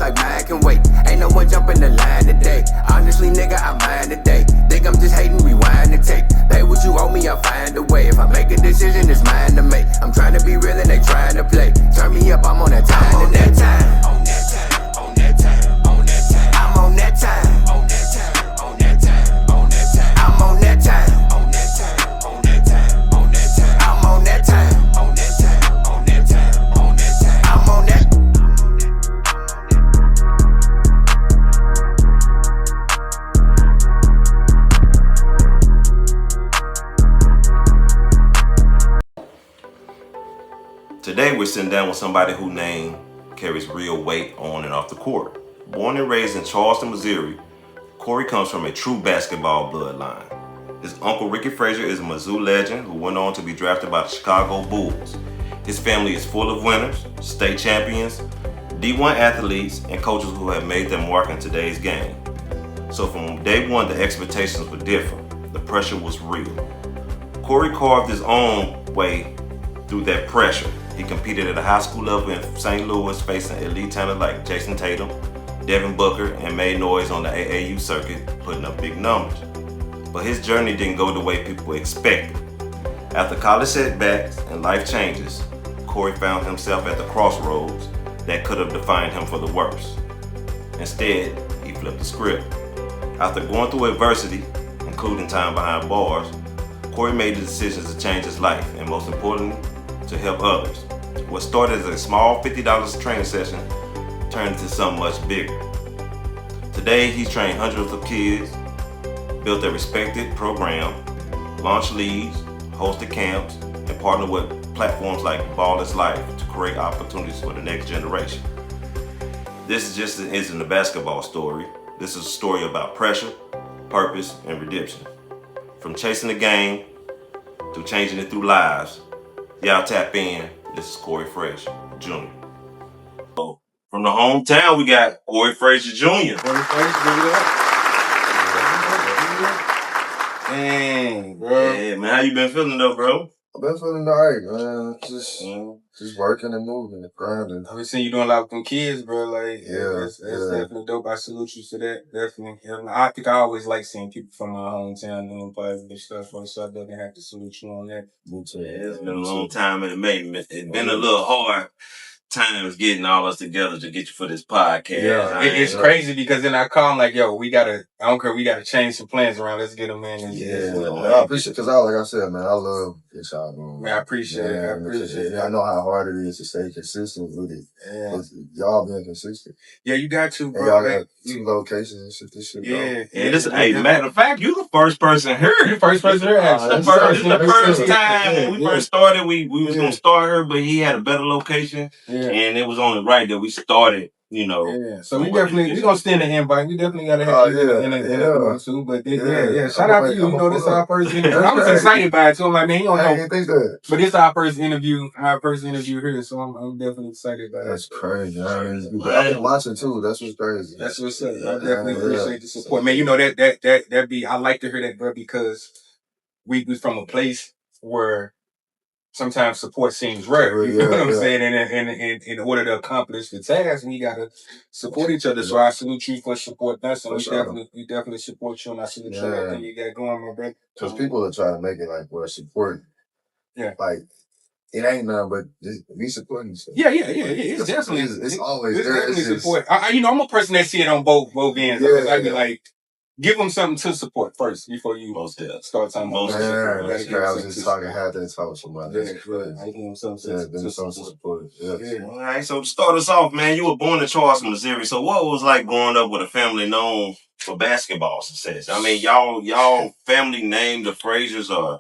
like mine can wait. Ain't no one jumping the line today. Honestly, nigga, I mind today. Think I'm just hating, rewind the tape. Pay what you owe me, I'll find a way. If I make a decision, it's mine to make. I'm trying to be real and they trying to play. Turn me up, I'm on that time. I'm on that time. On that time. On that time. On that time. I'm on that time. On that time. On that time. On that time. I'm on that time. On that time. On that time. On that time. I'm on that time. On that time. On that time. On that time. I'm on that. Today we're sitting down with somebody whose name carries real weight on and off the court. Born and raised in Charleston, Missouri, Corey comes from a true basketball bloodline. His uncle Ricky Frazier is a Mizzou legend who went on to be drafted by the Chicago Bulls. His family is full of winners, state champions, D1 athletes, and coaches who have made their mark in today's game. So from day one, the expectations were different. The pressure was real. Corey carved his own way through that pressure. He competed at a high school level in St. Louis, facing elite talent like Jason Tatum, Devin Booker, and made noise on the AAU circuit, putting up big numbers. But his journey didn't go the way people expected. After college setbacks and life changes, Corey found himself at the crossroads that could have defined him for the worse. Instead, he flipped the script. After going through adversity, including time behind bars, Corey made the decision to change his life, and most importantly, to help others. What started as a small $50 training session turned into something much bigger. Today, he's trained hundreds of kids, built a respected program, launched leagues, hosted camps, and partnered with platforms like Ball is Life to create opportunities for the next generation. This just isn't a basketball story. This is a story about pressure, purpose, and redemption. From chasing the game to changing it through lives, y'all tap in. This is Corey Frazier Jr. So, from the hometown, we got Corey Frazier Jr. Corey Frazier, give it up. Dang, bro. Yeah, man, how you been feeling though, bro? I've been feeling alright, man. Just working and moving and grinding. I've been seeing you doing a lot with them kids, bro. Like, that's yeah. definitely dope. I salute you to that. Definitely. I think I always like seeing people from my hometown doing positive stuff, so I definitely have to salute you on that. Yeah, it's been a long time in the making. It's been a little hard times getting all us together to get you for this podcast. Yeah, it's crazy because then I call him like, yo, we gotta change some plans around. Let's get them in. I appreciate it because like I said, man, I love this album. Man, I appreciate it. I appreciate it. I know how hard it is to stay consistent with it. Yeah. Y'all being consistent. Yeah, you got to, bro. And y'all got 2 locations and shit. This shit. Hey, matter of fact, you the first person here. You the first person here. The first time when we first started, we was gonna start her, but he had a better location, and it was only right that we started. You know. Yeah. So we gonna send an invite. We definitely gotta have you in a too. But shout out to you. You know, this is our first interview. I was excited by it too. I'm like, man, you don't know. I didn't think that. But this is our first interview here, so I'm definitely excited about it. That's crazy. I've been watching too. That's what's crazy. That's what's up. I definitely appreciate the support. Man, you know that be I like to hear that, bro, because we from a place where sometimes support seems rare. You know what I'm saying? And in order to accomplish the task, we gotta support each other. So I salute you for supporting us, and we definitely support you, and I salute you for everything you got going, my brother. Because people are trying to make it like, well, support. Yeah. Like, it ain't nothing but just be supporting stuff. Yeah. It's definitely it's always there. Definitely support. I'm a person that see it on both ends. I be like, give them something to support first before you start talking about that. That's great. I was just talking, had that talk with somebody. That's good. I give them something to support. All right, so to start us off, man, you were born in Charleston, Missouri. So what was like growing up with a family known for basketball success? I mean, y'all family name, the Fraziers or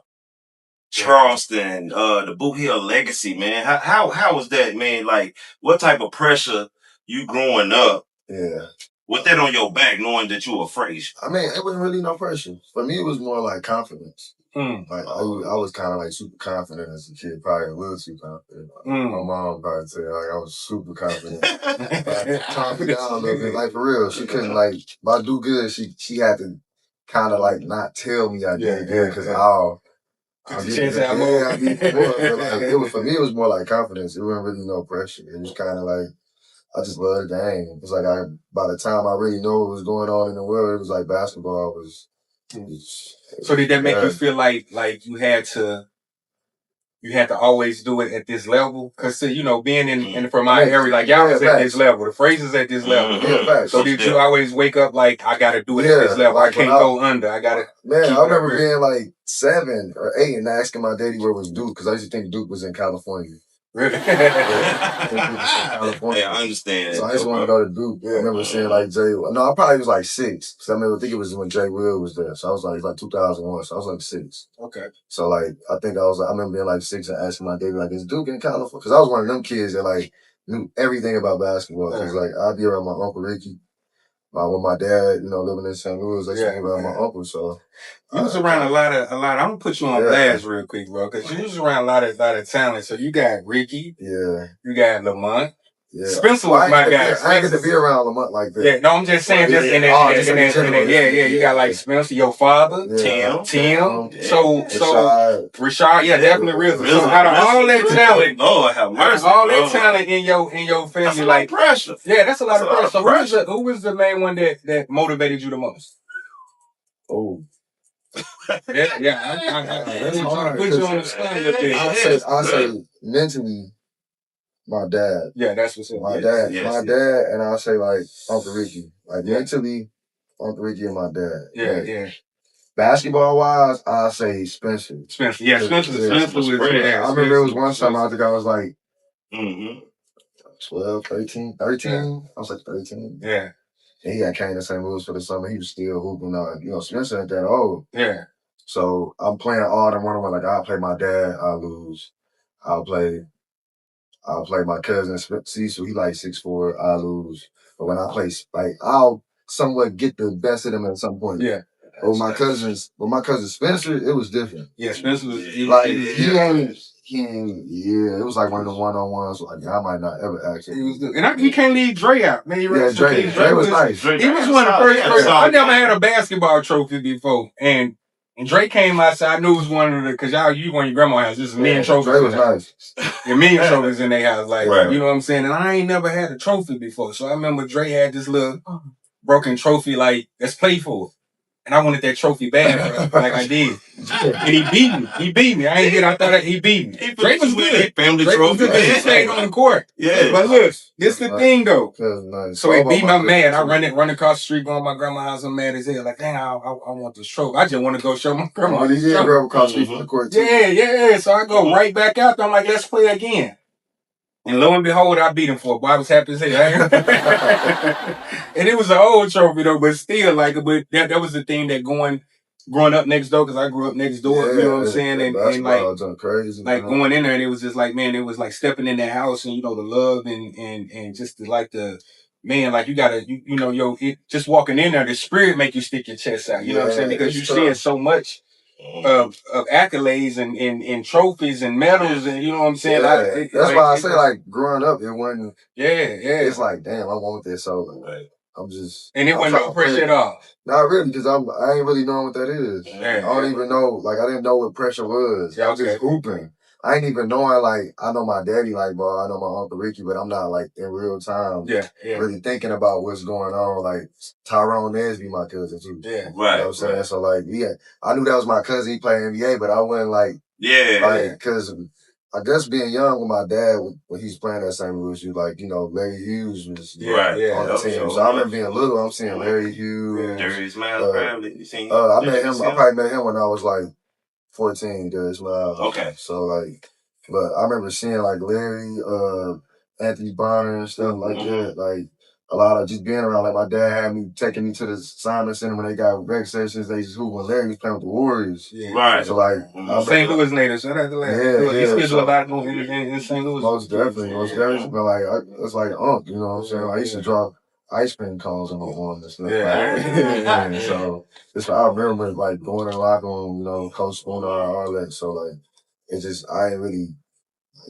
Charleston, the Boot Hill legacy, man. How was that, man? Like, what type of pressure you growing up? Yeah. With that on your back, knowing that you were Frazier? I mean, it wasn't really no pressure. For me, it was more like confidence. Like, I was kind of like super confident as a kid, probably a little too confident. My mom probably said, like, I was super confident. Calm me down a little bit. Like, for real, she couldn't, like, if I do good, she had to kind of, like, not tell me I did good, because for me, it was more like confidence. It wasn't really no pressure. It was kind of like, I just love the game. It's like by the time I really know what was going on in the world, it was like basketball was. So did that make you feel like you had to always do it at this level? Because, you know, being in from my area, like y'all was at this level. The Fraziers at this level. Yeah, so did you always wake up like, I got to do it at this level? Like I can't go under. I got to. Man, I remember being like 7 or 8 and asking my daddy where was Duke, because I used to think Duke was in California. Really? California. Yeah, I understand. So I just wanted to go to Duke. I remember seeing like Jay. No, I probably was like 6. Because I think it was when Jay Will was there. So I was like 2001. So I was like 6. Okay. So like I remember being like 6 and asking my daddy like, is Duke in California? Because I was one of them kids that like knew everything about basketball. Because like I'd be around my Uncle Ricky. With my dad, you know, living in St. Louis, I used to be around my uncle, so. You was around a lot of, I'm gonna put you on blast real quick, bro, because you was around a lot of talent. So you got Ricky. Yeah. You got Lamont. Yeah. Spencer was my guy. I ain't get to be around Lamont like that. Yeah, no, I'm just saying, you got like Spencer, your father, Tim. So Rashad, definitely real. So out of all that talent, Lord have mercy, all that talent in your family, that's like pressure. Yeah, that's a lot of pressure. So who was the main one that motivated you the most? Oh. Yeah. I'm trying to put you on the spot. I say mentally, my dad. Yeah, that's what's up. My dad, and I'll say like Uncle Ricky. Like mentally, Uncle Ricky and my dad. Yeah. Basketball wise, I'll say Spencer. Spencer was. I remember it was one time I think I was like 12, 13. I was like 13. Yeah. And he came to St. Louis for the summer. He was still hooping on. You know, Spencer ain't that old. Yeah. So I'm playing all them one-on-one. Like I'll play my dad, I'll lose. I'll play my cousin Cecil. He like 6'4", I lose. But when I play, like I'll somewhat get the best of them at some point. Yeah. But with my cousin Spencer, it was different. Yeah, Spencer was it was like one of the one-on-ones. Like I might not ever actually. He was good. And you can't leave Dre out, man. Dre was nice. He was one of the first person. I never had a basketball trophy before, and Dre came outside. I knew it was one of the, because you went to your grandma's house. This is million trophies. Dre was nice. A million trophies in their house, like you know what I'm saying. And I ain't never had a trophy before, so I remember Dre had this little broken trophy, like that's playful. And I wanted that trophy bad, bro, like I did. And he beat me. I thought he beat me. Drake was good. Family trophy. He stayed on the court. Yeah. But look, this the thing though. Nice. So he beat my man. I run across the street going to my grandma's house. I'm mad as hell. Like, dang, I want this trophy. I just want to go show my grandma. He did grab across the street from the court too. Yeah. So I go right back out there. I'm like, let's play again. And lo and behold, I beat him for it. Boy, I was happy as hell. And it was an old trophy though, but still, like, that was the thing that growing up next door, because I grew up next door, you know what I'm saying? And like, crazy, going in there, and it was just like, man, it was like stepping in that house, and you know, the love and just like the, man, like you gotta, you know, just walking in there, the spirit make you stick your chest out, you know what I'm saying? Because you're seeing so much of accolades and trophies and medals, and you know what I'm saying? That's why I say, like, growing up, it wasn't. Yeah. It's like, damn, I want this, so I'm just. And it wasn't no pressure at all. Not really, because I ain't really knowing what that is. I don't even know. Like, I didn't know what pressure was. I was just hooping. I ain't even knowing, like, I know my daddy, like, bro, I know my Uncle Ricky, but I'm not, like, in real time really thinking about what's going on. Like, Tyrone Nesby, my cousin, too. Yeah. Right. You know what I'm saying? So, like, I knew that was my cousin. He played NBA, but I wasn't, like, because I guess being young with my dad, when he's playing at St. Louis, like, you know, Larry Hughes was on the team. So I remember being little, I'm seeing Larry Hughes. Darius Miles, probably. I probably met him when I was, like, 14, Darius Miles. Okay. So, like, but I remember seeing, like, Larry, Anthony Bonner and stuff like that. Like, a lot of just being around. Like, my dad had me taking me to the Simon Center when they got rec sessions. They just hoop when Larry was playing with the Warriors. Yeah. Right. So, like, St. Louis native. So that's the Larry. He still do a lot in St. Louis. Most definitely. But, like, it's like Unc, you know what I'm saying? Like, I used to drop ice cream cones on my arm and stuff. Yeah. So, it's I remember, like, going in the locker room, you know, Coach Spooner, all that. So, like, it's just, I ain't really.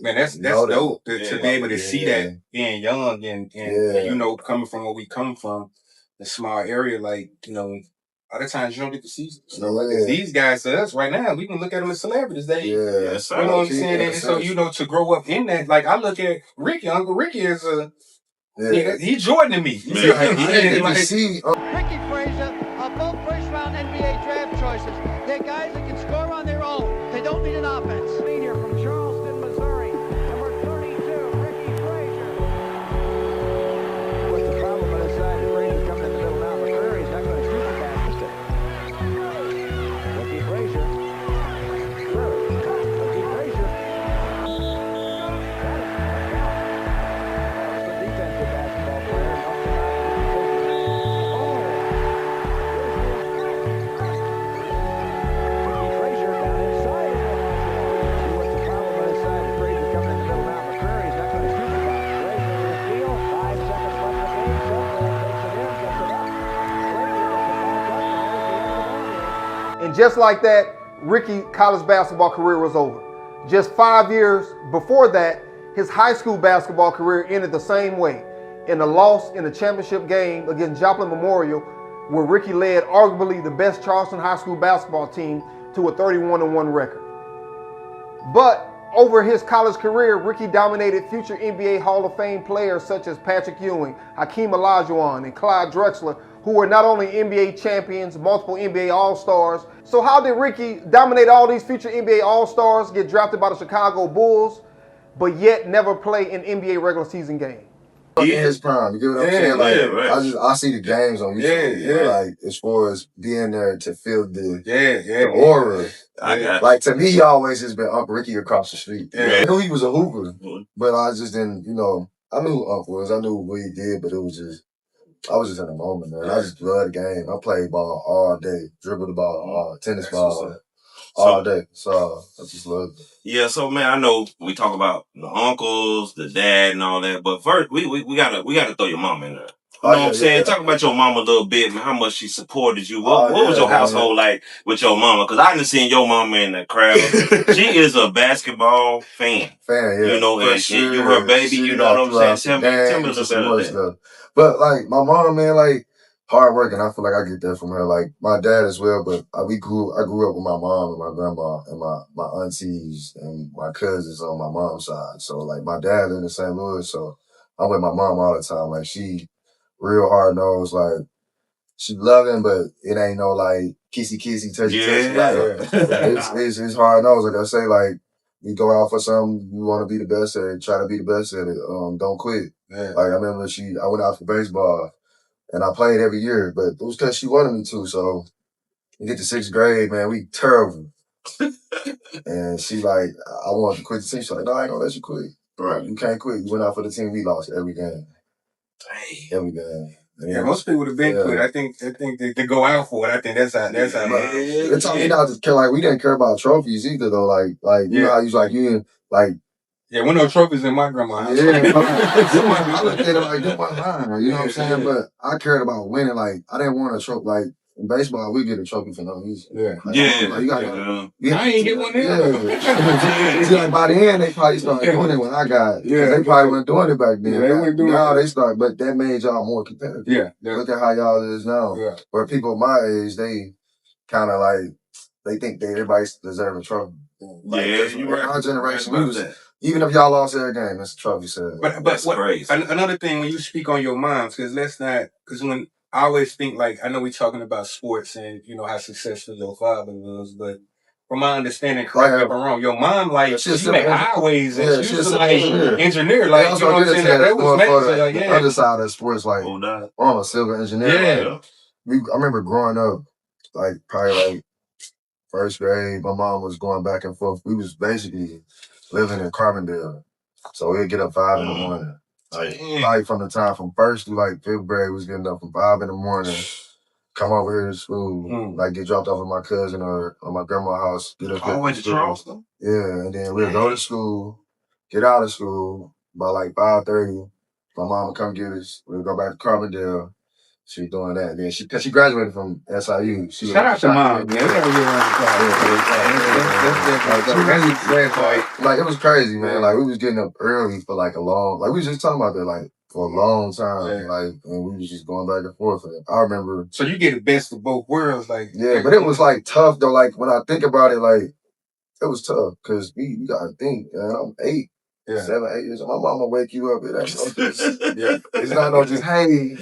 Man, that's dope to be able to see that being young and you know, coming from where we come from, the small area, like, you know, other times you don't get to see stuff like this. These guys to us right now, we can look at them as celebrities. They, you know what I'm saying? And so, you know, to grow up in that, like, I look at Ricky, Uncle Ricky as a Yeah, he Jordan to me. Ricky Frazier are both first-round NBA draft choices. They're guys that can score on their own. They don't need an offense. Senior from Charleston, Missouri, number 32, Ricky Frazier. What's the problem on this side? Frazier's coming in the middle now. McCurry's not going to shoot the basket. Ricky Frazier. Ricky Frazier. That's the defensive basketball player. And just like that, Ricky's college basketball career was over. Just 5 years before that, his high school basketball career ended the same way, in a loss in the championship game against Joplin Memorial, where Ricky led arguably the best Charleston high school basketball team to a 31-1 record. But over his college career, Ricky dominated future NBA Hall of Fame players such as Patrick Ewing, Hakeem Olajuwon, and Clyde Drexler, who were not only NBA champions, multiple NBA All-Stars. So how did Ricky dominate all these future NBA All-Stars, get drafted by the Chicago Bulls, but yet never play an NBA regular season game? In his prime, you get what I'm saying? Like, right. I see the games on YouTube. Like, as far as being there to feel the aura. Like, to me, he always has been Uncle Ricky across the street. I knew he was a hooper, but I just didn't, I knew who Uncle was. I knew what he did, but it was just, I was just in the moment, man. I just love the game. I played ball all day, dribble the ball, tennis ball all day. So I just love it. Yeah, so man, I know we talk about the uncles, the dad, and all that, but first we gotta throw your mama in there. You know what I'm saying? Talk about your mama a little bit, man. How much she supported you. What was your household like with your mama? Because I done seen your mama in the crowd. She is a basketball fan. You know, and you her baby. You know what I'm saying? Tell me a little bit of that. But like my mom, man, like hard working. I feel like I get that from her. Like my dad as well. But I grew up with my mom and my grandma and my aunties and my cousins on my mom's side. So like my dad lived in St. Louis, so I'm with my mom all the time. Like she real hard nosed. Like she loving, but it ain't no like kissy touchy. Like, it's hard nosed. Like I say, like we go out for something, we want to be the best at it, try to be the best at it. Don't quit. Like I remember I went out for baseball and I played every year, but it was because she wanted me to. So we get to 6th grade, man, we terrible. And she like, I wanted to quit the team. She's like, no, I ain't gonna let you quit. Right. You can't quit. You went out for the team, we lost every game. Dang. Every game. Yeah, most people would have been quit. I think they go out for it. I think that's how. It's talking not to care. Like we didn't care about trophies either, though. Like you know how you like. Yeah, one of those trophies in my grandma's house. Yeah, I looked at it like that was mine. You know what I'm saying? But I cared about winning. Like I didn't want a trophy. Like in baseball, we get a trophy for no reason. Like, you gotta, I ain't get one there. See, like by the end, they probably started doing it when I got. They probably weren't doing it back then. Yeah, they weren't doing it. They started, but that made y'all more competitive. Look at how y'all is now. Where people my age, they kind of like they think that everybody deserve a trophy. Like, you're right. Our generation, we was. Even if y'all lost every game, that's a trophy set. But that's crazy. Another thing, when you speak on your moms, because when I always think, like, I know we're talking about sports and, how successful your father was, but from my understanding, correct me if I'm wrong, your mom, like, she made highways and she was like engineer. Like, you know what I'm saying? That was amazing. The other side of sports, like, I'm a civil engineer. Like, I remember growing up, like, probably like 1st grade, my mom was going back and forth. We was basically living in Carbondale. So we'd get up 5 in the morning. Like from the time from 1st to like 5th grade, we was getting up from 5 in the morning, come over here to school, like get dropped off at my cousin or my grandma's house. Get us all the way to Charleston? Yeah, and then we'd go to school, get out of school by like 5:30. My mom would come get us. We'd go back to Carbondale. She doing that. Then she graduated from SIU. Shout out to mom, man. Like it was crazy, man. Like we was getting up early for like a long, like we was just talking about that, like for a long time, like, and we was just going back and forth. I remember. So you get the best of both worlds, like. Yeah, but it was like tough though. Like when I think about it, like it was tough because we gotta think, man. I'm 8. 7, 8 years old. My mama wake you up. It ain't no just, it's not no just, hey,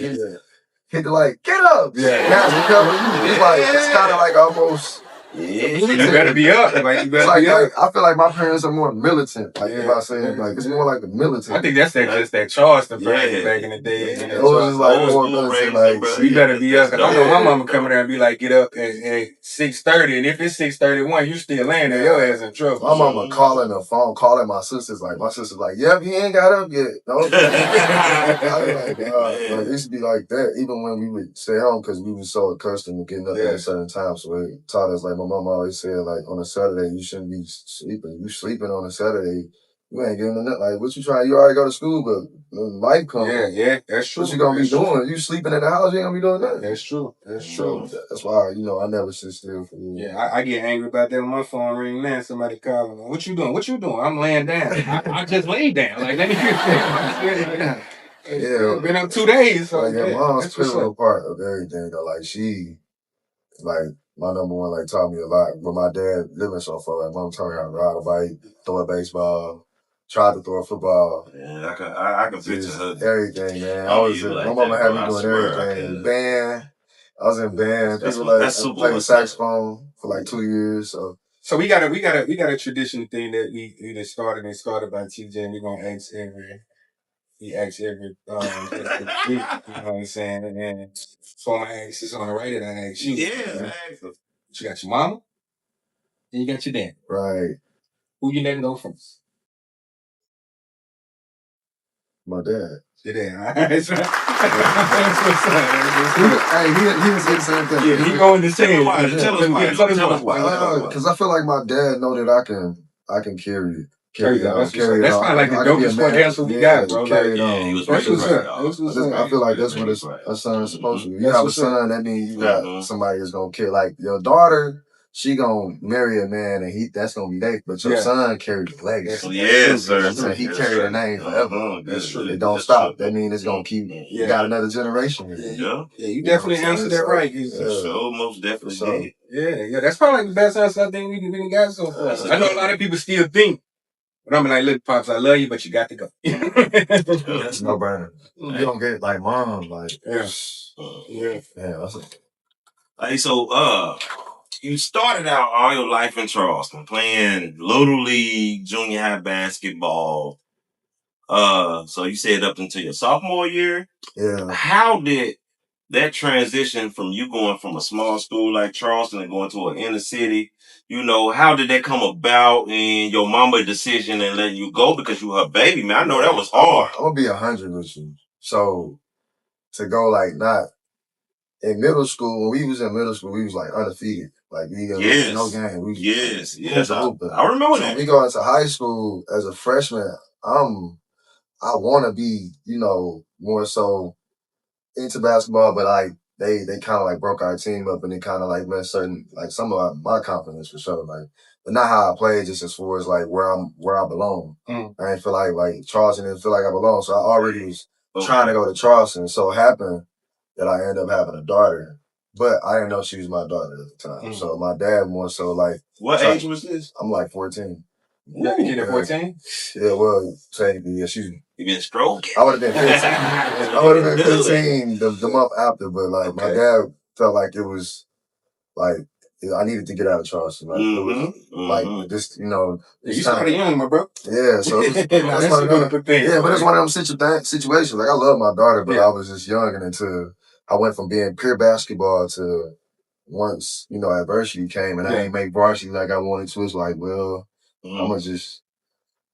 hit the like, get up. It's like, it's kind of like almost. You better be up. Like, you better be up. I feel like my parents are more militant. Like, if I say it, like, it's more like the militant. I think that's that Charleston back in the day. It was like more militant. Like, you better be up. Cause I know my mama coming there and be like, get up at 6:30, and if it's 6:31, you still laying there, your ass in trouble. My mama calling the phone, calling my sisters. Like, my sister's like, yep, he ain't got up yet. No. I was like, God. Like, it used to be like that, even when we would stay home, because we were so accustomed to getting up at a certain time. So it taught us, like, my mama always said, like, on a Saturday, you shouldn't be sleeping. You sleeping on a Saturday, you ain't getting enough. Like, what you trying? You already go to school, but when life comes. Yeah, that's true. What you gonna be doing? You sleeping in the house, you ain't gonna be doing nothing. That's true. That's why, I never sit still for you. Yeah, I get angry about that when my phone ring now. Somebody calling me. What you doing? What you doing? I'm laying down. I just laid down. Like, let me been up 2 days. So like, mom's pivotal part of everything, though. Like, she, like, my number one, like, taught me a lot. But my dad living so far, like, mom taught me how to ride a bike, throw a baseball, tried to throw a football. Yeah, I can picture her. Everything, man. My mama had me doing everything. Band. I was in band. I played saxophone for like 2 years. So we got a tradition thing that we started. They started by TJ, and we're gonna ask every you know what I'm saying? And so I'm gonna ask this on the right, and I ask you. Yeah, you got your mama, and you got your dad. Right. Who you letting go first? My dad. Your dad, all right? Hey, he was saying the same thing. Yeah, he going to say it. Tell us why. Because I feel like my dad know that I can carry it. That's probably like the dopest answer we got, bro. Carry it on. He was I feel like that's what a son is supposed to do. You have a son, that means you got somebody that's gonna care. Like your daughter, she gonna marry a man, and that's gonna be that. But your son carries the legacy. Yes, sir. So he carry the name forever. That's true. It don't stop. That means it's gonna keep. You got another generation. Yeah, you definitely answered that right. So most definitely did. Yeah. That's probably like the best answer I think we got so far. I know a lot of people still think. But I'm like, look, Pops, I love you, but you got to go. That's no brainer. You don't get like mom, like yeah. That's it. Hey, so you started out all your life in Charleston playing Little League, junior high basketball. So you said up until your sophomore year. Yeah. How did that transition from you going from a small school like Charleston and going to an inner city? How did that come about in your mama's decision and letting you go because you were her baby, man? I know that was hard. I'm gonna be 100 with you. So to go like not in middle school, when we was in middle school, we was like undefeated. Like we no game. Yes. I remember that. We go into high school as a freshman. I want to be, more so into basketball, but like they kind of like broke our team up and they kind of like messed some of my confidence for sure. Like, but not how I played, just as far as like where I belong. I didn't feel like Charleston didn't feel like I belong, so I already was trying to go to Charleston. So it happened that I ended up having a daughter, but I didn't know she was my daughter at the time. So my dad more so like. What age was this? I'm like 14. You kid at 14? Yeah, well, technically, yeah, she's. You been stroking? I would have been 15. I would have been 15 the month after, but like my dad felt like it was like I needed to get out of Charleston. Like it was like this, You started young, my bro. Yeah, so that's one of them things. Yeah, but it's one of them situations. Like I love my daughter, but I was just young, and until I went from being pure basketball to once adversity came and I didn't make varsity like I wanted to. It's like, well. I'm gonna just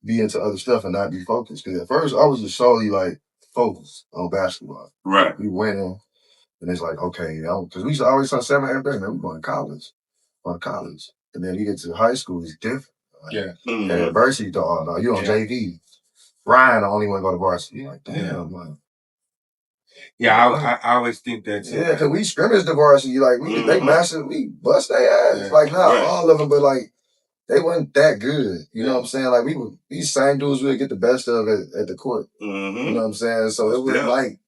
be into other stuff and not be focused. Because at first I was just solely like focused on basketball. Right. We winning, and it's like, okay, because we used to always on 7 every day, man. We going to college, and then you get to high school, it's different. Like, and adversity, though, no, you on JV. Ryan, the only one go to varsity. Like, damn, man. Yeah, I always think that too. Yeah, because we scrimmaged the varsity, like they massive, we bust their ass. Like not all of them, but like. They wasn't that good. You know what I'm saying? Like, these same dudes would get the best of it at the court. You know what I'm saying? So it was like,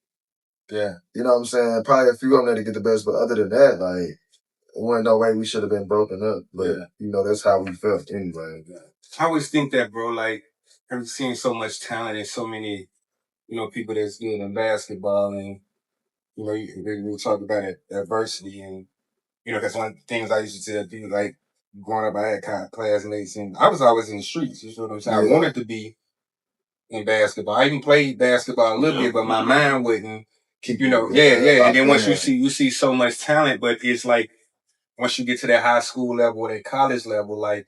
you know what I'm saying? Probably a few of them that get the best, but other than that, like, it wasn't no way we should have been broken up. But, that's how we felt anyway. I always think that, bro, like, I've seen so much talent and so many, people that's good in basketball, and we talk about adversity, and that's one of the things I used to tell people. Like growing up, I had kind of classmates, and I was always in the streets. You know what I'm saying? I wanted to be in basketball. I even played basketball a little bit, but my mind wouldn't keep. And then once you see so much talent, but it's like once you get to that high school level or that college level, like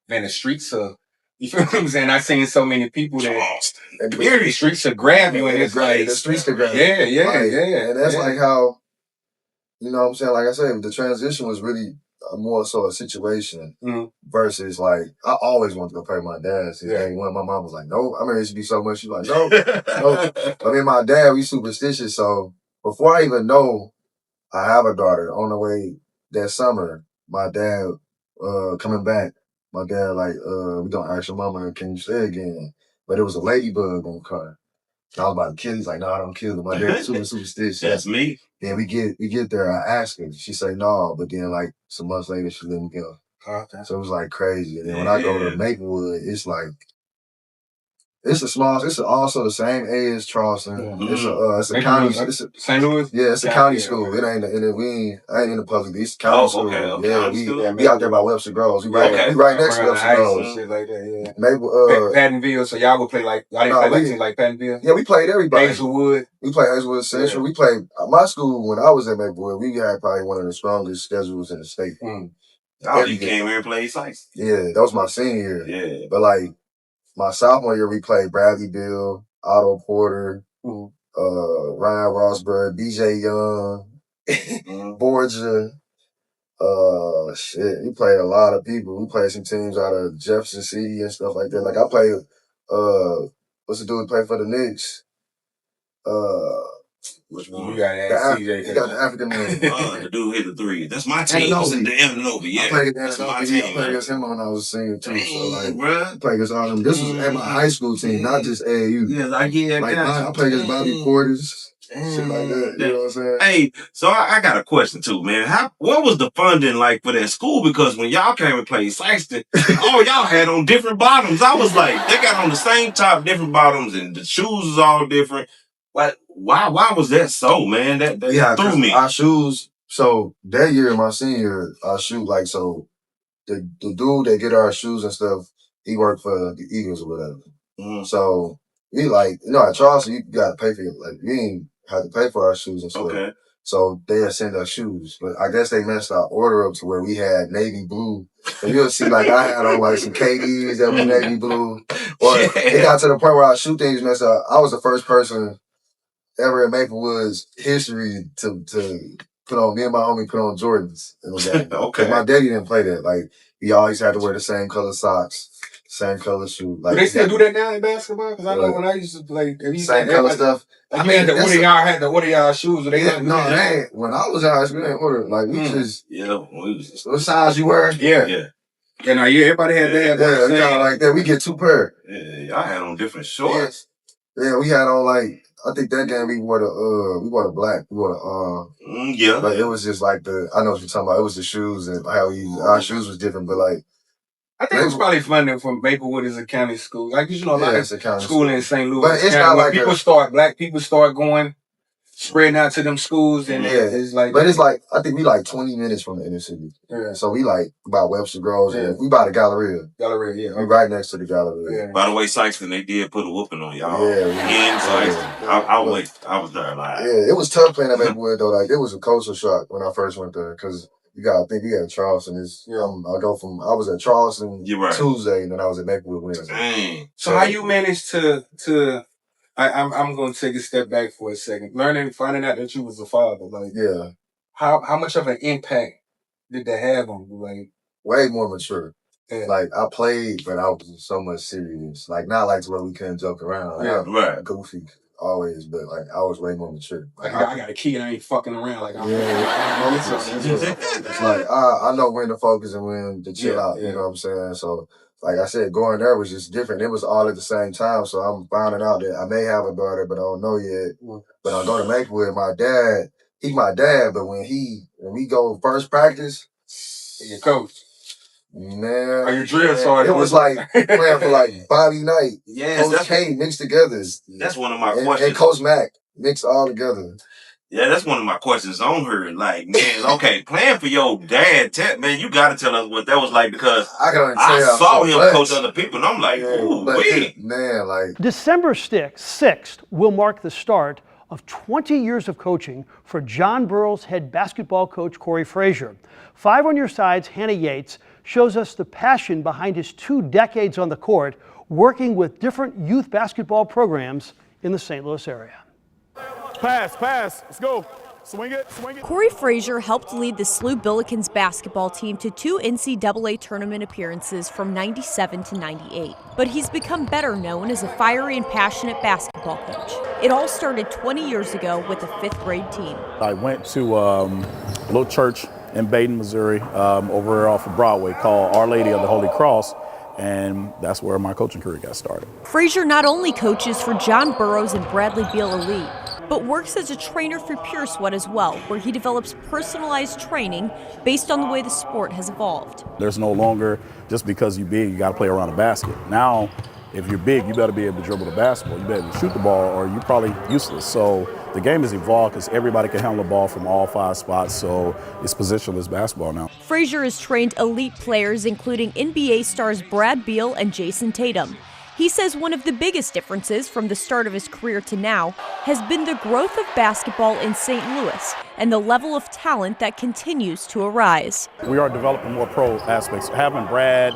man, the streets are. You feel what I'm saying? I've seen so many people that the streets will grab you, and it's like the streets to grab you. Yeah. And that's like how, you know what I'm saying? Like I said, the transition was really more so a situation versus like, I always wanted to go play with my dad. Day one, my mom was like, no. I mean, it used to be so much. She was like, no. I mean, my dad, we superstitious. So before I even know I have a daughter, on the way that summer, my dad coming back, my dad like, we gonna ask your mama, can you stay again? But it was a ladybug on the car. And I was about to kill. He's like, no, I don't kill them. My dad's superstitious. That's me. Then we get there. I ask her. She say no, but then like some months later, she let me go. Okay. So it was like crazy. And then when I go to Maplewood, it's like it's also the same age as Charleston. It's a county. St. Louis. Yeah, it's a county school. It ain't. I ain't in the public. It's a county school. Okay. Yeah, we out there by Webster Groves. We right next to Webster Groves. Shit like that. Yeah. Maybe Pattonville. So y'all would play like y'all didn't play like Pattonville. Yeah, we played everybody. Hazelwood. We played Hazelwood Central. We played my school when I was at Maplewood. We had probably one of the strongest schedules in the state. Oh, you came here and played Sykes. Yeah, that was my senior year. Yeah. But like my sophomore year, we played Bradley Bill, Otto Porter, Ryan Rosberg, BJ Young, Borgia. We played a lot of people. We played some teams out of Jefferson City and stuff like that. Like I played, what's the dude who played for the Knicks? Which one? You got to ask CJ. He got the African man. The dude hit the three. That's my team. It's in the Ananobi. Yeah, I played against my team. I played against him when I was a senior too. So like, bruh. I played against all them. This was at my high school team, not just AAU. Yeah, I played against Bobby Portis. Shit like that, you know what I'm saying? Hey, so I got a question too, man. What was the funding like for that school? Because when y'all came and played Sykeston, all y'all had on different bottoms. I was like, they got on the same top, different bottoms, and the shoes was all different. Like, why was that so, man? That threw me. Our shoes. So that year, my senior year, our shoe like so. The dude that get our shoes and stuff, he worked for the Eagles or whatever. So we like, at Charleston, you gotta pay for it. Like we ain't had to pay for our shoes and stuff. Okay. So they had sent us shoes, but I guess they messed our order up to where we had navy blue. So you'll see like I had on like some KDs that were navy blue. Or it got to the point where our shoe things messed up. I was the first person ever in Maplewood's history to put on, me and my homie put on Jordans. Okay. My daddy didn't play that. Like, he always had to wear the same color socks, same color shoe. Like, do they still do that now in basketball? Because I know when I used to play, same color stuff. I mean, y'all had to order y'all shoes. Or they they ain't. When I was in high school, they didn't order. Like, we just, what size you wear? Yeah. Everybody had that. Yeah, kind of like that. We get two pair. Yeah, y'all had on different shorts. Yeah, we had on like, I think that game we wore the black. We wore the But it was just like I know what you're talking about. It was the shoes and how our shoes was different, but like I think it was probably fun from Maplewood as a county school. Like a lot of school in St. Louis. But it's not like black people start going, spreading out to them schools, and it's like. But it's like I think we like 20 minutes from the inner city. Yeah. So we like by Webster Groves. Yeah. We by the Galleria. Yeah. We right next to the Galleria. Yeah. By the way, Sykeston, they did put a whooping on y'all. Yeah. Sykeston. I was there like. Yeah, it was tough playing at Maplewood though. Like it was a culture shock when I first went there because. You gotta think we had Charleston. I was at Charleston Tuesday and then I was at Maplewood Wednesday. Dang. So how you managed to I'm gonna take a step back for a second. Finding out that you was a father, like how much of an impact did that have on you? Like way more mature. Yeah. Like I played, but I was so much serious. Like not like to where we couldn't joke around. Like, right. Goofy. Always, but like I was way more mature. Like I got a key and I ain't fucking around. Like it's like I know when to focus and when to chill out. You know what I'm saying? So like I said, going there was just different. It was all at the same time. So I'm finding out that I may have a daughter, but I don't know yet. But I'm going to Maplewood. My dad, he's my dad. But when we go first practice, your coach. Man, Are you drill sergeant? It was like playing for like Bobby Knight, Yes, Coach K mixed together. That's one of my and, questions. And Coach Mac mixed all together. Yeah, that's one of my questions on her. Like, man, okay, playing for your dad, man, you got to tell us what that was like because I saw him coach other people, and I'm like, ooh, man, like. December 6th will mark the start of 20 years of coaching for John Burroughs head basketball coach Corey Frazier. 5 on Your Side's Hannah Yates shows us the passion behind his 2 decades on the court, working with different youth basketball programs in the St. Louis area. Pass, let's go. Swing it. Corey Frazier helped lead the SLU Billikens basketball team to 2 NCAA tournament appearances from '97 to '98. But he's become better known as a fiery and passionate basketball coach. It all started 20 years ago with a 5th grade team. I went to a little church in Baden, Missouri, over off of Broadway called Our Lady of the Holy Cross. And that's where my coaching career got started. Frazier not only coaches for John Burroughs and Bradley Beal Elite, but works as a trainer for Pure Sweat as well, where he develops personalized training based on the way the sport has evolved. There's no longer just because you're big, you got to play around a basket. Now, if you're big, you better be able to dribble the basketball. You better shoot the ball or you're probably useless. So the game has evolved because everybody can handle the ball from all 5 spots. So it's positionless basketball now. Frazier has trained elite players, including NBA stars Brad Beal and Jason Tatum. He says one of the biggest differences from the start of his career to now has been the growth of basketball in St. Louis and the level of talent that continues to arise. We are developing more pro aspects. Having Brad,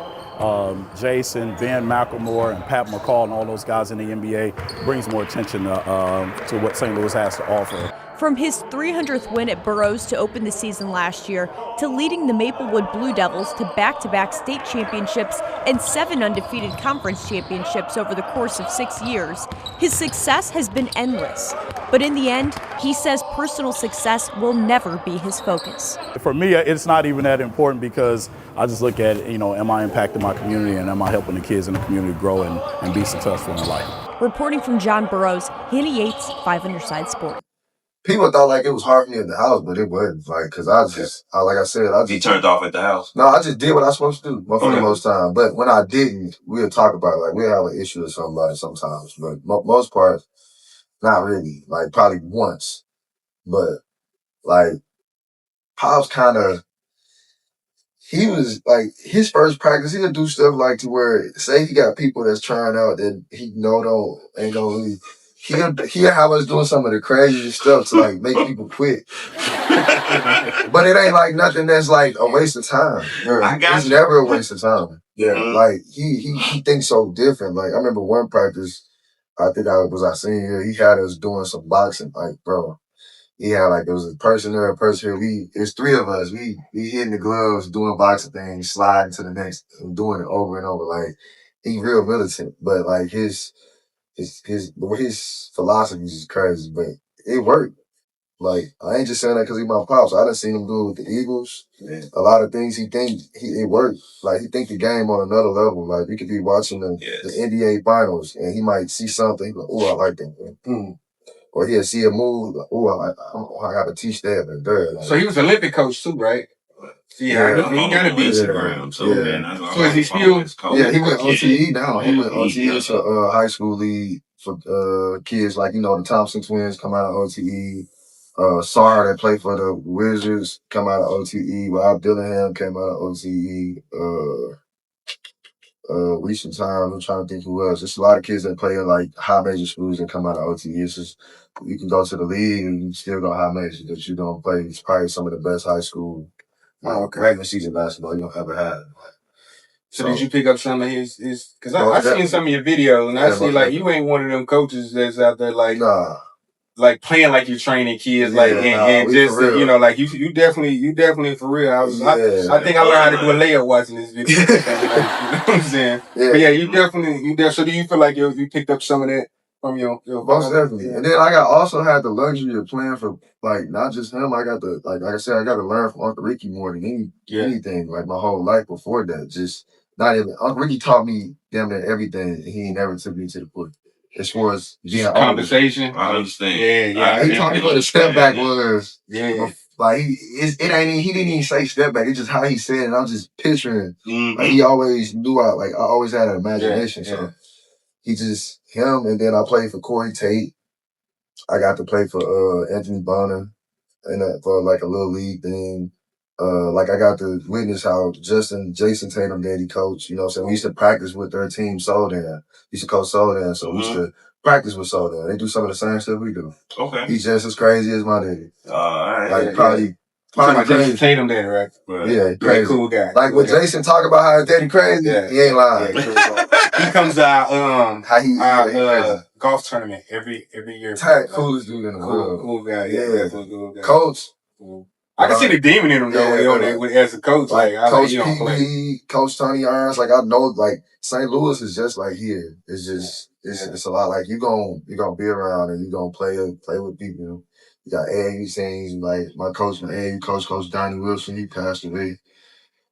Jason, Ben McLemore, and Pat McCall and all those guys in the NBA brings more attention to what St. Louis has to offer. From his 300th win at Burroughs to open the season last year, to leading the Maplewood Blue Devils to back-to-back state championships and 7 undefeated conference championships over the course of 6 years, his success has been endless. But in the end, he says personal success will never be his focus. For me, it's not even that important because I just look at, am I impacting my community and am I helping the kids in the community grow and be successful in life? Reporting from John Burroughs, Hannah Yates, 5 on Your Side Sport. People thought like it was hard for me at the house, but it wasn't. Like, cause like I said, he turned off at the house. No, I just did what I was supposed to do for the most time. But when I didn't, we'll talk about it. Like, we'll have an issue with somebody sometimes. But most part, not really. Like, probably once. But, like, Pop's he was, like, his first practice, he'll do stuff like to where, say he got people that's trying out that he ain't gonna really, he'll have us doing some of the craziest stuff to, like, make people quit. But it ain't, like, nothing that's, like, a waste of time. It's never a waste of time. Yeah. Like, he thinks so different. Like, I remember one practice, I think I seen here, he had us doing some boxing. Like, bro, he had, like, there was a person there, it's 3 of us. We hitting the gloves, doing boxing things, sliding to the next, doing it over and over. Like, he real militant, but, like, his philosophy is crazy, but it worked. Like, I ain't just saying that because he's my pops. I done seen him do it with the Eagles. Yeah. A lot of things it worked. Like, he think the game on another level. Like, we could be watching the NBA finals and he might see something. He be like, oh, I like that. Or he'll see a move. Like, oh, I got to teach that. Like, so he was an Olympic coach too, right? Yeah, he got to be Instagram. So is he still? Yeah, he went OTE now. He went OTE to high school league for kids like, the Thompson twins come out of OTE. Sar that played for the Wizards come out of OTE. Rob Dillingham came out of OTE. Recent times, I'm trying to think who else. There's a lot of kids that play in like high major schools that come out of OTE. It's just, you can go to the league and you still go high major, but you don't play. It's probably some of the best high school regular season basketball you'll ever have. So did you pick up some of his? Because I seen some of your videos and I see like you ain't one of them coaches that's out there like. Nah. Like playing like you're trayning kids, like and just like you definitely for real. I think I learned how to do a layup watching this video. You know what I'm saying? Yeah. But yeah, you definitely. So do you feel like you picked up some of that from your most definitely? Yeah. And then I also had the luxury of playing for like not just him. I got to like I said, I got to learn from Uncle Ricky more than anything. Like my whole life before that, just not even Uncle Ricky taught me damn near everything. He never took me to the court. As far as being conversation, I understand. Yeah. He taught me what a step back was. Yeah. Like he didn't even say step back. It's just how he said it. And I'm just picturing. Like he always knew I always had an imagination. So he just him, and then I played for Corey Tate. I got to play for Anthony Bonner and for like a little league thing. Like I got to witness how Jason Tatum daddy coach, you know what I'm saying? We used to practice with their team Soldan. He used to coach Soldan, so we used to practice with Soldan. They do some of the same stuff we do. Okay. He's just as crazy as my daddy. Alright. Like probably Jason Tatum daddy, right? Yeah, crazy. Cool guy. Like when Jason talk about how his daddy crazy, he ain't lying. He comes to our crazy. golf tournament every year. Coolest dude in the world. Cool guy. Cool guy. Coach. I can see the demon in him though. As a coach, Coach P. Coach Tony Irons. Like I know, like St. Louis is just like here. It's just it's a lot. Like you gonna be around and you gonna play with people. You got AAU teams. Like my coach, my AAU Coach Donnie Wilson. He passed away.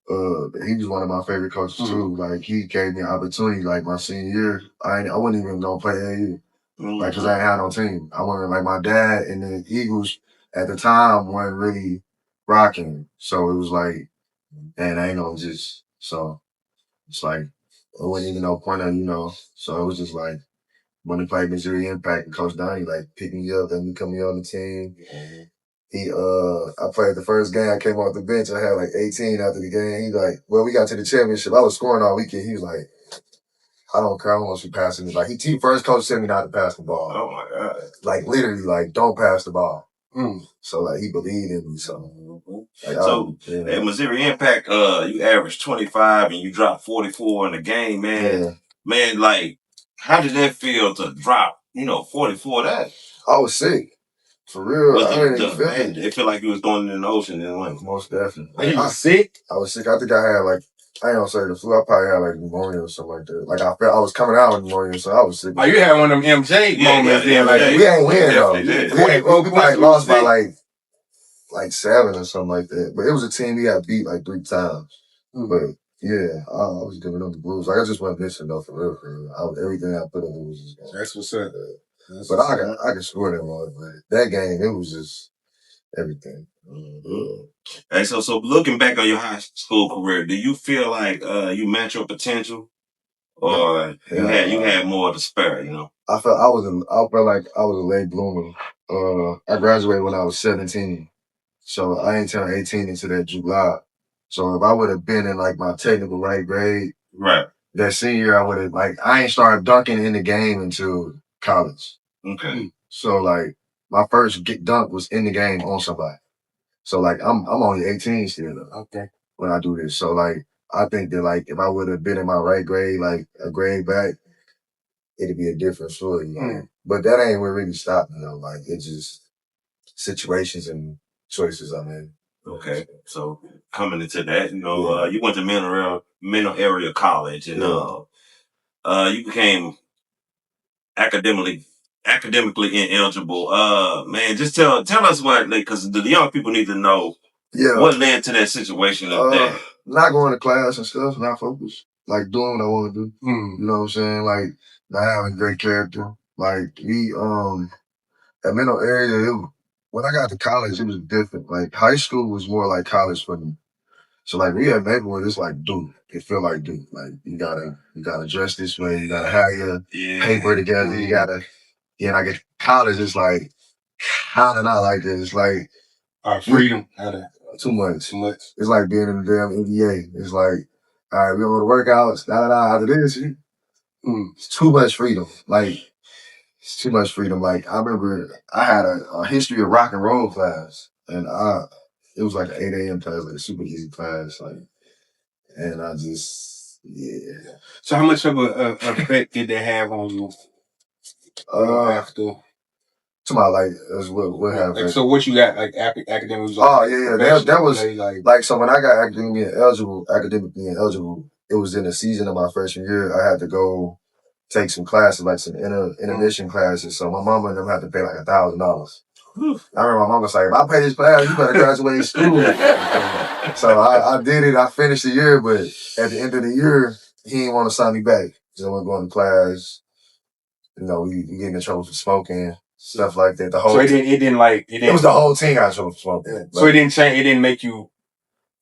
He was one of my favorite coaches too. Like he gave me an opportunity. Like my senior year, I wasn't even gonna play AAU. Like, cause I ain't had no team. I wanted like my dad and the Eagles at the time weren't really rocking. So it was like, man, I ain't gonna just, so it's like, it wasn't even no point of, so it was just like, when we played Missouri Impact and Coach Donnie like picked me up and become me on the team. I played the first game, I came off the bench, I had like 18 after the game. He like, well, we got to the championship. I was scoring all weekend. He was like, I don't care how much you passing it. Like he first coach sent me not to pass the ball. Oh my God. Like literally, like don't pass the ball. So like he believed in me. So at Missouri Impact, you averaged 25 and you dropped 44 in the game, man. Yeah. Man, like, how did that feel to drop, 44? That I was sick. For real. I didn't even feel it. It felt like you was going in the ocean and like most definitely. Like, you was sick? I was sick. I think I had like, I ain't gonna say the flu. I probably had like pneumonia or something like that. Like I was coming out with pneumonia, so I was sick. Oh, you had one of them MJ moments then. Like we ain't win though. We probably lost by like 7 or something like that. But it was a team we got beat like 3 times. But yeah, I was giving them the blues. Like I just wasn't missing though for real. Everything I put in it was just going. That's what's up. But I could score them all. But that game, it was just everything. Hey, so looking back on your high school career, do you feel like you match your potential, or you had more to spare? I felt like I was a late bloomer. I graduated when I was 17, so I ain't turned 18 until that July. So if I would have been in like my technical right grade, right, that senior year, I would have I ain't started dunking in the game until college. Okay. So like my first dunk was in the game on somebody. So like I'm only 18 still though. Okay. When I do this. So like I think that like if I would have been in my right grade, like a grade back, it'd be a different story. But that ain't what really stopped me though. Like it's just situations and choices I made. Okay. So coming into that, you went to Mineral Area College and you became academically ineligible. Man, just tell us what, because the young people need to know what led to that situation of that. Not going to class and stuff, not focused. Like doing what I want to do. You know what I'm saying? Like not having great character. Like we at Mineral Area, when I got to college, it was different. Like high school was more like college for me. So like we at Maplewood, it's like dude. It feel like dude. Like you gotta dress this way, you gotta have your paper together, you gotta I get college, it's like how did I like this? It's like freedom. Too much. It's like being in the damn NBA. It's like, all right, we on the workouts, after this. It's too much freedom. Like, it's too much freedom. Like, I remember I had a history of rock and roll class, and it was like an 8 a.m. class, like a super easy class. Like, and I just, So how much of a effect did they have on you after? To my what happened? Like, so what you got like academic? That was like so when I got academically ineligible, it was in the season of my freshman year. I had to go take some classes, like some intermission classes. So my mama and them had to pay like $1,000. I remember my mama was like, if I pay this class, you better graduate school. So I did it. I finished the year, but at the end of the year, he didn't want to sign me back. So I wasn't going to class. We getting in trouble for smoking. stuff like that. The whole so it didn't was the whole team I chose to smoke. Yeah. So it didn't change. It didn't make you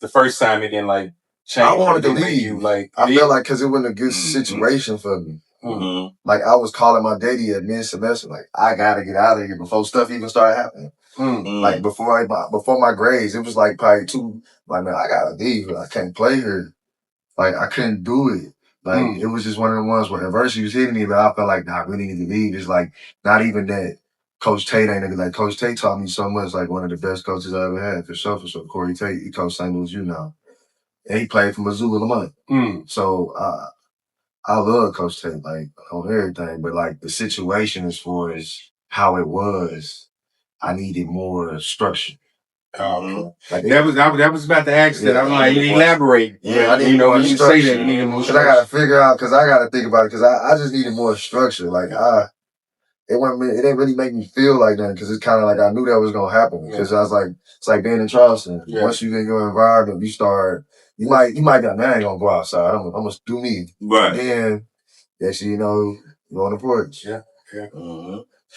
the first time. It didn't like change. I wanted to make leave. You like. I felt like because it wasn't a good situation for me. Mm-hmm. Like I was calling my daddy at mid-semester, like I gotta get out of here before stuff even started happening. Like before my grades, it was like probably like man, I gotta leave. I can't play here. Like I couldn't do it. Like it was just one of the ones where adversity was hitting me, but I felt like nah, I really need to leave. It's like not even that Coach Tate ain't nigga. Like Coach Tate taught me so much. Like one of the best coaches I ever had for sure. Corey Tate, he coached Saint Louis now, and he played for Mizzou in a month. So I love Coach Tate, like on everything, but like the situation as far as how it was, I needed more structure. Like that was about to ask that. I'm like, elaborate. Yeah, I need more structure. You say that, you need more structure. Because I gotta figure out, because I gotta think about it, because I just needed more structure. Like it didn't really make me feel like that, because it's kind of like I knew that was gonna happen. Because I was like, it's like being in Charleston. Once you get in your environment, you might be like, man, I ain't gonna go outside. I'm gonna do me. Right. And then, you know, you on the porch. Yeah.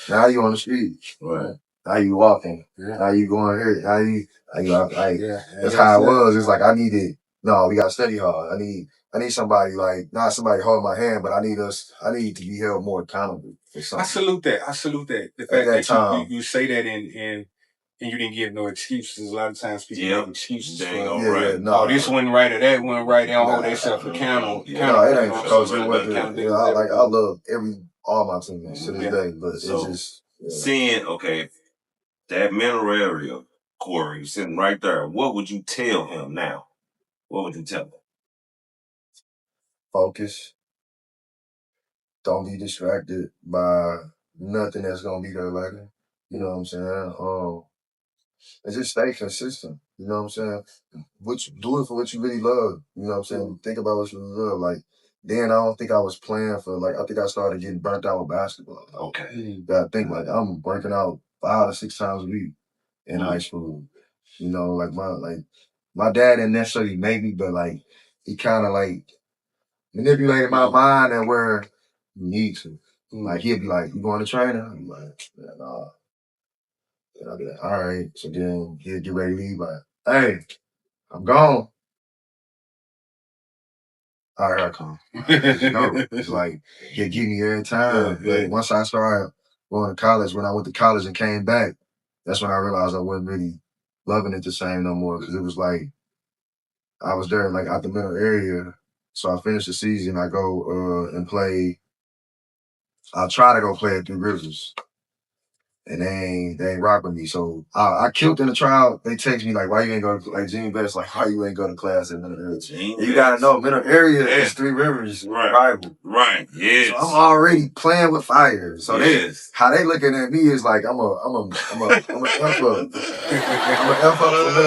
Now you on the street. Right. How you walking? How you going here? How you like? That's how it was. It's like we got to study hard. I need somebody like not somebody holding my hand, but I need to be held more accountable for something. I salute that. The fact that you say that and you didn't give no excuses. A lot of times people make excuses for this one right or that one right. They don't hold themselves accountable. No, it ain't because it wasn't. I love all my teammates to this day, but it's just seeing that mental area, Corey, sitting right there. What would you tell him now? What would you tell him? Focus. Don't be distracted by nothing that's gonna be there later. You know what I'm saying? And just stay consistent. You know what I'm saying? Do it for what you really love. You know what I'm saying? Think about what you really love. Like then I don't think I was playing for I think I started getting burnt out with basketball. I think like I'm working out 5 to 6 times a week in high school. You know, like my dad didn't necessarily make me, but like he kind of like manipulated my mind and where you need to. Like he'd be like, "You going to training?" I'm like, "Nah." And I'd be like, "All right." So then he'd get ready to leave. Like, "Hey, I'm gone." All right, I come. It's like he'd give me every time. Like once I started going to college, when I went to college and came back, that's when I realized I wasn't really loving it the same no more, because it was like I was there like out the middle area. So I finished the season. I go and play. I try to go play at Three Rivers, and they ain't rock with me. So I killed in the trial. They text me like, "Why you ain't go to like Gene Best? Like, why you ain't go to class at middle area?" You gotta know middle area is Three Rivers rival. Right. Yes. So I'm already playing with fire. So how they looking at me is like I'm a F up. I'm a F up for them.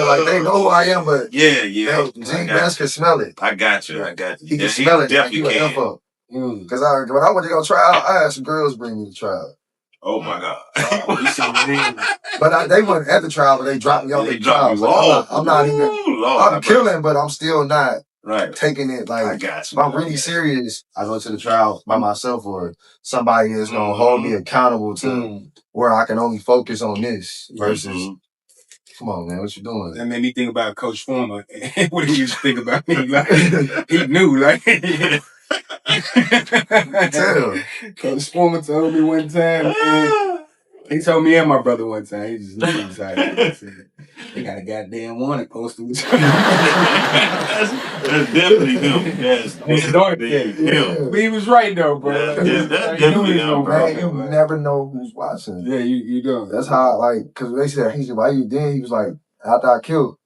Like they know who I am, but Gene Best can smell it. I got you. He can smell it. Definitely like, F up. Because when I went to go try out, I had some girls bring me to try out. Oh my God. But they weren't at the trial, but they dropped me off the trial. I'm not even, I'm killing, but I'm still not taking it like, I got you. If I'm really serious, I go to the trial by myself, or somebody is going to hold me accountable to where I can only focus on this versus, come on, man, what you doing? That made me think about Coach Foreman. What did he used to think about me? Like, he knew, like. Coach Foreman told me one time, man, he told me and my brother one time, he just excited. They got a goddamn warning poster with you. That's definitely him. That's dark him. But he was right though, bro. That's definitely him, bro. You never know who's watching. Yeah, you don't. That's how, like, because they said, he said, "Why you did?" He was like, after I killed,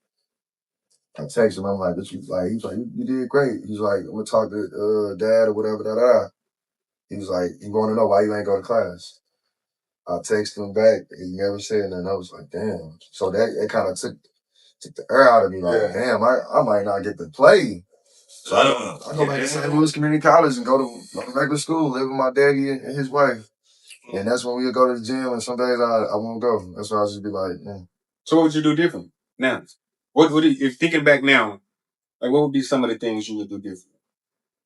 I texted him. I'm like, "But you like?" He was like, "You did great." He's like, "I'm gonna talk to dad or whatever." He was like, "You want to know why you ain't go to class?" I texted him back. He never said nothing. I was like, "Damn." So it kind of took the air out of me. Like, damn, I might not get to play. So I go back to St. Louis Community College and go to regular school, live with my daddy and his wife. And that's when we'll go to the gym. And some days I won't go. That's why I'll just be like, So what would you do different now? What if thinking back now, like what would be some of the things you would do different?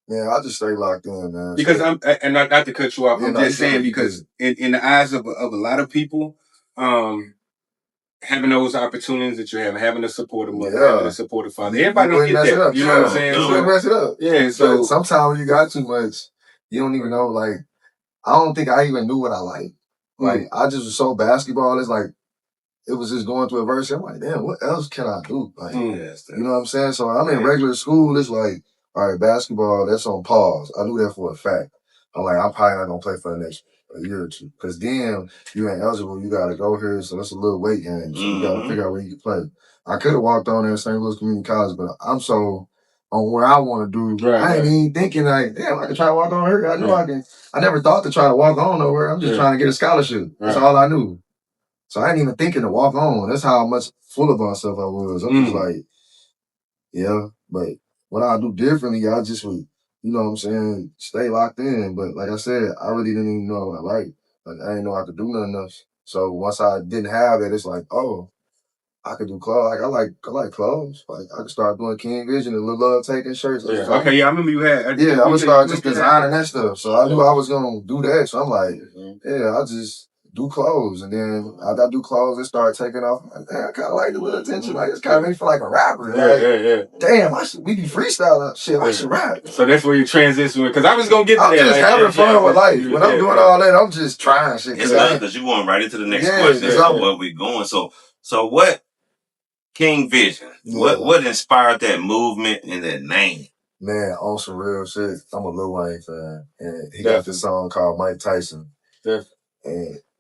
Yeah, I just stay locked in, man. Because not to cut you off, I'm just saying because in the eyes of a lot of people, having those opportunities that you have, having a supportive mother, having a supportive father, everybody don't get that. You know what I'm saying? You mess it up. Yeah. So sometimes when you got too much, you don't even know. Like, I don't think I even knew what I liked. Like, I just was so basketball. It's like it was just going through adversity. I'm like, damn, what else can I do? Like, you know what I'm saying? So I'm in regular school. It's like, all right, basketball, that's on pause. I knew that for a fact. I'm like, I'm probably not gonna play for the next year or two. Because then you ain't eligible, you gotta go here, so that's a little weight game. So you gotta figure out where you can play. I could have walked on there at St. Louis Community College, but I'm so on where I want to do. I ain't even thinking like, damn, I can try to walk on here. I know I can. I never thought to try to walk on nowhere. I'm just trying to get a scholarship. That's all I knew. So I ain't even thinking to walk on. That's how much full of myself I was. I'm just like, yeah, but what I do differently, I just would, you know what I'm saying, stay locked in. But like I said, I really didn't even know what I liked. Like, I didn't know I could do nothing else. So once I didn't have that, it's like, oh, I could do clothes. Like I like clothes. Like I could start doing King Vision and Lil Love taking shirts. I remember you had. I would start just designing that stuff. So I knew I was gonna do that. So I'm like, I just do clothes, and then after I do clothes, it started taking off. I'm like, damn, I kind of like the little attention. Like it's kind of made me feel like a rapper. Damn, we be freestyling shit. I should rap. So that's where you transition because I was gonna get to I'm just having fun with life. When I'm doing all that, I'm just trying shit. It's good because you're going right into the next question. So where we going? So what? King Vision. What inspired that movement and that name? Man, on some real shit, I'm a Lil Wayne fan, and he got this song called Mike Tyson. And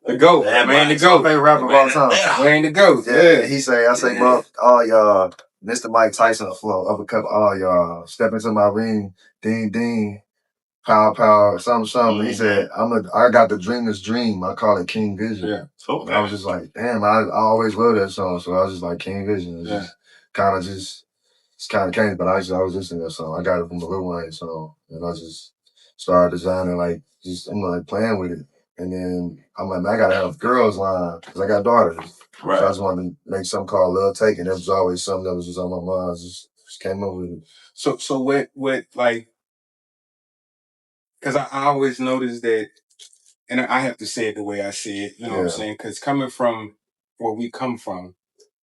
the GOAT, man, the GOAT. Favorite rapper of all time. Wayne the GOAT. Yeah. I say, bro, all y'all, Mr. Mike Tyson flow, uppercut all y'all, step into my ring, ding ding, pow, something. He said, I got the dreamer's dream. I call it King Vision. Yeah. Okay. I was just like, damn, I always loved that song. So I was just like, King Vision. It's kind of came, but I was listening to that song. I got it from the Lil Wayne song. And I just started designing, I'm like playing with it. And then I'm like, man, I gotta have a girls line because I got daughters. Right. So I just wanted to make something called Love Taking. That was always something that was just on my mind. Just came up with it. So what like, because I always noticed that, and I have to say it the way I see it, you know what I'm saying? Because coming from where we come from,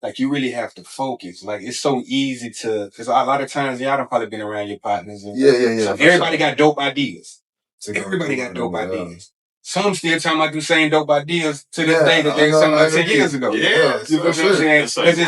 like you really have to focus. Like it's so easy because a lot of times y'all done probably been around your partners. And so everybody got dope ideas. Everybody got dope ideas. Some still talking about the same dope ideas to this day that they talking about 10 years ago. Yeah, you know what I'm saying? Because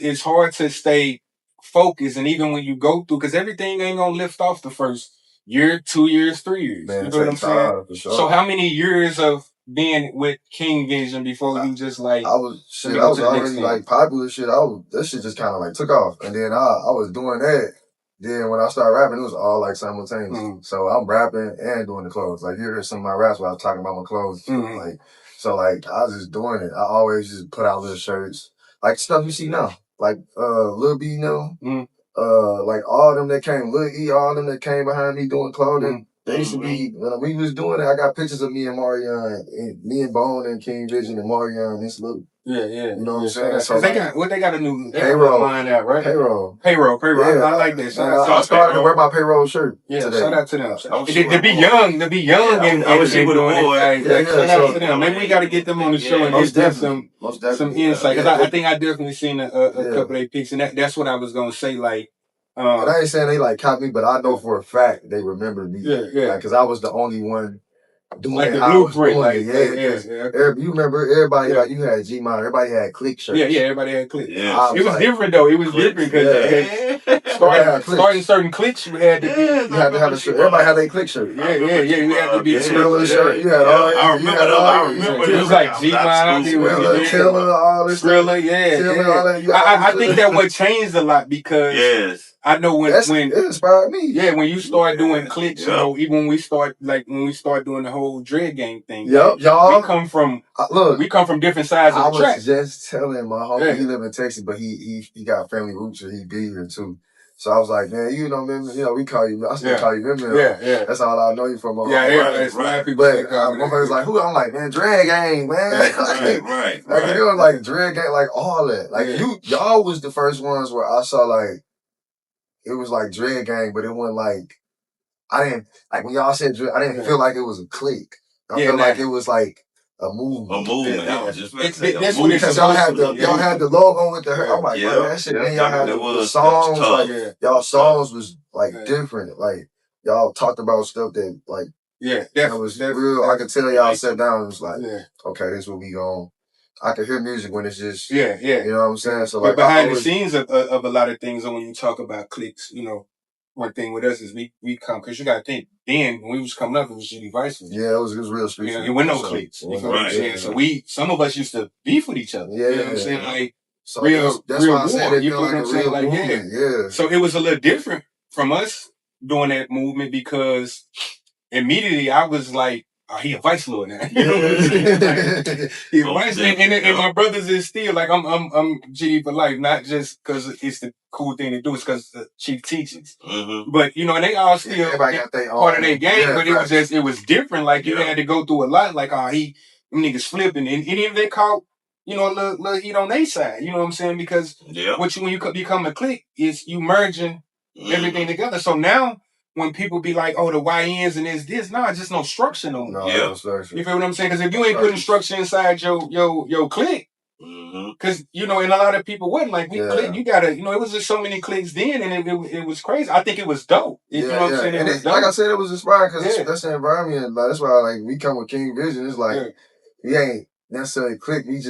it's hard to stay focused, and even when you go through, because everything ain't gonna lift off the first year, 2 years, 3 years. Man, you know what I'm saying? For sure. So how many years of being with King Vision before you just like? I was already like popular shit. That shit just kind of like took off, and then I was doing that. Then when I started rapping, it was all like simultaneous. So I'm rapping and doing the clothes. Like you hear some of my raps where I was talking about my clothes. Like I was just doing it. I always just put out little shirts, like stuff you see now, like Lil B, like all them that came, Lil E, all them that came behind me doing clothing. They used to be when we was doing it. I got pictures of me and Marion, and me and Bone and King Vision and Marion and this little. Yeah. You know what I'm saying? So they got a new payroll line out, right? Payroll. Yeah. I like that. I started to wear my payroll shirt. Yeah, today. Shout out to them. To be young, and I was doing it. Shout out to them. Yeah. Maybe we got to get them on the show and get them some insight. Because I think I definitely seen a couple of their pics, and that's what I was gonna say. Like, and I ain't saying they like caught me, but I know for a fact they remember me. Yeah. Because I was the only one. Doing like the blueprint, you remember everybody like you had G-Mon, everybody had click shirts. Yeah, everybody had click. Yeah. It was different though. It was different because starting certain clicks, you had to have a shirt. Everybody had their click shirt. Yeah. You had to be Thriller shirt. You had all. I remember. It was like G-Mon, Thriller, all this. Thriller, I think that what changed a lot because I know when it inspired me. Yeah, when you start doing clicks, you know, even when we start doing the whole dread gang thing. Y'all. We come from different sides of the track. I was just telling my homie, he live in Texas, but he got family roots and he be here too. So I was like, man, you know, we call you, I still call you Mim. Yeah. That's all I know you from. Right. But motherfuckers like, who? I'm like, man, Dread Gang, man. Right. Like, it was like Dread Gang, like all that. Like, y'all was the first ones where I saw, like, it was like Dread Gang, but it wasn't like I didn't, like when y'all said drill, I didn't feel like it was a clique. I felt like it was like a movement. A movement. I was just about to say a That's movement. because y'all had the logo with the I'm like, man, that shit. Then y'all had the songs, like y'all songs was like different. Like y'all talked about stuff that like that was real. I could tell y'all sat down and was like, okay, this will be going. I can hear music when it's just you know what I'm saying. So like behind the scenes of a lot of things, and when you talk about cliques, you know, one thing with us is we come because you got to think. Then when we was coming up, it was GD Vice. Yeah, it was real street. You know, it wasn't no cliques. You know what I'm saying? So some of us used to beef with each other. Yeah, you know what I'm saying? Like so real why I war. You know like what I'm saying? Like yeah. So it was a little different from us doing that movement because immediately I was like, oh, he a Vice Lord now. You know what I'm saying? Like, he a Vice, and my brothers is still like I'm GD for life, not just because it's the cool thing to do. It's because the chief teaches. But you know, and they all still got their part of their game. But it was different. Like you had to go through a lot. Like them niggas flipping, and even if they caught you know a little heat on their side. You know what I'm saying? Because when you become a clique, is you merging everything together. So now. When people be like, oh, the YNs and this, no, it's just no structure no more. No structure. You feel what I'm saying? Because if you ain't putting structure inside your clique, because, you know, and a lot of people wasn't like, clique, you got to, you know, it was just so many cliques then, and it was crazy. I think it was dope. You know what I'm saying? It was dope. Like I said, it was inspiring because that's the environment. Like, that's why, like, we come with King Vision. It's like, we ain't necessarily clique. We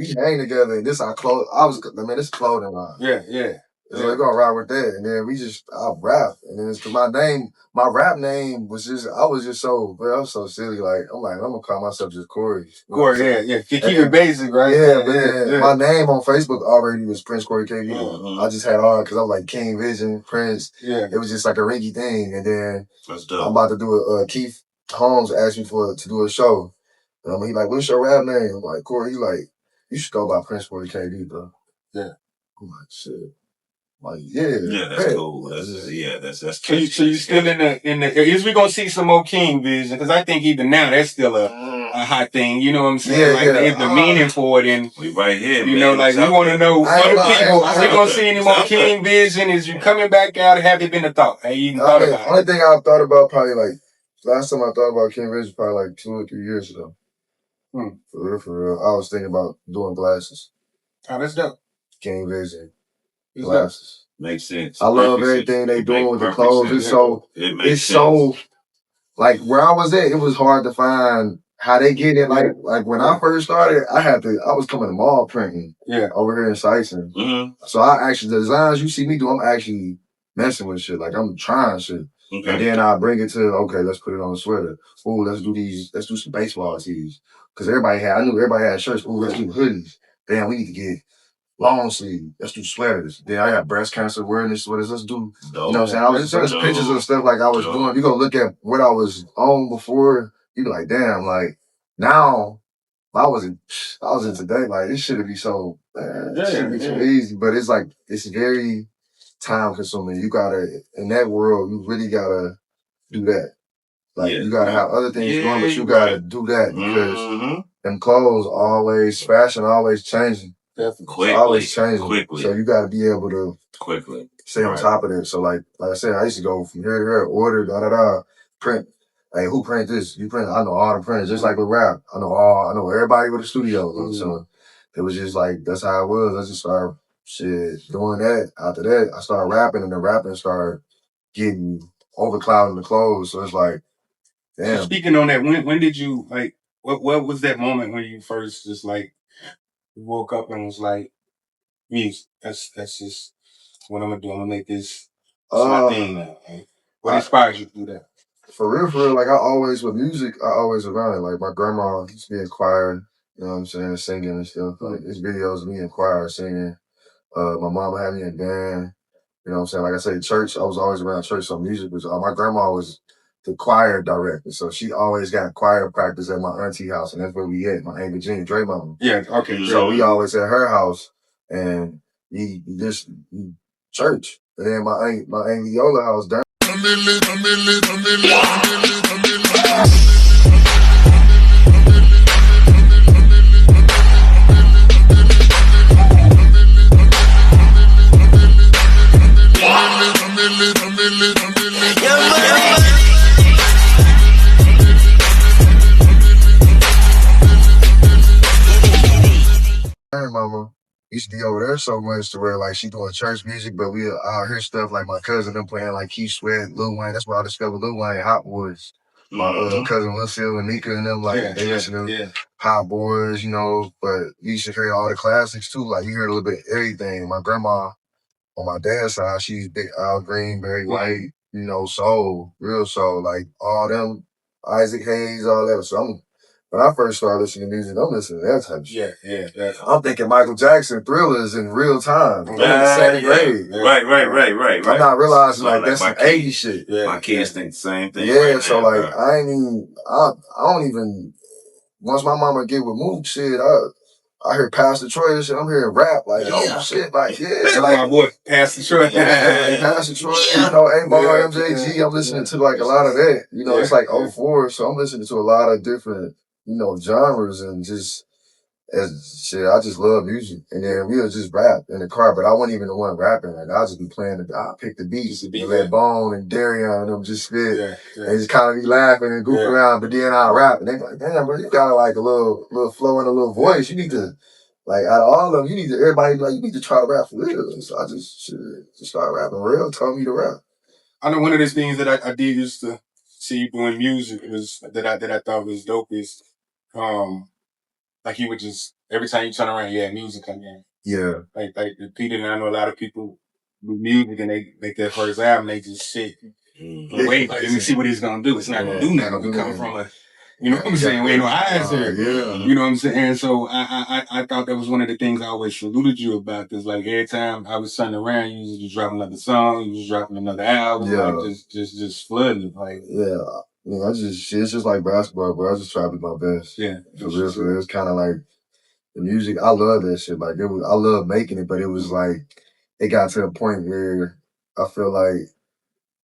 hang together, and this our clothes. This clothing line. Yeah. So we're gonna ride with that, and then I rap, and then it's cause my rap name was just, I was so silly. Like I'm gonna call myself just Corey. Corey, yeah. Keep it basic, right? Yeah, but then my name on Facebook already was Prince Corey KD. I just had all because I was like King Vision, Prince. Yeah, it was just like a rinky thing, and then I'm about to do a Keith Holmes asked me to do a show. He like, what's your rap name? I'm like, Corey. He like, you should go by Prince Corey KD, bro. Yeah. I'm like, shit. Like, that's cool. That's so you still in the is we gonna see some more King Vision? Because I think even now that's still a hot thing. You know what I'm saying? If the meaning for it, and we right here. You know, like we want to know other people. Are we gonna see any more King Vision? Is you coming back out? Have it been a thought? Have you even thought about it? Only thing I thought about probably like last time I thought about King Vision probably like 2 or 3 years ago. For real. I was thinking about doing glasses. Oh, that's dope. King Vision. Glasses. Makes sense. I love everything they doing with the clothes. It's so like where I was at, it was hard to find how they get it. Like when I first started, I was coming to mall printing over here in Syson. So I actually, the designs you see me do, I'm actually messing with shit. Like I'm trying shit. And then I bring it to, okay, let's put it on a sweater. Ooh, let's do some baseball tees. Cause I knew everybody had shirts. Ooh, let's do hoodies. Damn, we need to get long sleeve. Let's do sweaters. Then I got breast cancer awareness sweaters. Let's do, you know what I'm saying? There's pictures of stuff like I was doing. You go look at what I was on before, you be like, damn, like now, I was in today, like this shouldn't be so, shouldn't be so easy. But it's like, it's very time consuming. You gotta, in that world, you really gotta do that. Like you gotta have other things going, but you gotta do that because them clothes fashion always changing. Quickly. Always changing. So you got to be able to stay on top of it. So like I said, I used to go from here to here, order, print. Hey, who print this? You print. I know all the printers. Just like with rap, I know everybody with a studio. So it was just like that's how it was. I just started doing that. After that, I started rapping, and the rapping started getting overclouding the clothes. So it's like, damn. So speaking on that, when did you like? What was that moment when you first just like? Woke up and was like, music. That's just what I'm gonna do. I'm gonna make this my thing now. Right? What inspired you to do that? For real, like I always with music, I always around it. Like my grandma used to be in choir, you know what I'm saying, singing and stuff. Like there's videos of me in choir singing. My mom had me in band, you know what I'm saying? Like I said, church, I was always around church, so music was my grandma was the choir director. So she always got choir practice at my auntie house, and that's where we at, my Aunt Virginia, Dre mama. Yeah, okay. So we always at her house, and we just church. And then my Aunt Leola house down. Young money. grandmama used to be over there so much to where like she doing church music, but I'll hear stuff like my cousin them playing like Keith Sweat, Lil Wayne. That's why I discovered Lil Wayne, Hot Boys. My cousin Lucille and Nika and them, like they listen to Hot Boys, you know, but you used to hear all the classics too. Like you heard a little bit of everything. My grandma on my dad's side, she's big Al Green, Barry White, you know, soul, real soul, like all them, Isaac Hayes, all that. So when I first started listening to music, I'm listening to that type of shit. Yeah. I'm thinking Michael Jackson Thrillers in real time. I'm in second grade. Right. I'm not realizing like that's some 80s shit. My kids think the same thing. Yeah, so like I don't even once my mama get with Mook shit, I hear Pastor Troy and shit. I'm hearing rap like shit, like That's like my boy Pastor Troy. Pastor Troy, you know, A-Bar, MJG. I'm listening to like a lot of that. You know, it's like 04, so I'm listening to a lot of different, you know, genres and just shit. I just love music, and then we'll just rap in the car. But I wasn't even the one rapping. Like I'll just be playing. I pick the beats, and let Bone and Darion and them just spit, and just kind of be laughing and goofing around. But then I'll rap, and they be like, "Damn, bro, you got like a little flow and a little voice. You need to." Like out of all of them, everybody like you need to try to rap for real. So I just start rapping real. Told me to rap. I know one of the things that I did used to see you doing music was that I thought was dope is, like you would just every time you turn around, you had music come in. Yeah. Like repeated, and I know a lot of people do music and they make their first album, they just sit and wait, let me see what he's gonna do. It's not gonna do nothing. We come from you know what I'm saying? We ain't no eyes here. You know what I'm saying? So I thought that was one of the things I always saluted you about. Cause like every time I was turning around, you just drop another song, you just dropping another album, like just flooding. Like it's just like basketball, bro. I just try to be my best. Yeah. For real. It's kind of like the music. I love that shit. Like I love making it, but it was like it got to a point where I feel like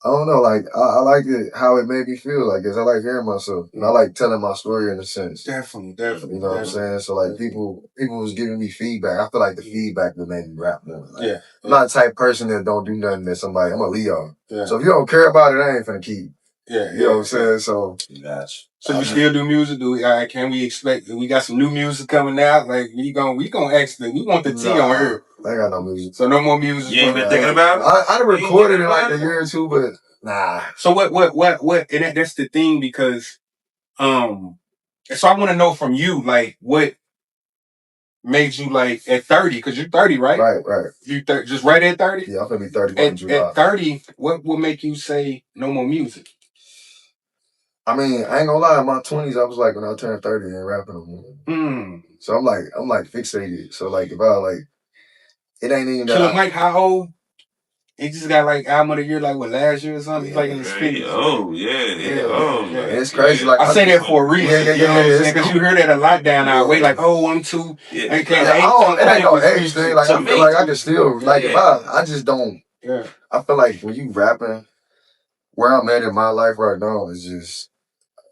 I don't know, like I like it how it made me feel. Like I like hearing myself, and I like telling my story in a sense. Definitely. You know what I'm saying? So like people was giving me feedback. I feel like the feedback that made me rap more. Like, I'm not the type of person that don't do nothing to somebody. I'm a Leo. So if you don't care about it, I ain't finna keep. You know what I'm saying? So gotcha. So you still do music? Can we expect? We got some new music coming out. Like we gonna actually we want the tea on her. I ain't got no music. So no more music. You ain't been thinking about it? I recorded it like a year or two, but nah. So what? And that's the thing because, so I want to know from you like what made you like at 30? Because you're 30, right? Right. You just right at 30? Yeah, I'm gonna be 30 at 30. What will make you say no more music? I mean, I ain't gonna lie. In my 20s, I was like, when I turned 30, and rapping no more. So I'm like fixated. So like, if I like, it ain't even that. Killer Mike, how old? He just got like album of the year, like what, last year or something. He's like in the speed. It's crazy. Like I say that for a reason. You know what I'm saying? Because you hear that a lot down our way. Like, I'm too. It ain't no age thing. Like I feel like I can still like if I just don't. Yeah. I feel like when you rapping, where I'm at in my life right now is just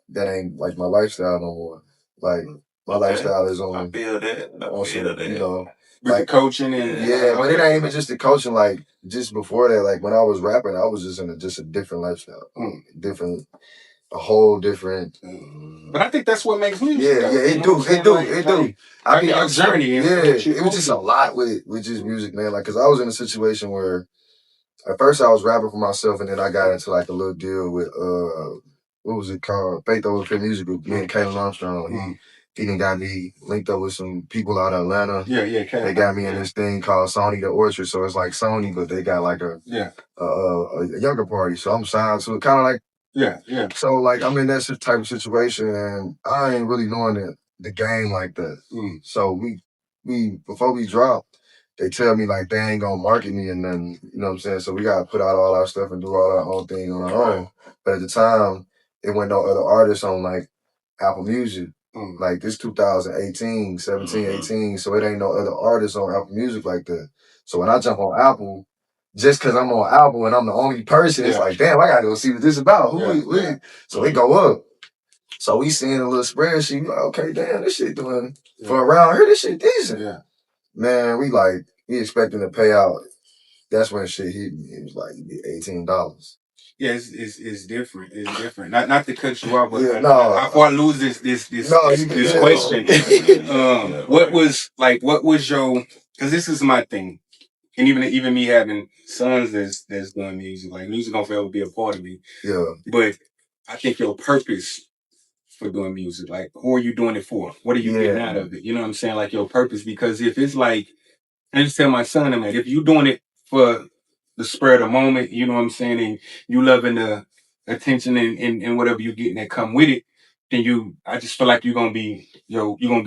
that ain't like my lifestyle no more. Like my lifestyle is on. I feel that. You know. With like the coaching and but it ain't even just the coaching. Like just before that, like when I was rapping, I was just in a different lifestyle, a whole different. But I think that's what makes music. It do. I mean, our journey. It was just a lot with just music, man. Like, cause I was in a situation where at first I was rapping for myself, and then I got into like a little deal with what was it called? Faith Over Fear Music Group. Me and Kalen Armstrong. He done got me linked up with some people out of Atlanta. They got me in this thing called Sony the Orchard. So it's like Sony, but they got like a younger party. So I'm signed to it, kind of like So like I'm in that type of situation, and I ain't really knowing the game like that. So we before we drop, they tell me like they ain't gonna market me and nothing. You know what I'm saying? So we gotta put out all our stuff and do all our own thing on our own. But at the time, it wasn't no other artists on like Apple Music. Like this 2018, 17, 18, so it ain't no other artists on Apple Music like that. So when I jump on Apple, just cause I'm on Apple and I'm the only person, it's like, damn, I gotta go see what this is about. So it go up. So we seeing a little spreadsheet, we like, okay, damn, this shit doing for around here, this shit decent. Man, we expecting to pay out. That's when shit hit me. It was like $18. Yeah, it's different. It's different. Not to cut you off, but before I lose this question, what was your? Because this is my thing, and even me having sons that's doing music, like music gonna forever be a part of me. Yeah. But I think your purpose for doing music, like who are you doing it for? What are you getting out of it? You know what I'm saying? Like your purpose, because if it's like, I just tell my son, I'm like, if you doing it for the spur of the moment, you know what I'm saying, and you loving the attention and whatever you getting that come with it, then I just feel like you're gonna be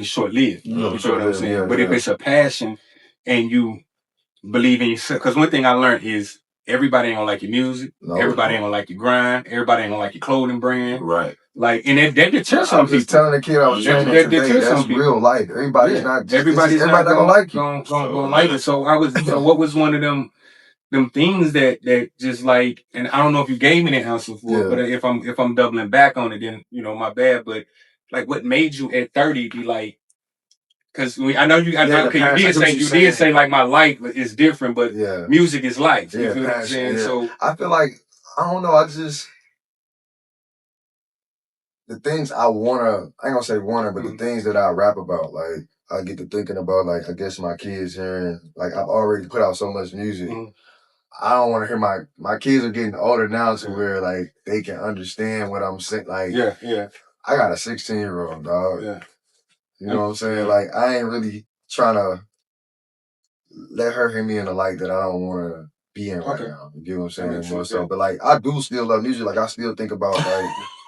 short lived. You know what I'm saying? Yeah, but if it's a passion and you believe in yourself, because one thing I learned is everybody ain't gonna like your music, everybody ain't gonna like your grind, everybody ain't gonna like your clothing brand, right? Like, and that deters some people. I was telling the kid I was training today, that's real life. Everybody's not gonna like you. Gonna like it. So what was one of them things that just like, and I don't know if you gave me the answer for it, but if I'm doubling back on it, then my bad. But like, what made you at 30 be like? Because I know you did say like my life is different, but music is life. You feel what I'm saying? So I feel like I don't know. The things I ain't gonna say but the things that I rap about, like I get to thinking about, like I guess my kids hearing, like I've already put out so much music. I don't want to hear my kids are getting older now to where like they can understand what I'm saying. Like I got a 16-year-old dog. Yeah. You know what I'm saying? Like I ain't really trying to let her hear me in a light that I don't want to be in right now. You get what I'm saying? So, but like I do still love music. Like I still think about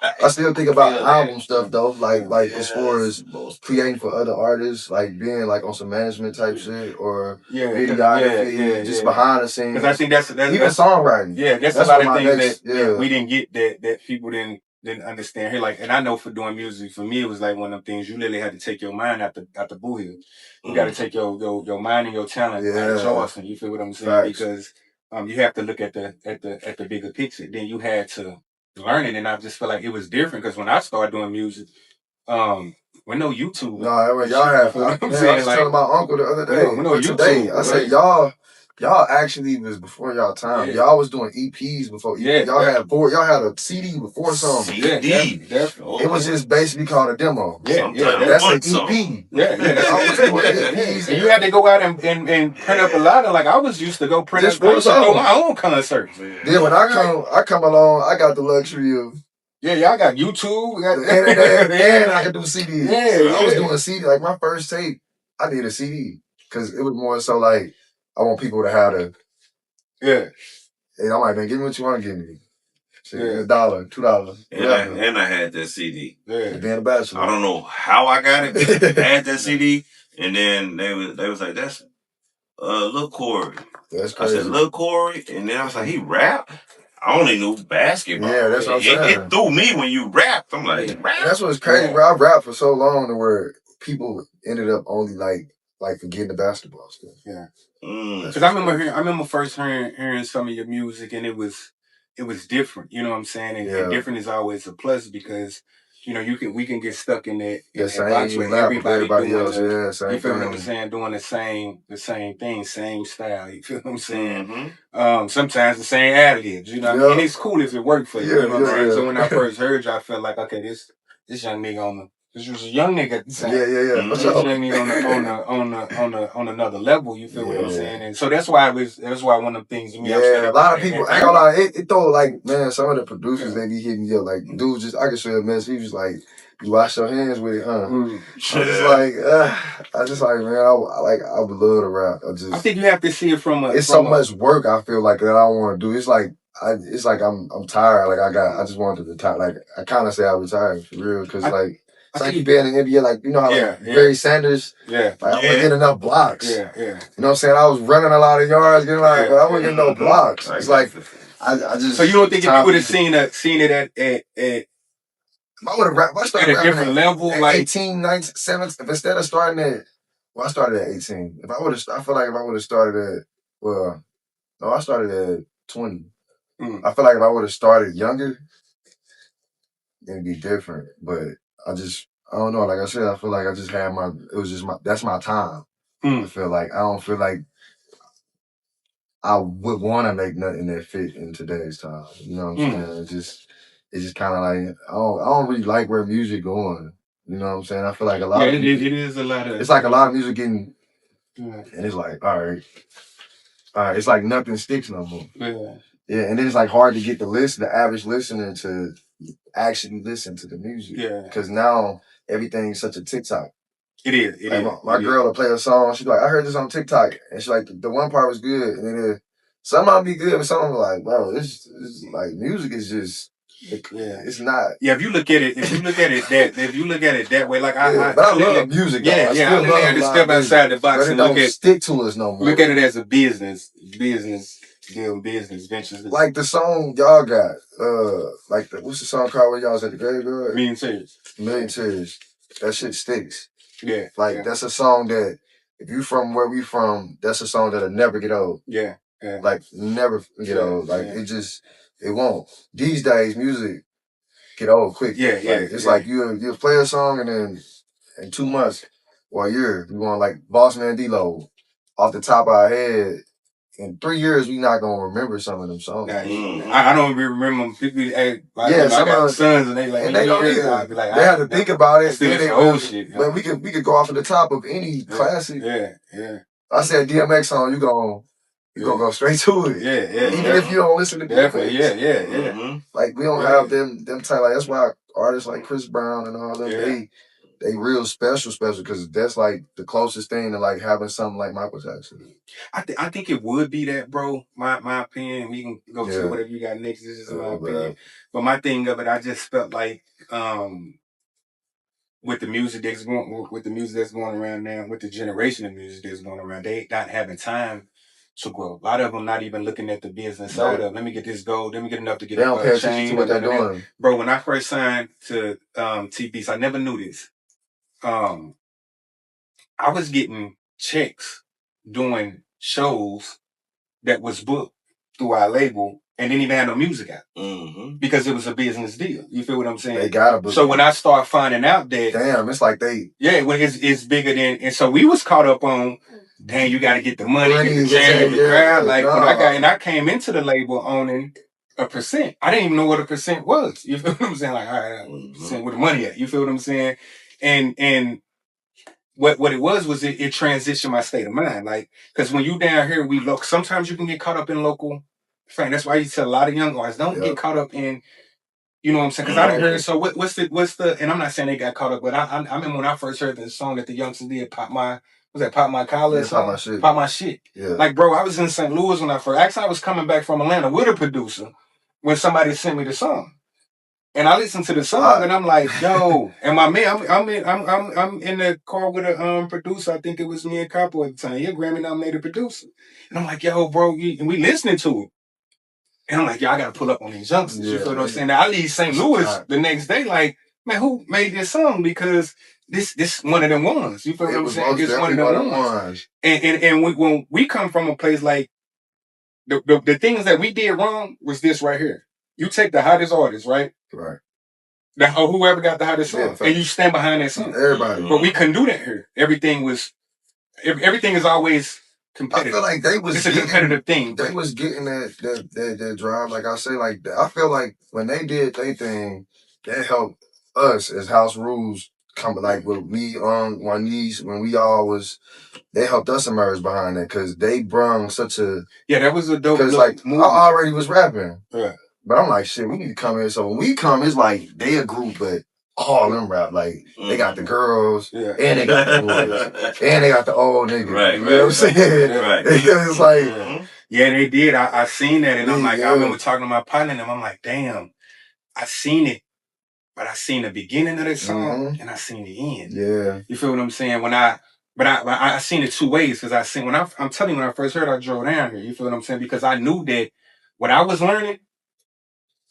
album stuff though. Like as far as creating for other artists, like being like on some management type shit or videography, just behind the scenes. Because I think that's even songwriting. Yeah, that's a lot of things that we didn't get that people didn't understand here. Like, and I know for doing music, for me it was like one of them things you literally had to take your mind out the boo hill. You got to take your mind and your talent out of Charleston. You feel what I'm saying? Facts. Because you have to look at the bigger picture. Then you had to learn it, and I just feel like it was different because when I started doing music, with no YouTube. No, y'all have. I was telling my uncle the other day. Today, I said y'all actually was before y'all time. Yeah. Y'all was doing EPs before. Y'all had a CD before something. CD. Definitely. It was just basically called a demo. That's an EP. I was doing EPs. And you had to go out and print up a lot of, like I was used to go print up my own concerts. Then when I come along, I got the luxury of. Yeah, y'all got YouTube. And I could do CDs. Yeah, I was doing CD. Like my first tape, I did a CD because it was more so like I want people to have the. Yeah. And I'm like, man, give me what you want to give me. $1, $2. And I had that CD. Yeah. Being a bachelor. I don't know how I got it. But I had that CD, and then they was like, "That's Lil Corey." That's crazy. I said, "Lil Corey," and then I was like, "He rap." I only knew basketball. Yeah, that's what I'm saying. It threw me when you rapped. I'm like, rap? That's what's crazy, bro. I rapped for so long to where people ended up only like forgetting the basketball stuff. Yeah. Because I remember first hearing some of your music, and it was different. You know what I'm saying? And different is always a plus because we can get stuck in that box with everybody doing same you feel thing. what I'm saying? Doing the same thing, same style. You feel what I'm saying? Mm-hmm. Sometimes the same additives. You know what I mean? And it's cool if it worked for you. You know what I'm saying? So when I first heard you, I felt like, okay, this young nigga this was a young nigga at the time. Yeah. This young nigga on another level. You feel what I'm saying? And so that's why one of the things to me. Yeah, a lot of people. I ain't gonna lie. It throw like, man, some of the producers they be hitting you up like, dude, I can show you a message. He was like, you wash your hands with it, huh? I just like, man, I would love to rap. I think you have to see it from it's so much work. I feel like that I don't want to do. It's like I'm tired. Like I just wanted to retire. Like I kind of say I retired for real because like. It's like you being in the NBA, like, you know how Barry Sanders, like, I wasn't getting enough blocks. Yeah. You know what I'm saying? I was running a lot of yards, getting I wasn't getting no blocks. It's like, I just. So you don't think if you would have seen it at I would have I started at a different level, at like 18, 19, 17, if instead of starting at, I started at 18. I feel like if I would have started at, I started at 20. I feel like if I would have started younger, it'd be different, but. I don't know. Like I said, I feel like I just had that's my time. I feel like I don't feel like I would want to make nothing that fit in today's time. You know what I'm saying? It's just kind of like I don't really like where music going. You know what I'm saying? I feel like a lot of it is a lot of. It's like a lot of music getting, and it's like all right. It's like nothing sticks no more. Yeah, and then it's like hard to get the average listener to actually listen to the music. Yeah, because now everything's such a TikTok. It is. Like my girl will play a song. She's like, I heard this on TikTok, and she's like, the one part was good, and then some might be good, but some are like, bro, this like music is just. It's not. Yeah, if you look at it that way, like I love music. Yeah, I still love to step outside the box and look at stick to us no more. Look at it as a business deal, business ventures. Like the song y'all got, what's the song called where y'all was at the graveyard? Million Tears. That shit sticks. Yeah, that's a song that if you from where we from, that's a song that'll never get old. Yeah. Like never get old. Like it won't. These days, music get old quick. It's like you play a song and then in 2 months or a year, we want like Boss Man D-Lo off the top of our head. In 3 years, we not gonna remember some of them songs. I don't even remember people. I got sons and they like, and they don't either. Like, they have to think about it. Old shit. But we could go off of the top of any classic. Yeah. I said DMX song, you gonna go straight to it. Even if you don't listen to DMX. Yeah. Like we don't have them type. Like that's why artists like Chris Brown and all them, they real special because that's like the closest thing to like having something like Michael Jackson. I think it would be that, bro. My opinion. We can go to whatever you got next. This is my opinion. But my thing of it, I just felt like with the music that's going around now, with the generation of music that's going around, they not having time to grow. A lot of them not even looking at the business side of. Let me get this gold. Let me get enough to get they don't pay attention to what they're doing. Bro, when I first signed to TBs, I never knew this. I was getting checks doing shows that was booked through our label and didn't even have no music out because it was a business deal. You feel what I'm saying? They gotta book. So when I start finding out that, damn, it's like when it's bigger than, and so we was caught up on, damn, you got to get the money, get the jam, the crowd. Like when I came into the label owning a percent, I didn't even know what a percent was. You feel what I'm saying? Like, all right, percent where the money at? You feel what I'm saying? And what it was it transitioned my state of mind. Like, because when you down here, we look. Sometimes you can get caught up in local fame. That's why you tell a lot of young guys don't get caught up in. You know what I'm saying? Because I didn't hear it. So what's the? And I'm not saying they got caught up, but I remember when I first heard the song that the youngsters did, Pop My Collar? Pop My Shit. Yeah. Like, bro, I was in St. Louis when I first. Actually, I was coming back from Atlanta with a producer when somebody sent me the song. And I listened to the song and I'm like, yo, and my man, I'm in the car with a producer. I think it was me and Capo at the time. You're a Grammy nominated producer. And I'm like, yo, bro, and we listening to it. And I'm like, yo, I gotta pull up on these youngsters. You feel what I'm saying? Now I leave St. Louis the next day, like, man, who made this song? Because this one of them ones. You feel what I'm saying? It's one of them ones. And when we come from a place like the things that we did wrong was this right here. You take the hottest artist, right? Right. Whoever got the hottest song, and you stand behind that song. Everybody. But we couldn't do that here. Everything is always competitive. I feel like they was it's a competitive thing. They was getting that drive. Like I say, like I feel like when they did their thing, that helped us as House Rules come like with me on my knees when we all was. They helped us emerge behind that because they brung such a that was a dope. Because like movie. I already was rapping. Yeah. But I'm like, shit, we need to come in. So when we come, it's like they a group, but all of them rap. Like they got the girls, and they got the boys, and they got the old niggas. Right, you know what I'm saying? Right. It's like, they did. I seen that, and I'm like, I remember talking to my partner, and I'm like, damn, I seen it, but I seen the beginning of this song, and I seen the end. Yeah, you feel what I'm saying? But I seen it two ways because I seen I'm telling you when I first heard, I drove down here. You feel what I'm saying? Because I knew that what I was learning.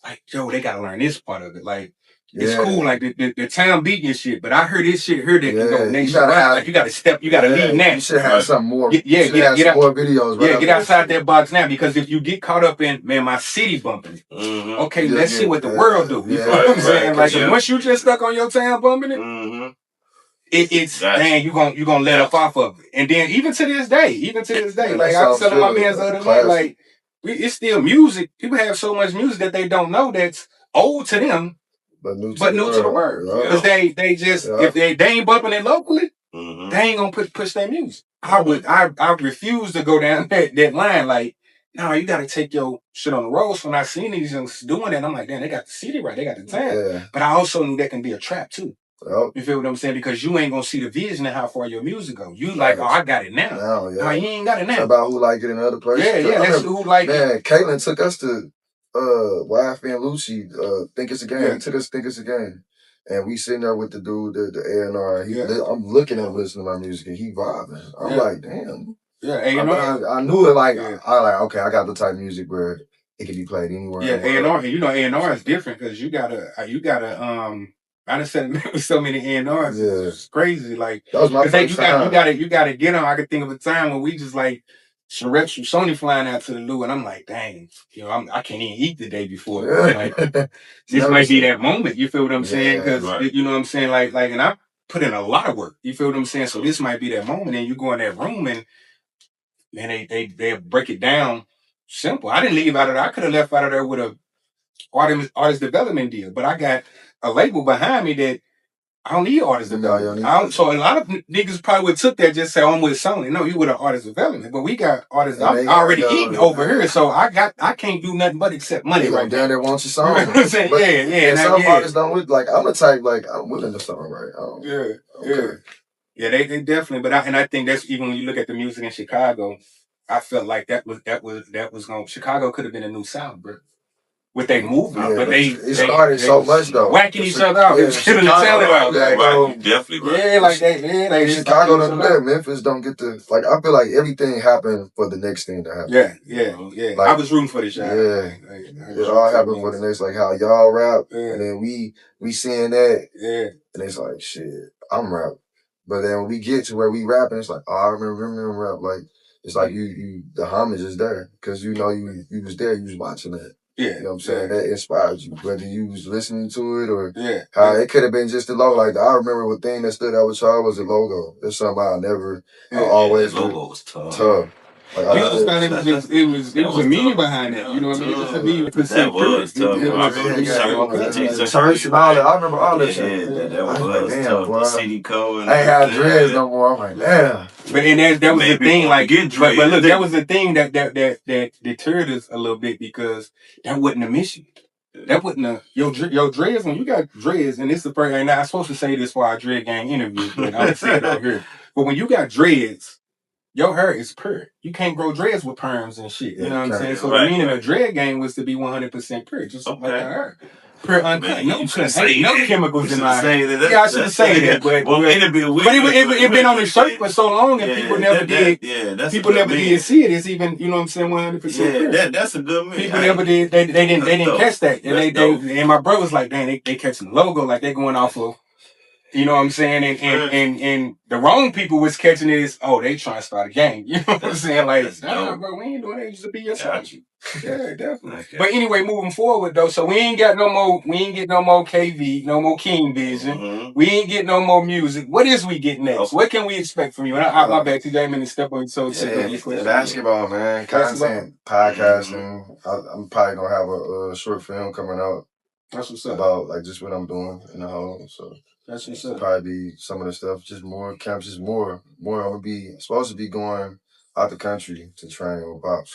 Like, yo, they gotta learn this part of it. Like, it's cool, like the town beat and shit, but I heard this shit here that can go nationwide. Like, you gotta lead now. You should have something more. Get out more videos. Right get outside that box now, because if you get caught up in, man, my city bumping it, okay, let's see what the world do. You feel what I'm saying? Like, once you just stuck on your town bumping it, it's dang, you gonna let up off of it. And then even to this day, like I was telling my man the other day, like it's still music. People have so much music that they don't know that's old to them, but new to the world. Because they just if they ain't bumping it locally, they ain't gonna push their music. I refuse to go down that line. Like, no, you gotta take your shit on the road. So when I seen these youngsters doing that, I'm like, damn, they got the city right, they got the time. Yeah. But I also knew that can be a trap too. Yep. You feel what I'm saying? Because you ain't gonna see the vision of how far your music go. You like, oh, I got it now. No, you ain't got it now. It's about who like it in other places. Yeah, that's who like it. Man, Caitlin took us to YF and Lucy, Think It's a Game. He took us Think It's a Game. And we sitting there with the dude, the A&R. I'm looking at him listening to my music and he vibing. I'm like, damn. Yeah, A&R. I knew it like, I like, okay, I got the type of music where it can be played anywhere. Yeah, A&R. And you know, A&R is different because you gotta, I done said it with so many A&Rs. Yeah. It's crazy. Like, that was my first time. You gotta get them. I could think of a time when we just like, some reps from Sony flying out to the Lou, and I'm like, dang, you know, I can't even eat the day before. Like, this might be that moment. You feel what I'm saying? Because you know what I'm saying. Like, and I put in a lot of work. You feel what I'm saying? So this might be that moment, and you go in that room, and they break it down simple. I didn't leave out of there. I could have left out of there with a artist development deal, but I got a label behind me that I don't need artist development. So a lot of niggas probably would took that just say, oh, I'm with Sony. No, you with an artist development. But we got artists already eating over here. So I can't do nothing but accept money right down there want your song. You know what I'm saying? Yeah. Some artists don't like, I'm the type, like, I'm willing to songwrite. Yeah, they definitely, but I think that's even when you look at the music in Chicago, I felt like that was going, Chicago could have been a new South, bro. With their movement, but it started so much though, whacking each other out, killing the talent out. Definitely, bro. Yeah, like they Chicago don't do that. Memphis don't get the like. I feel like everything happened for the next thing to happen. Yeah. Like, I was rooting for this shot. Yeah, it all happened for the next, like how y'all rap, and then we seeing that, and it's like shit, I'm rap. But then when we get to where we rapping, it's like, oh, I remember him rap. Like it's like you the homage is there because you know you was there, you was watching that. Yeah, you know what I'm saying? That inspired you, whether you was listening to it or how it could have been just the logo. Like I remember one thing that stood out with y'all was the logo. It's something I always the logo was tough. Like, it was a meaning behind that. You know what I mean? It was a that was tough. I remember all that shit. That was tough. The CD code. I ain't had dreads no more. I'm like, damn. But and that was the thing. Like, but look, that was the thing that deterred us a little bit because that wasn't a mission. That wasn't your dreads. When you got dreads, and this is the first. And I'm supposed to say this for our dread gang interview, but I'm saying it over here. But when you got dreads, your hair is pure. You can't grow dreads with perms and shit. You know what I'm saying? So the meaning of dread game was to be 100% pure, just like our hair. Pure uncut. No chemicals in my hair. Yeah, I should have said that. But it been on the shirt for so long and people never did. People never did see it. It's even, you know what I'm saying, 100% pure. Yeah, that's a good meaning. People never did. They didn't catch that. And my brother was like, dang, they catching the logo like they going off of. You know what I'm saying? And the wrong people was catching it as, oh, they trying to start a gang. You know what I'm saying? Like, nah, bro, we ain't doing that. Just to be yourself. Yeah, definitely. Okay. But anyway, moving forward though, so we ain't get no more KV, no more King Vision. We ain't get no more music. What is we getting next? What can we expect from you? And my bad, TJ, I'm in the step on so basketball, man. Content, podcasting. I'm probably gonna have a short film coming out. That's what's up. About like just what I'm doing in the home. So that's what's up. Probably be some of the stuff, just more camps, just more. I'm gonna be supposed to be going out the country to train with Bob.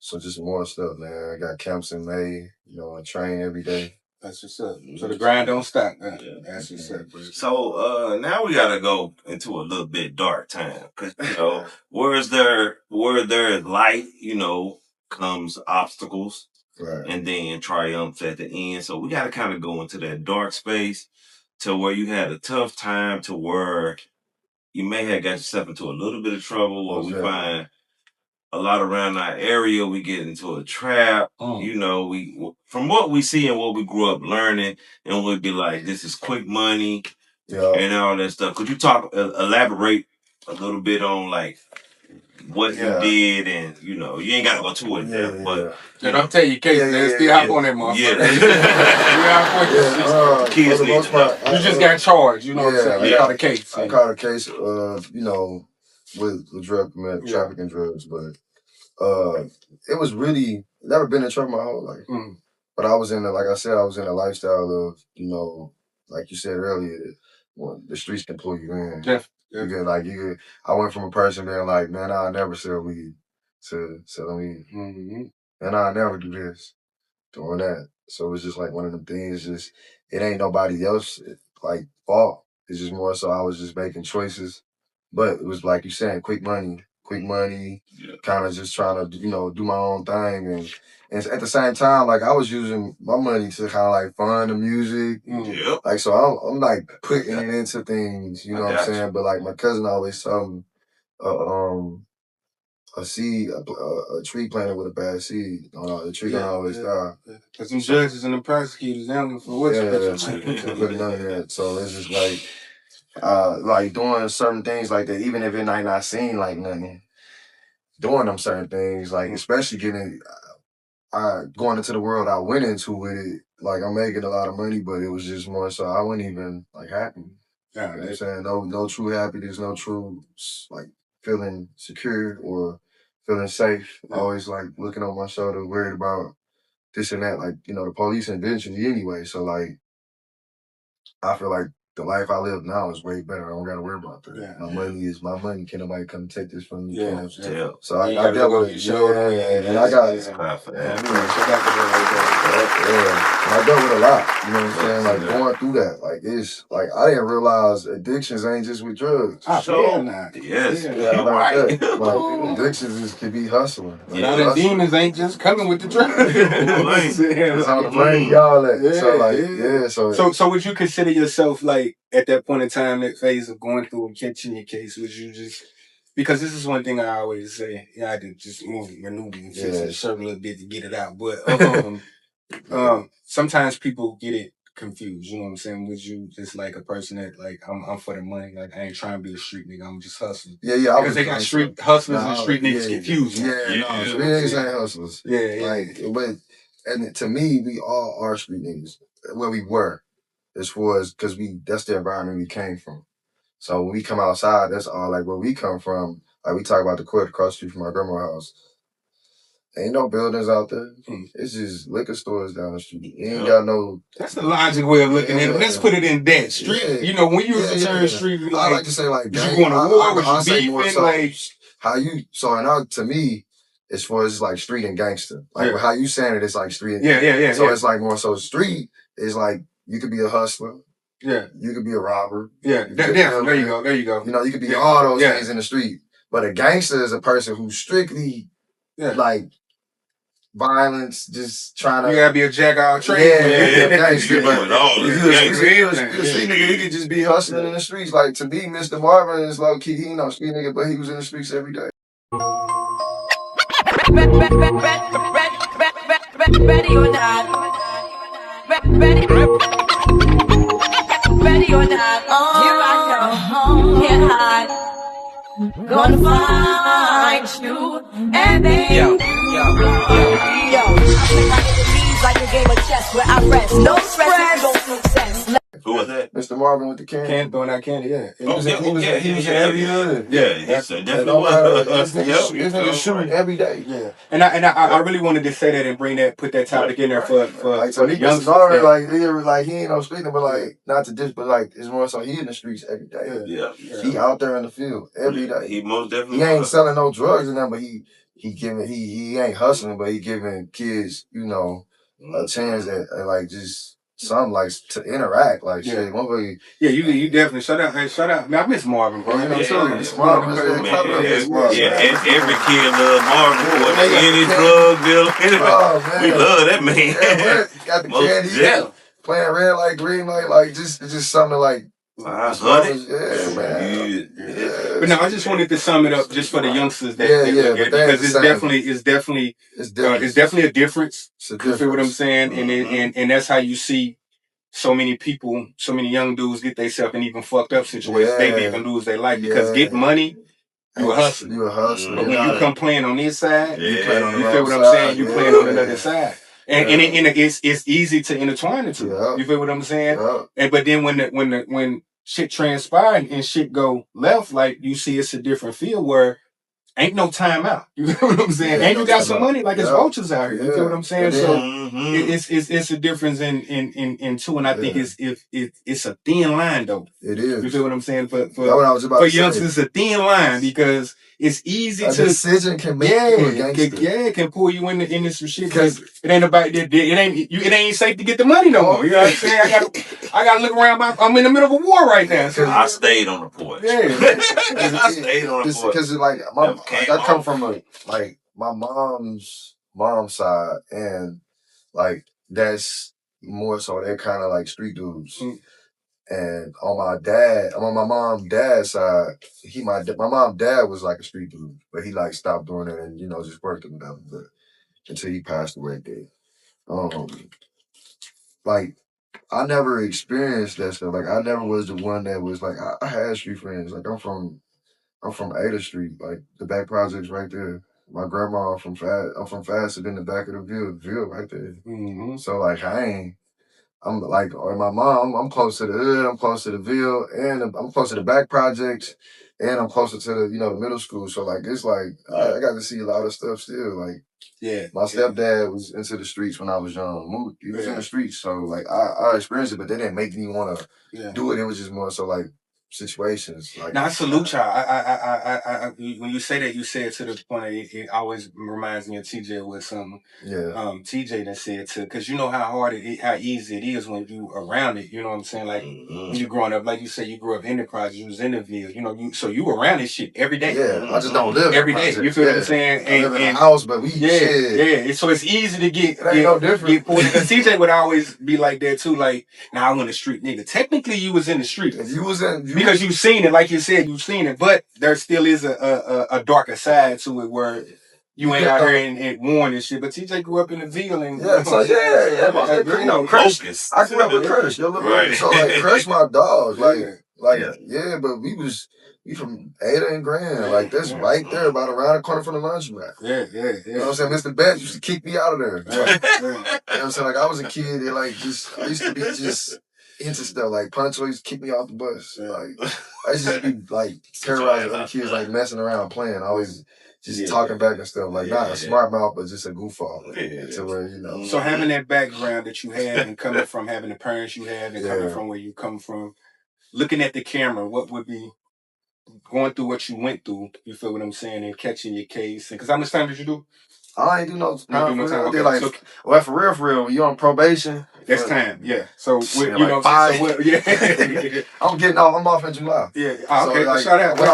So just more stuff, man. I got camps in May, you know, I train every day. That's what's up. So the grind don't stop, man. That's what's up. So now we gotta go into a little bit dark time. Cause you know, where there is light, you know, comes obstacles. Right. And then triumphs at the end. So we got to kind of go into that dark space to where you had a tough time to where you may have got yourself into a little bit of trouble or we find a lot around our area, we get into a trap. You know, we from what we see and what we grew up learning, and we'd be like, this is quick money and all that stuff. Could you elaborate a little bit on like what you did, and you know, you ain't gotta go to it there, but. And I'm telling you, Casey, they still hop on that motherfucker. Kids need to know. You just got charged, you know what I'm saying? I caught a case. I caught a case, you know, with drug trafficking drugs, but it was really never been in trouble my whole life. But I was in like I said, I was in a lifestyle of, you know, like you said earlier, the streets can pull you in. You get I went from a person being like, man, I'll never sell weed to selling weed. And I'll never do this, doing that. So it was just like one of them things, just it ain't nobody else like fault. It's just more so I was just making choices. But it was like you saying, quick money, kind of just trying to, you know, do my own thing. And at the same time, like I was using my money to kind of like fund the music. Like, so I'm like putting it into things, you know what I'm saying? But like my cousin always told me, a tree planted with a bad seed, the tree gonna always die. Because some judges and the prosecutors, they don't give for what you none of that. So it's just like doing certain things like that, even if it might not seem like nothing, doing them certain things, like especially going into the world I went into with it, like I'm making a lot of money, but it was just more so I wasn't even like happy. You know what I'm saying? No true happiness, no true like feeling secure or feeling safe. Always like looking over my shoulder, worried about this and that, like, you know, the police eventually anyway. So like I feel like the life I live now is way better. I don't gotta worry about that. My money is my money. Can't nobody come take this from me. So I dealt with it. And I got it. And I dealt with a lot. You know what I'm saying? Like going through that. Like it's like I didn't realize addictions ain't just with drugs. Yes. Like addictions can be hustling. The demons ain't just coming with the drugs. It's on the money, all that. So would you consider yourself like at that point in time, that phase of going through and catching your case, was you just, because this is one thing I always say, I had to just maneuver and fix it a certain little bit to get it out. But sometimes people get it confused, you know what I'm saying? Was you just like a person that like, I'm for the money, like I ain't trying to be a street nigga, I'm just hustling. Because they got street hustlers and street niggas confused. Street niggas ain't hustlers. And to me, we all are street niggas. Where we were. As far as, because that's the environment we came from. So when we come outside, that's all like where we come from. Like we talk about the court across the street from my grandma's house. Ain't no buildings out there. It's just liquor stores down the street. You ain't got no. That's the logic way of looking at it. Let's put it in that street. You know, when you use the term street, I like to say like, you going to war with you beefing, like how you. So and to me, as far as like street and gangster, like how you saying it, it's like street. So it's like more so street is like. You could be a hustler. You could be a robber. There you go. You know, you could be all those things in the street. But a gangster is a person who's strictly like violence, just trying to. You gotta be a jack of all trades. Gangster. But if you're a street nigga, he could just be hustling in the streets. Like to me, Mr. Marvin is low key. He ain't no street nigga, but he was in the streets every day. Ready or not. Ready or not, here I come, can't hide. Gonna find you and then I like a game of chess where I rest. No stress, no success. Who was that? Mr. Marvin with the can. Throwing out candy, He was in every hood. He definitely was. This nigga shooting every day. And I really wanted to say that and put that topic in there for like, so he young like he ain't no street, but like not to diss, but like it's more so he in the streets every day. He out there in the field every day. He most definitely. He ain't selling no drugs and nothing, but he ain't hustling, but he giving kids, you know, a chance at like just. Something like to interact, like shit. One way, you definitely shout out. Man, I miss Marvin, bro. You know what I'm saying? Marvin, every kid love Marvin. Any drug dealer, we love that man. Got the candy, playing red light, green light, like just something like. Man. But no, I just wanted to sum it up just for the youngsters because it's definitely a difference. You feel what I'm saying? And that's how you see so many people, so many young dudes get themselves in even fucked up situations. They even lose their life because getting money You a hustler. You a hustler. But when you come playing on this side, you playing on the you feel what I'm saying? You playing on another side. And it's easy to intertwine the two. You feel what I'm saying? And but then when shit transpire and shit go left, like you see it's a different feel where ain't no timeout. You feel what I'm saying? And you got some money, like it's vultures out here. You feel what I'm saying? So it's a difference in two, and I think it's a thin line though. It is. You feel what I'm saying? For youngsters, it's a thin line because it's easy to decision can make you a gangster. It can pull you into some shit because it ain't about it ain't safe to get the money no more. You know what I'm saying? I gotta look around. I'm in the middle of a war right now. So I stayed on the porch. Yeah, I stayed on the porch because like I come from my mom's side, and like that's more so they're kind of like street dudes. And on my mom's dad's side, my mom's dad was like a street dude, but he like stopped doing it and just worked and whatever. But until he passed away, like I never experienced that stuff. Like I never was the one that was like I had street friends. Like I'm from Ada Street, like the back projects right there. My grandma I'm from Fassett in the back of the Ville right there. Mm-hmm. So like I'm like, or my mom, I'm close to the hood, I'm close to the Ville, and I'm close to the back projects, and I'm closer to the the middle school. So like it's like I got to see a lot of stuff still. Like my stepdad was into the streets when I was young. He was in the streets, so like I experienced it, but they didn't make me want to do it. It was just more so like situations. Like now I salute y'all. I when you say that, you say it to the point that it always reminds me of TJ with something. TJ that said to, because you know how hard how easy it is when you around it. You know what I'm saying? Like when you growing up, like you say, you grew up in the project, you was in the Ville. So you around this shit every day. I just don't live every day. You feel what I'm saying? I live in a house, but we So it's easy to get no different. Because TJ would always be like that too. Like, now I went a street nigga. Technically, you was in the street. You was in. Because you've seen it, like you said, you've seen it, but there still is a darker side to it where you ain't out here and warn and shit. But TJ grew up in the Ville and Crush. I grew up with Crush. Right. So like Crush, my dog. But we from Ada and Grand. Like that's right there, about around the corner from the laundromat. You know what I'm saying? Mr. Betts used to kick me out of there. You know what I'm saying? Like I was a kid that I used to be just into stuff like Puncho used to kick me off the bus. Like I used to be like terrorizing other kids, like messing around, playing, always just talking back and stuff. Like not a smart mouth, but just a goof off. To where So having that background that you had and coming from having the parents you had and coming from where you come from, looking at the camera, what would be going through what you went through? You feel what I'm saying? And catching your case. Because how much time did you do? I ain't do no time. Okay. For real, you on probation. That's time, So like 5. I'm off in July. Okay. So, shout out. How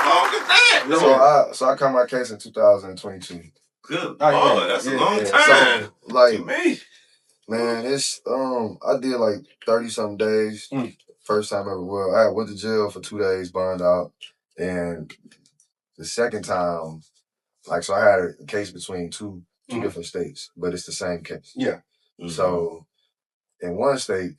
long is that? So I caught my case in 2022. Good. That's a long time. So, like, to me, man, it's I did like 30-something days. First time ever. Well, I went to jail for 2 days, burned out, and the second time, like, so I had a case between two different states, but it's the same case. So in one state,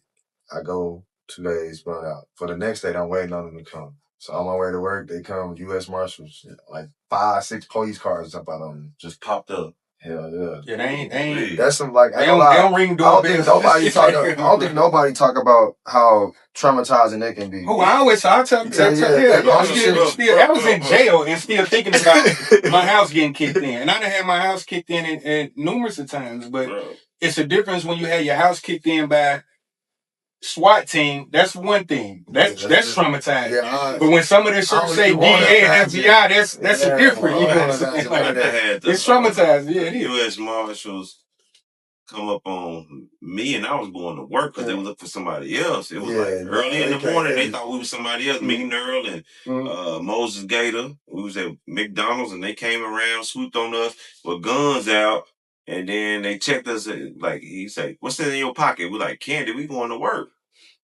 I go 2 days, burn out. For the next state, I'm waiting on them to come. So on my way to work, they come, U.S. Marshals, like 5-6 police cars jump out on me. Just popped up. Hell yeah. Yeah, they ain't. That's some like they don't ring doorbells. I don't think nobody talk about how traumatizing they can be. Oh, I tell you. I was in jail and still thinking about my house getting kicked in. And I done had my house kicked in and numerous of times, but it's a difference when you had your house kicked in by SWAT team. That's one thing. That's traumatizing. But when some of this shit say DA and FBI, that's a different. You know what I'm saying? Like, it's traumatizing. Yeah, it is. U.S. Marshals come up on me, and I was going to work because they were looking for somebody else. It was like early in the morning. They thought we was somebody else. Me and Earl and Moses Gator. We was at McDonald's, and they came around, swooped on us with guns out. And then they checked us, like, he said, "What's in your pocket?" We're like, "Candy, we going to work."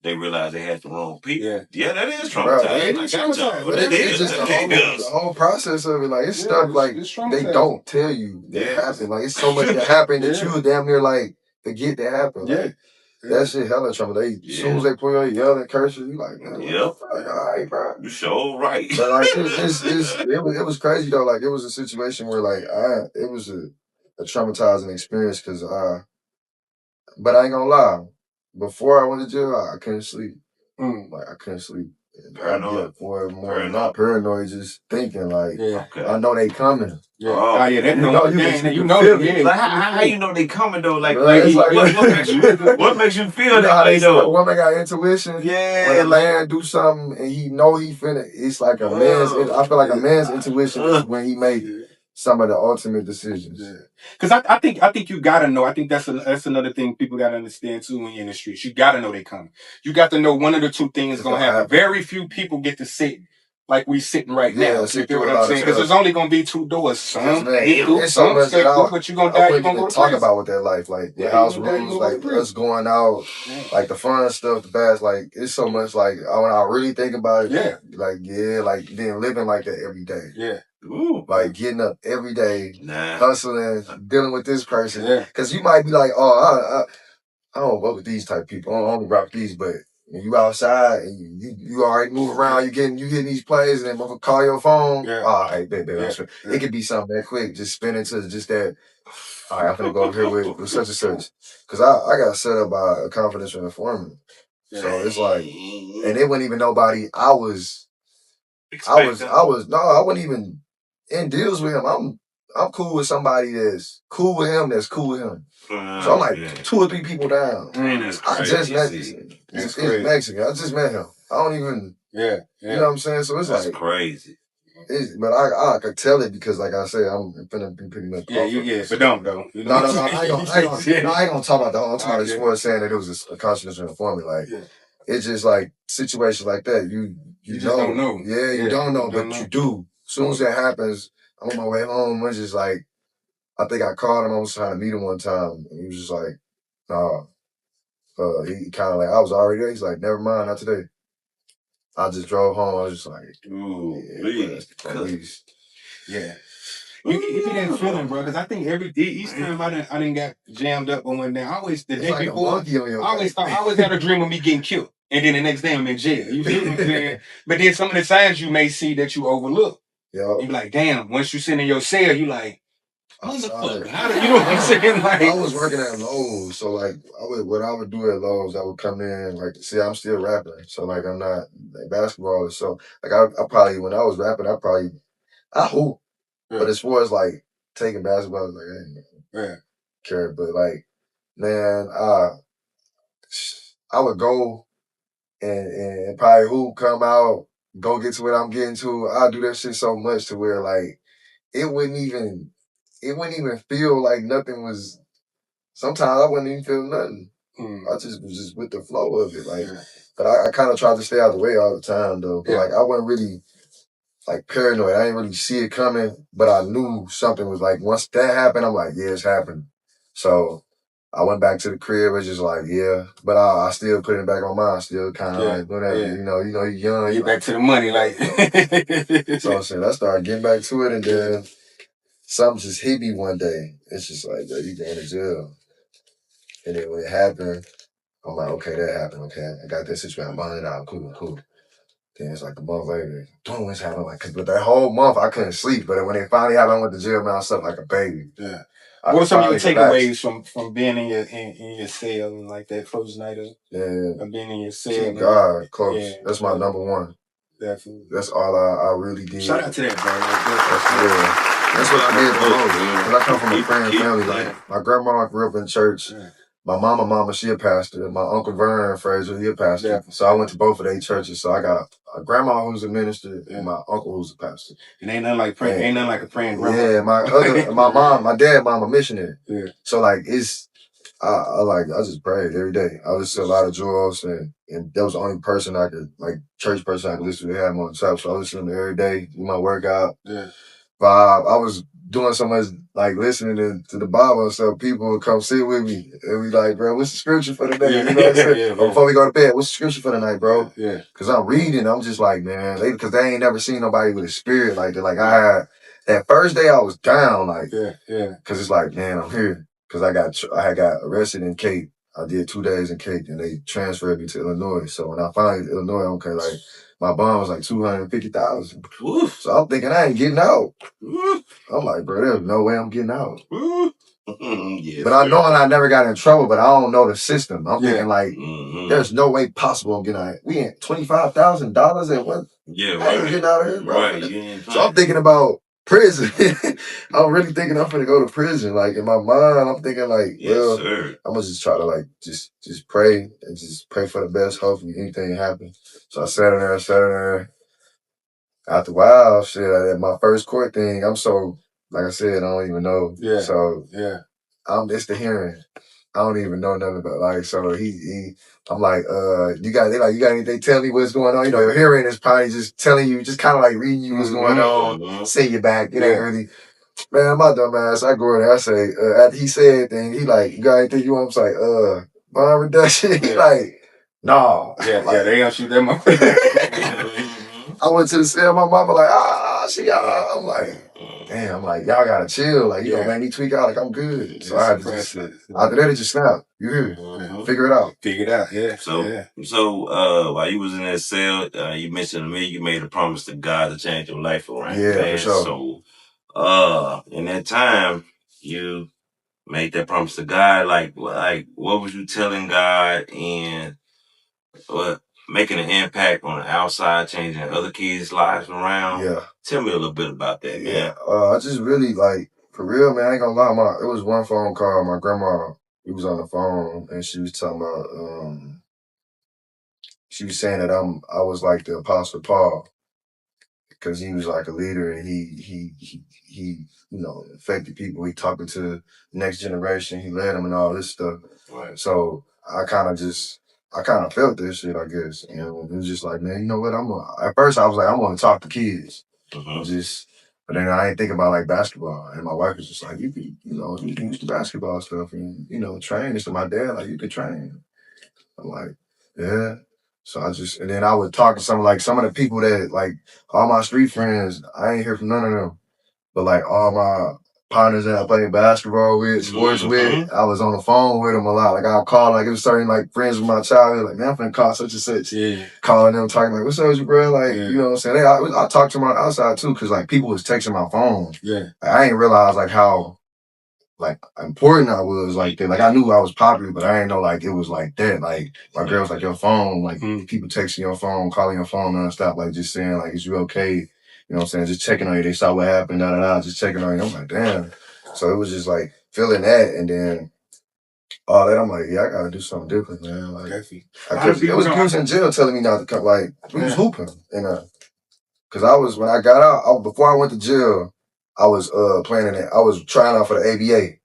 They realized they had the wrong people. Yeah, that is traumatizing. It's traumatizing. But it's just the whole process of it. Like, it's stuff like they don't tell you that happened. Like, it's so much that happened that you damn near like forget that happened. Like, That shit hella trouble. As soon as they put you on yelling, cursing, you like, man, Yep. like, all right, bro. You sure right. But like, it was crazy though. Like, it was a situation where like it was a traumatizing experience because but I ain't gonna lie. Before I went to jail, I couldn't sleep. Like I couldn't sleep. Paranoid. Not paranoid, just thinking like, Okay. I know they coming. Yeah. Oh, yeah, that you know, yeah. Like, how you know they coming though? Like, It's like what makes you feel that way though? A woman got intuition. Yeah. When a man do something and he know he finna, it's like a man's. I feel like a man's intuition is when he make some of the ultimate decisions. Yeah. Because I think you gotta know. I think that's another thing people gotta understand too when you're in the streets. You gotta know they coming. You got to know one of the two things is gonna happen. Very few people get to sit like we sitting right now. You feel what I'm saying? Because there's only gonna be two doors. Some get through, some stay through, but you're gonna die. You're gonna go to talk about with that life, like the house rules, like us going out, like the fun stuff, the bad. Like it's so much. Like when I really think about it, like then living like that every day. Yeah. Ooh. Like getting up every day, hustling, dealing with this person. Because you might be like, I don't work with these type of people. I don't rock these, but when you outside and you already move around, you getting these plays, and then motherfucker call your phone. All right, baby. It could be something that quick. Just spin into just that. All right, I'm gonna go over here with such and such. Because I got set up by a confidential informant. So it's like, and it wasn't even nobody. I wasn't even in deals with him. I'm cool with somebody that's cool with him. That's cool with him. So I'm like 2 or 3 people down. I just met he's Mexican. I just met him. I don't even. You know what I'm saying? So it's that's like crazy. But I could tell it because, like I said, I'm finna be pretty much. But don't though. No, I ain't gonna talk about the whole time. I just want to say that it was a confidential informant. Like it's just like situations like that. You just don't know. Yeah, you don't know, but you do. As soon as that happens, I'm on my way home. It's just like, I think I called him. I was trying to meet him one time, and he was just like, "Nah." He kind of like, I was already there. He's like, "Never mind, not today." I just drove home. I was just like, "Ooh, please." Yeah. You get that feeling, bro, because I think each time I didn't got jammed up on one day, I always the day before, I always had a dream of me getting killed, and then the next day I'm in jail. You feel what I'm saying? But then some of the signs you may see that you overlook. You be like, damn. Once you sit in your cell, you like, motherfucker. You know what I'm saying? Like, I was working at Lowe's, so like what I would do at Lowe's, I would come in, like, see, I'm still rapping, so like I'm not a basketballer, so like I probably, when I was rapping, I hoop. But as far as like taking basketball, I was like, I ain't care. But like, man, I would go and probably hoop, come out, go get to what I'm getting to. I do that shit so much to where like it wouldn't even feel like nothing was. Sometimes I wouldn't even feel nothing. I just was just with the flow of it, like. But I kind of tried to stay out of the way all the time though. But like I wasn't really like paranoid. I didn't really see it coming, but I knew something was like, once that happened, I'm like, yeah, it's happened. So I went back to the crib, was just like, yeah, but I still put it back on mine, still kind of like, whatever, you know, you're young. Get back to the money, like. So I said, I started getting back to it, and then something just hit me one day. It's just like, yo, you going to jail. And then when it happened, I'm like, okay, that happened, okay. I got that situation, I'm bonded out, cool. Then it's like a month later, don't what's happening? Like, but that whole month I couldn't sleep. But when it finally happened, I went to jail, man, I slept like a baby. Yeah. What are some of your takeaways from being in your cell and like that close night of being in your cell? Keep God close. Yeah. That's my number one. Definitely. That's all I really did. Shout out to that, bro. That's what I did the most. Because I come from a praying family. Like my grandma grew up in church. My mama, she a pastor. My uncle Vern Frazier, he a pastor. Yeah. So I went to both of their churches. So I got a grandma who's a minister and my uncle who's a pastor. And ain't nothing like praying. Ain't nothing like a praying grandma. Yeah, my dad, mom, a missionary. Yeah. So like I just prayed every day. I listened to a lot of Joels, and that was the only person I could, like, church person I could listen to. They had him on the top, so I listened to them every day, do my workout. Yeah. Vibe. I was doing so much, like, listening to the Bible and stuff. People would come sit with me and be like, bro, what's the scripture for the day? You know what I'm saying? Or before we go to bed, what's the scripture for the night, bro? Yeah. Because I'm reading, I'm just like, man, because they ain't never seen nobody with a spirit like that. Like, I had, that first day I was down, like, because it's like, man, I'm here. Because I had got arrested in Cape. I did 2 days in Cape, and they transferred me to Illinois. So when I finally got to Illinois, okay, like my bond was like $250,000. So I'm thinking I ain't getting out. I'm like, bro, there's no way I'm getting out. Yes, but I know I never got in trouble, but I don't know the system. I'm thinking like, there's no way possible I'm getting out. We ain't $25,000 and what? Yeah, I ain't getting out of here, bro. Right. So I'm thinking about prison. I'm really thinking I'm gonna go to prison. Like in my mind, I'm thinking like, well, I'm gonna just try to like just pray and just pray for the best. Hopefully anything happens. So I sat in there. After a while, shit, at my first court thing, I'm so, like I said, I don't even know. Yeah. So it's the hearing. I don't even know nothing about like. So I'm like, you got anything? Tell me what's going on. You know, your hearing is probably just telling you, just kind of like reading you what's going on. Say you back. It ain't really. Man, my dumb ass. I go in there. I say, after he said thing, he like, you got anything you want? I'm like, bond reduction. He like, nah. Yeah, they gonna shoot that motherfucker. I went to the cell. My mama like, I'm like, damn. I'm like, y'all gotta chill. Like, you know, man, me tweak out. Like, I'm good. So I had to just, after that, it just snapped. You hear? Figure it out. Yeah. So while you was in that cell, you mentioned to me you made a promise to God to change your life around. Yeah, for sure. So, in that time, you made that promise to God. Like, what was you telling God and what? Making an impact on the outside, changing other kids' lives around. Yeah. Tell me a little bit about that, man. I just really like, for real, man, I ain't gonna lie, it was one phone call, my grandma, we was on the phone and she was talking about, she was saying that I was like the Apostle Paul, because he was like a leader and he you know, affected people. He talking to the next generation, he led them and all this stuff. Right. So I kind of felt this shit, I guess. And it was just like, man, you know what? At first I was like, I want to talk to kids. But then I ain't thinking about like basketball. And my wife was just like, you can use the basketball stuff and, you know, train. It's to my dad, like, you could train. I'm like, yeah. So and then I would talk to some of the people that, like, all my street friends, I ain't hear from none of them. But like all my partners that I played basketball with, sports with, I was on the phone with them a lot. Like I'll call, like it was certain like friends from my childhood, like, man, I'm finna call such and such. Yeah. Calling them, talking like, what's up with you, bro? Like, you know what I'm saying? I talked to them on the outside too, because like people was texting my phone. Yeah. Like, I ain't realize like how like important I was like that. Like I knew I was popular, but I didn't know like it was like that. Like my girl was like, your phone, like people texting your phone, calling your phone nonstop, like just saying like, is you okay? You know what I'm saying? Just checking on you. They saw what happened, just checking on you. I'm like, damn. So it was just like feeling that, and then all that. I'm like, yeah, I gotta do something different, man. Like, it was dudes in jail telling me not to come. Like we was hooping, and because when I got out, before I went to jail, I was playing in it. I was trying out for the ABA.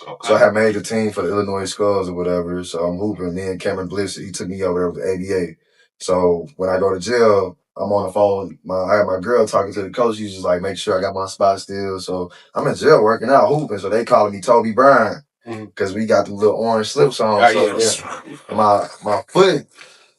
Okay. So I had made the team for the Illinois Skulls or whatever. So I'm hooping. Then Cameron Bliss, he took me over there with the ABA. So when I go to jail, I'm on the phone. I had my girl talking to the coach. She's just like, make sure I got my spot still. So I'm in jail working out, hooping. So they calling me Toby Bryant because we got the little orange slips on. My foot.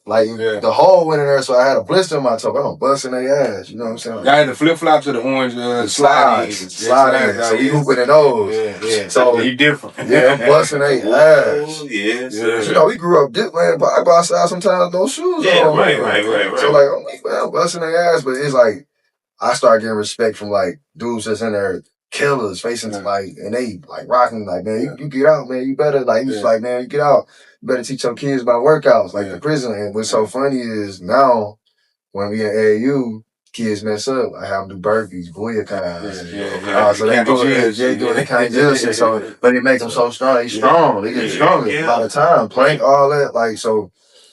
Like, the hole went in there, so I had a blister in my toe. I'm busting their ass, you know what I'm saying? I had the flip-flop to the orange slide. So we hooping in those. Yeah. So you different. Yeah, I'm busting their ass. Yes. You know, we grew up, man, I go outside sometimes, no shoes on. Right. So, like, I'm busting their ass, but it's like, I started getting respect from, like, dudes that's in there, killers, facing, like, and they, like, rocking, like, man, you get out, man, you better, like, he's like, man, you get out. You better teach your kids about workouts, like the prison. And what's so funny is now, when we at AAU, kids mess up. I have them do burpees, Booyakans. So they doing the kind of jail shit. So, but it makes them so strong. They strong. They get stronger by the time. Plank, all that. Like, so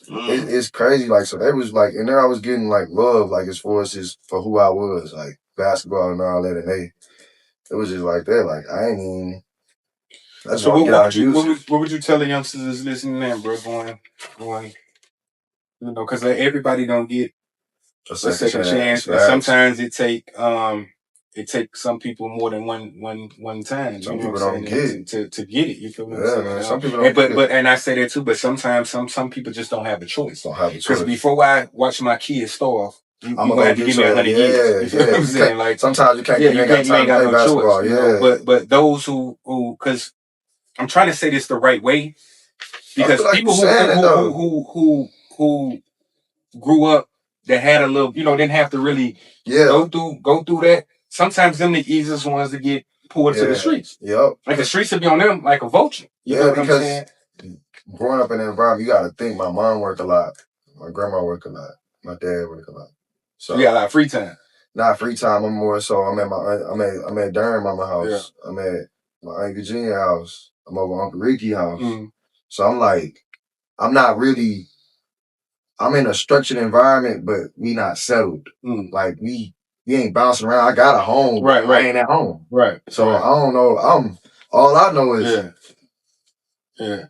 it's crazy. Like, so they was like, and then I was getting like love, like as far as just for who I was, like basketball and all that. And it was just like that. Like, I ain't even. That's so what would you tell the youngsters that's listening now, bro? Going, you know, because everybody don't get a second chance. But sometimes it take some people more than one time. Some people don't get it to get it. You feel what I'm saying? Man, some people don't. But and I say that too. But sometimes some people just don't have a choice. Because before I watch my kids starve, I'm gonna have to give me 100 years. You know what I'm saying? Like sometimes you can't. You ain't got no choice. You know? But those who because I'm trying to say this the right way, Because like people who grew up that had a little, didn't have to really go through that. Sometimes them the easiest ones to get pulled to the streets. Yep. Like the streets would be on them like a vulture. You know what I'm saying? Growing up in that environment, you got to think. My mom worked a lot. My grandma worked a lot. My dad worked a lot. So you got a lot of free time. Not free time. I'm more so. I'm at Darren Mama house. Yeah. I'm at my Aunt Virginia house. I'm over Uncle Ricky house. So I'm like, I'm not really. I'm in a structured environment, but we not settled. Like we ain't bouncing around. I got a home. Right. I ain't at home. Right. So I don't know. All I know is. Yeah.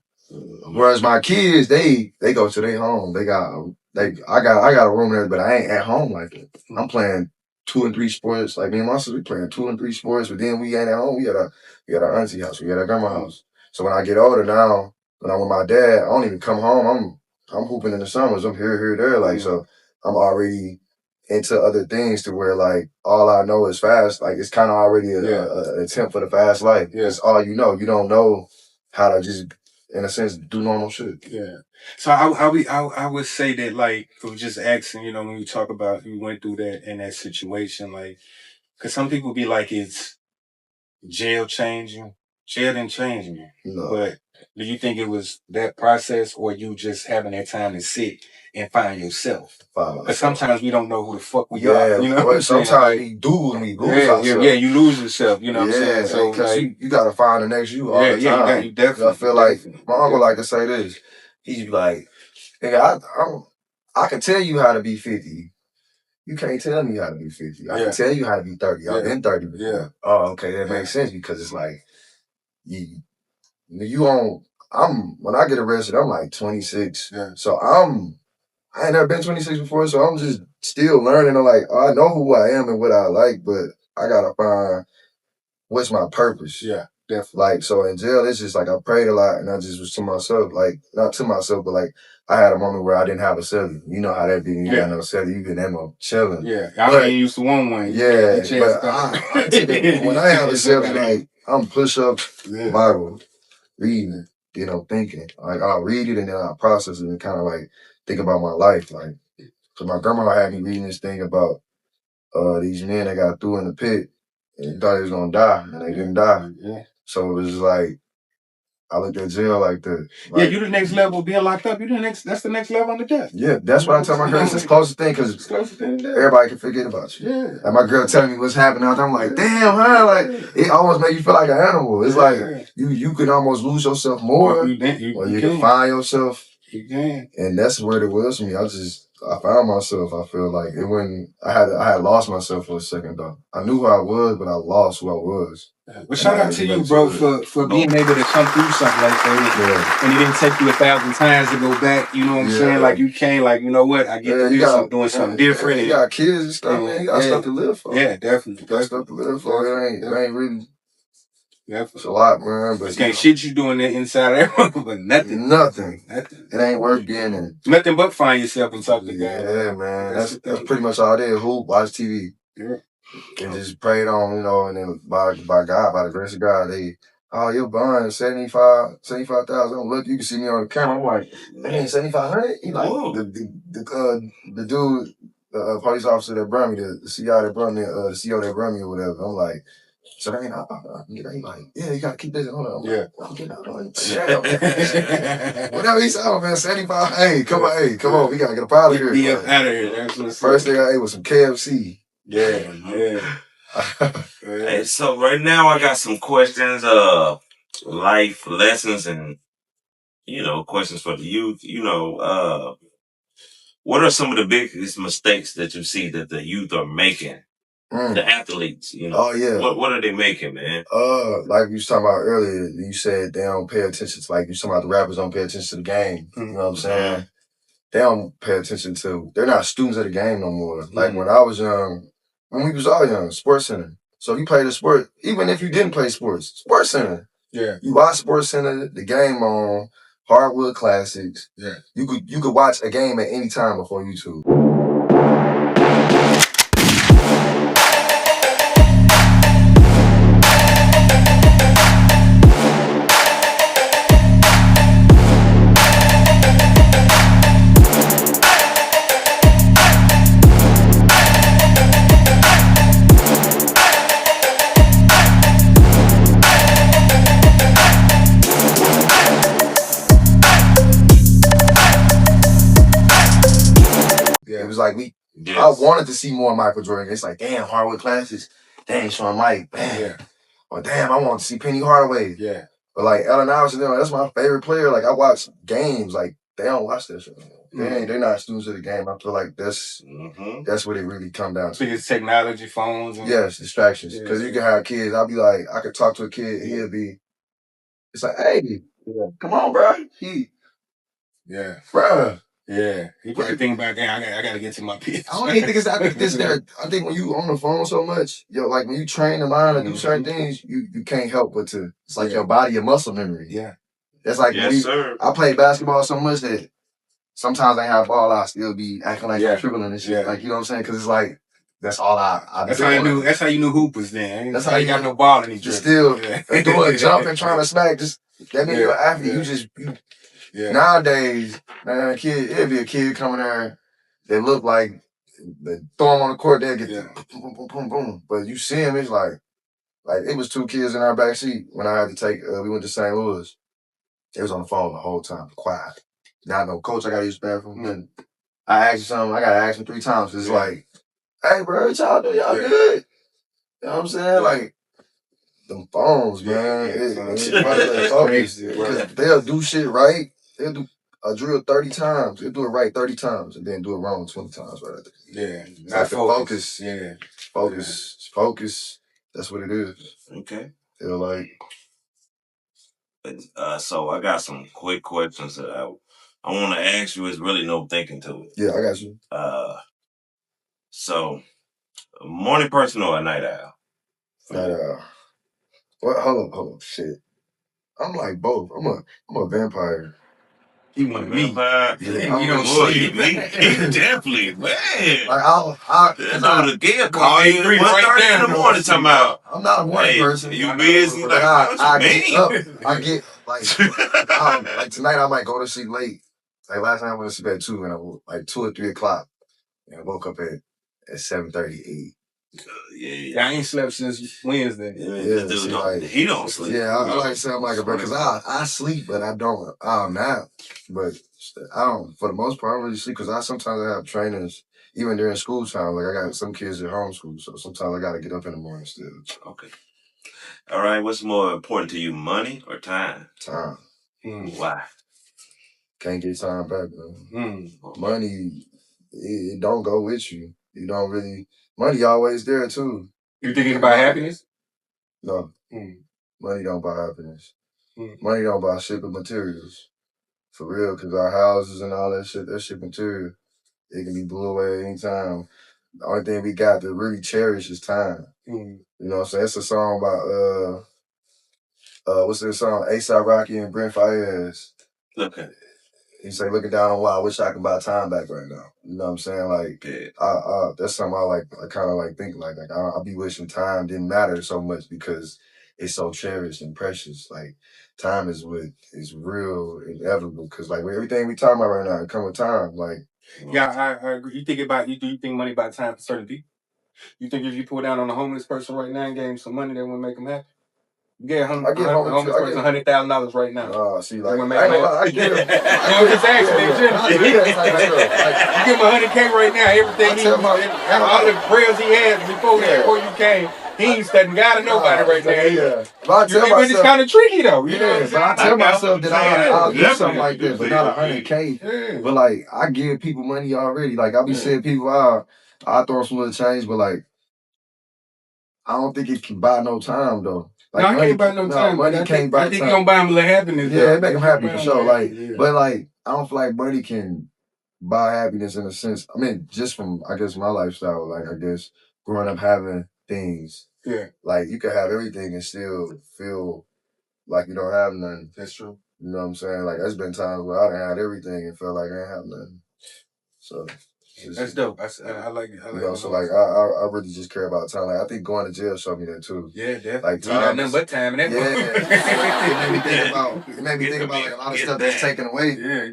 Whereas my kids, they go to their home. I got a room there, but I ain't at home like that. I'm playing 2 and 3 sports. Like me and my sister, we playing 2 and 3 sports, but then we ain't at home. We at our auntie house. We at our grandma's house. So when I get older now, when I'm with my dad, I don't even come home. I'm hooping in the summers. I'm here, there. Like so, I'm already into other things to where like all I know is fast. Like it's kind of already a attempt for the fast life. Yeah. It's all you know. You don't know how to just, in a sense, do normal shit. Yeah. So I would say that like I was just asking, when you talk about you went through that in that situation, like, because some people be like it's jail changing. Jail didn't change me. No. But do you think it was that process, or you just having that time to sit and find yourself? Because sometimes we don't know who the fuck we are. You know what I'm saying? Sometimes we lose ourselves. Yeah, you lose yourself. You know what I'm saying? So because you gotta find the next you all the time. You definitely. I feel like my uncle like to say this. He's like, nigga, I can tell you how to be 50. You can't tell me how to be 50. I can tell you how to be 30. I've been 30 before. Yeah. Oh, okay, that makes sense because it's like when I get arrested, I'm like 26. Yeah. So I ain't never been 26 before, so I'm just still learning. I'm like, I know who I am and what I like, but I gotta find what's my purpose. Yeah, definitely. Like, so in jail, it's just like I prayed a lot and I just was to myself, like, not to myself, but like I had a moment where I didn't have a celly. You know how that be. You got no celly, you been there chilling. Yeah, I ain't used to want one. Yeah, but when I have a celly, like, I'm push up, Bible, reading, thinking. Like, I'll read it and then I'll process it and kind of like think about my life. Like, because my grandma had me reading this thing about these men that got threw in the pit and thought they was going to die and they didn't die. Yeah. So it was like, I looked at jail like that. Like, you the next level of being locked up. That's the next level on the death. Yeah, that's what I tell my girl. It's the closest thing because everybody can forget about you. Yeah. And my girl telling me what's happening, I'm like, damn, huh? Like, it almost makes you feel like an animal. It's like you can almost lose yourself more, or you can find yourself. You can. And that's where it was for me. I found myself. I feel like it when I had lost myself for a second though. I knew who I was, but I lost who I was. Well, shout out to you, bro, for being able to come through something like that. And it didn't take you 1,000 times to go back. You know what I'm saying? Like you came, like, you know what? I get to doing something different. You got kids and stuff, man. You got stuff to live for. Yeah, definitely. You got stuff to live for. It ain't really. It's a lot, man. But can't shit you doing that inside everyone, but nothing. Nothing. It ain't worth being in. Nothing but find yourself and talk to God. Yeah, man. That's pretty much all I did. Hoop, watch TV. Yeah. And just prayed on, and then by God, by the grace of God, your bond 75,000. Look, you can see me on the camera. I'm like, man, 7,500. He like the dude, the police officer that brought me, the CO that brought me, the CO that brought me or whatever. I'm like, so that ain't he like, yeah, you gotta keep this. Hold on. I'm getting out of here. Whatever he said, man, 75. Hey, come on, we gotta get up out of here. Be up out of here. That's what first thing I ate was some KFC. Yeah. Hey, so right now I got some questions, life lessons and, questions for the youth. What are some of the biggest mistakes that you see that the youth are making? The athletes, Oh, yeah. What are they making, man? Like you was talking about earlier, you said they don't pay attention to, like, you talking about the rappers don't pay attention to the game. You know what I'm saying? They don't pay attention to, they're not students of the game no more. Like when I was young, when we was all young, Sports Center. So if you played a sport, even if you didn't play sports, Sports Center. Yeah. You watch Sports Center, the game on, Hardwood Classics. Yeah. You could watch a game at any time before YouTube. It was like I wanted to see more Michael Jordan. It's like, damn, hardwood classes. Dang, Sean Mike. Bam. Yeah. Or damn, I want to see Penny Hardaway. Yeah. But like Allen Iverson, that's my favorite player. Like I watch games. Like they don't watch that shit. They're not students of the game. I feel like that's what it really come down to. So it's technology, phones. And yes, distractions. Because you can have kids. I'll be like, I could talk to a kid. He'll be. It's like, hey, come on, bro. Bro. Yeah, he probably think about that. I gotta get to my pitch. I don't even think it's that. I think when you on the phone so much, like when you train the mind to do certain things, you can't help but to. It's like your body, your muscle memory. Yeah, that's like I play basketball so much that sometimes I have ball, I still be acting like I'm dribbling and shit. Yeah. Like you know what I'm saying? Because it's like that's all I. That's how you knew. That's how you knew hoopers then. That's how you got no ball in these. Just still doing jumping, trying to smack. Just that means you're an athlete. You nowadays, man, it'd be a kid coming there. They look like they throw them on the court. They get boom, boom, boom, boom, boom. But you see him, it's like it was two kids in our back seat when I had to take. We went to St. Louis. They was on the phone the whole time, quiet. Now I know, coach, I gotta use the bathroom. And I asked him something. I gotta ask him 3 times. It's like, hey, bro, what y'all do? Y'all good? You know what I'm saying? Like. Them phones, man. Because they'll do shit right. They'll do a drill 30 times. They'll do it right 30 times and then do it wrong 20 times. Right? Yeah. Not focus. Yeah. Focus. That's what it is. Okay. They're like. So I got some quick questions that I want to ask you. It's really no thinking to it. Yeah, I got you. So, a morning person or a night owl? Night owl. Well, hold on, shit. I'm like both. I'm a vampire. You want me? Yeah, you don't sleep. He definitely, man. Like I'll the gear call you 1:30 in the morning talking about. I'm not a morning person. You busy? Like I get up. I get like tonight I might go to sleep late. Like last night I went to sleep at 2 and I woke like 2 or 3 o'clock. And I woke up at 7:38. Yeah, I ain't slept since Wednesday. He don't sleep. Yeah, I like to say I'm like a bro because I sleep, but I don't. I'll nap, but I don't. For the most part, I don't really sleep because sometimes I have trainers even during school time. Like I got some kids at homeschool, so sometimes I got to get up in the morning still. Okay. All right. What's more important to you, money or time? Time. Why? Can't get time back, man. Money, it don't go with you. You don't really. Money always there too. You thinking about happiness? No. Money don't buy happiness. Money don't buy shipping materials. For real, because our houses and all that shit material, it can be blew away anytime. The only thing we got to really cherish is time. You know what I'm saying? It's a song about, what's that song? A$AP Rocky and Brent Faiyaz. Okay. He say, looking down on why I wish I could buy time back right now. You know what I'm saying? Like, that's something I kind of like think like I be wishing time didn't matter so much because it's so cherished and precious. Like, time is what is real and inevitable because like everything we talking about right now, it come with time. Like, yeah, I agree. Do you think money buy time for certain people? You think if you pull down on a homeless person right now and gave him some money, that would make him happy? Yeah, I get homeless person $100,000 right now. Oh, see, like I get him. I'm just asking. You give him $100K right now. Everything all the prayers he had before you came, he ain't studying God or nobody right now. Yeah, but it's kind of tricky though. You know what I'm saying? I tell myself that I'll do something like this, but not $100K. Yeah. But like I give people money already. Like I be saying, people, I throw some little change, but like I don't think it can buy no time though. Like, no, I can't buy no time. Money can't buy time. I think you gonna buy him a little happiness. Yeah, it make him happy for sure. Like, but like, I don't feel like money can buy happiness in a sense. I mean, just from I guess my lifestyle. Like, I guess growing up having things. Yeah. Like you can have everything and still feel like you don't have nothing. That's true. You know what I'm saying? Like, there's been times where I done had everything and felt like I ain't have nothing. So. That's dope. I like it. You know, so like I really just care about time. Like I think going to jail showed me that too. Yeah, definitely. Like you got nothing but time in that. Yeah. It made me think about like a lot of stuff that's taken away. Yeah,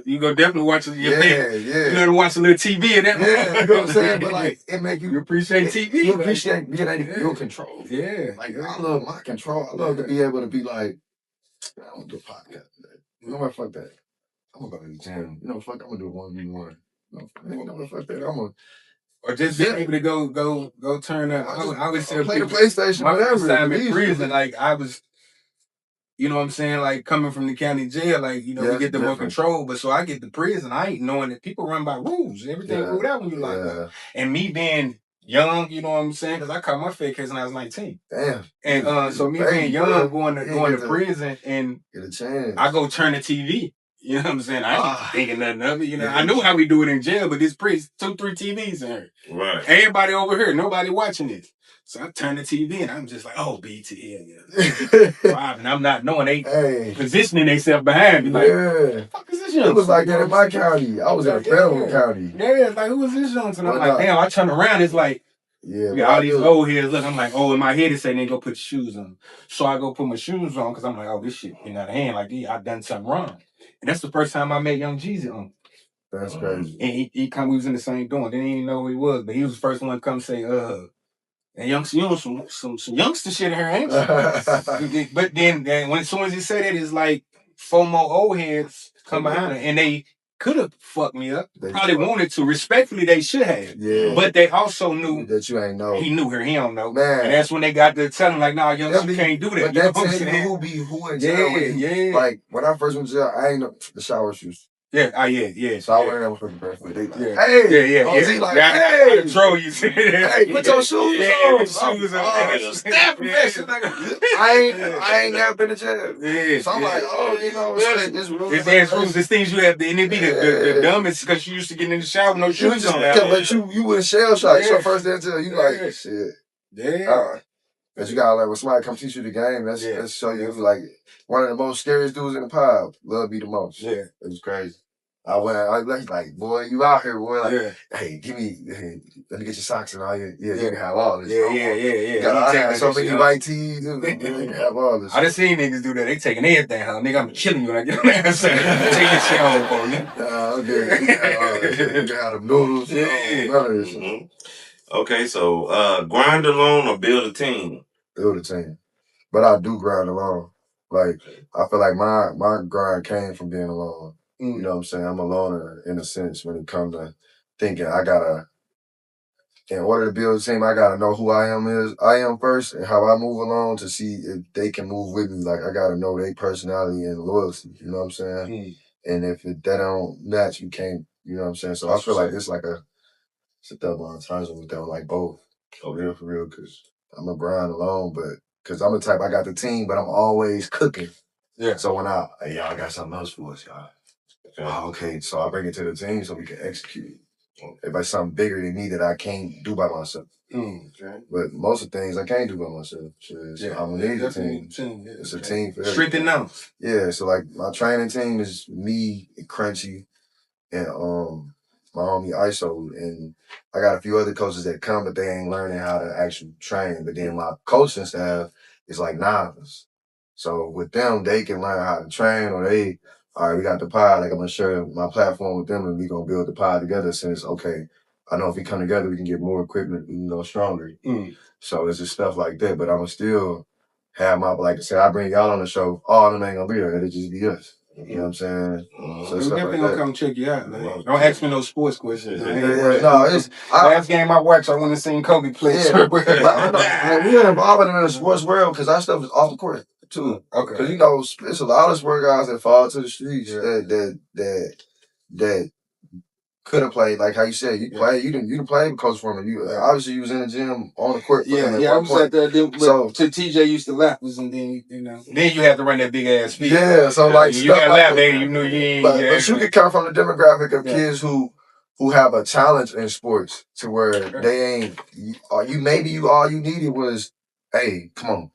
you go definitely watch your Yeah. You gotta watch a little TV and that. Yeah, you know what I'm saying? But like it make you appreciate TV. You appreciate being able to feel control. Yeah. Like I love my control. I love to be able to be like, I don't do a podcast today. You know what? Fuck that. I'm gonna go to the gym. You know, fuck, I'm gonna do a 1v1. Fuck that. I'm a or just being able to go turn up. I would say play the PlayStation. My whatever. first time in prison, like I was. You know what I'm saying? Like coming from the county jail, like, you know, we get the more control. But so I get to prison, I ain't knowing that people run by rules. Everything ruled out when you lock up. And me being young, you know what I'm saying? Because I caught my fake case when I was 19. Damn. And so me being young, going to prison, and get a chance. I go turn the TV. You know what I'm saying? I ain't thinking nothing of it. You know, I knew how we do it in jail, but this prison, 2-3 TVs in here. Right. Everybody over here, nobody watching this. So I turn the TV and I'm just like, oh, BT, yeah. And I'm not knowing they positioning themselves behind me. Like, what the fuck is this young? It was like that in my county. I was in a federal county. Yeah, like, who is this young? And I'm like, damn, I turn around, it's like, all these old heads. Look, I'm like, in my head it say, then go put your shoes on. So I go put my shoes on because I'm like, oh, this shit in out of hand. Like, I done something wrong. And that's the first time I met Young Jeezy on. That's crazy. And he come, we was in the same dorm. They didn't even know who he was, but he was the first one to come say, and youngster, you know, some youngster shit in here, ain't you? But then when as soon as he said that, it's like 4 more old heads come behind her, and they could have fucked me up. Probably wanted to. Respectfully, they should have. Yeah. But they also knew that you ain't know. He knew her. He don't know. Man. And that's when they got to tell him, like, nah, youngster, you can't do that. But You know that's what I'm saying? who in jail. Yeah. Like, when I first went to jail, I ain't know the shower shoes. Yeah, yeah. So I went in there with fucking barefoot. They like, hey! He like, I control you. Hey, put your shoes on. Put shoes on. Snap I ain't never been to jail. Yeah, so I'm like, you know, it's rules. There's rules. There's things you have to, and it be the dumbest because you used to get in the shower with no shoes on. But you went shell shock. It's your first day in jail. You like, shit. Yeah. But you gotta, like, when somebody come teach you the game, that's show you, like, one of the most scariest dudes in the pile. Love be the most. Yeah. It was crazy. I went, like, boy, you out here, boy. Like, hey, let me get your socks and all your, you can have all this. Yeah. I had so many white tees, you can have all this. I done seen niggas do that. They taking everything, huh? Nigga, I'm killing you when I get on there. Take your shit home for me. Okay. You can have them noodles. None of this shit. Okay, so grind alone or build a team? Build a team. But I do grind alone. Like, I feel like my grind came from being alone. You know what I'm saying? I'm a loner in a sense when it comes to thinking in order to build a team, I gotta know who I am first and how I move along to see if they can move with me. Like, I gotta know their personality and loyalty, you know what I'm saying? And if that don't match, you can't, you know what I'm saying? So I feel like it's like it's a double entendre with them, like both. For real, because I'm a grind alone, but because I'm the type, I got the team, but I'm always cooking. Yeah. So when I got something else for us, y'all. Okay, so I bring it to the team so we can execute. If it's something bigger than me that I can't do by myself. But most of the things I can't do by myself. So I'm gonna need a team. It's a team for everything. Strength and numbers. Yeah, so like my training team is me and Crunchy and my homie ISO, and I got a few other coaches that come, but they ain't learning how to actually train. But then my coaching staff is like novice. So with them, they can learn how to train, or all right, we got the pod. Like, I'm gonna share my platform with them, and we gonna build the pod together. Since I know if we come together, we can get more equipment, we can go stronger. So it's just stuff like that. But I'm gonna still have like I said, I bring y'all on the show. All of them ain't gonna be there. It'll just be us. You know what I'm saying? So we definitely gonna come check you out. Man. Don't ask me no sports questions. No, it's last game I watched, I went to see Kobe play. We're involved in the sports world because our stuff is off the court too. Okay. Because you know, it's a lot of sport guys that fall to the streets that could have played, like how you said, you didn't play with Coach Foreman. You obviously you was in the gym on the court. I was at that. So to TJ used to lap us, and then then you have to run that big ass feet. Yeah, so like you got lap, then you knew you ain't. But you could come from the demographic of kids who have a challenge in sports to where they ain't. All you needed was, hey, come on,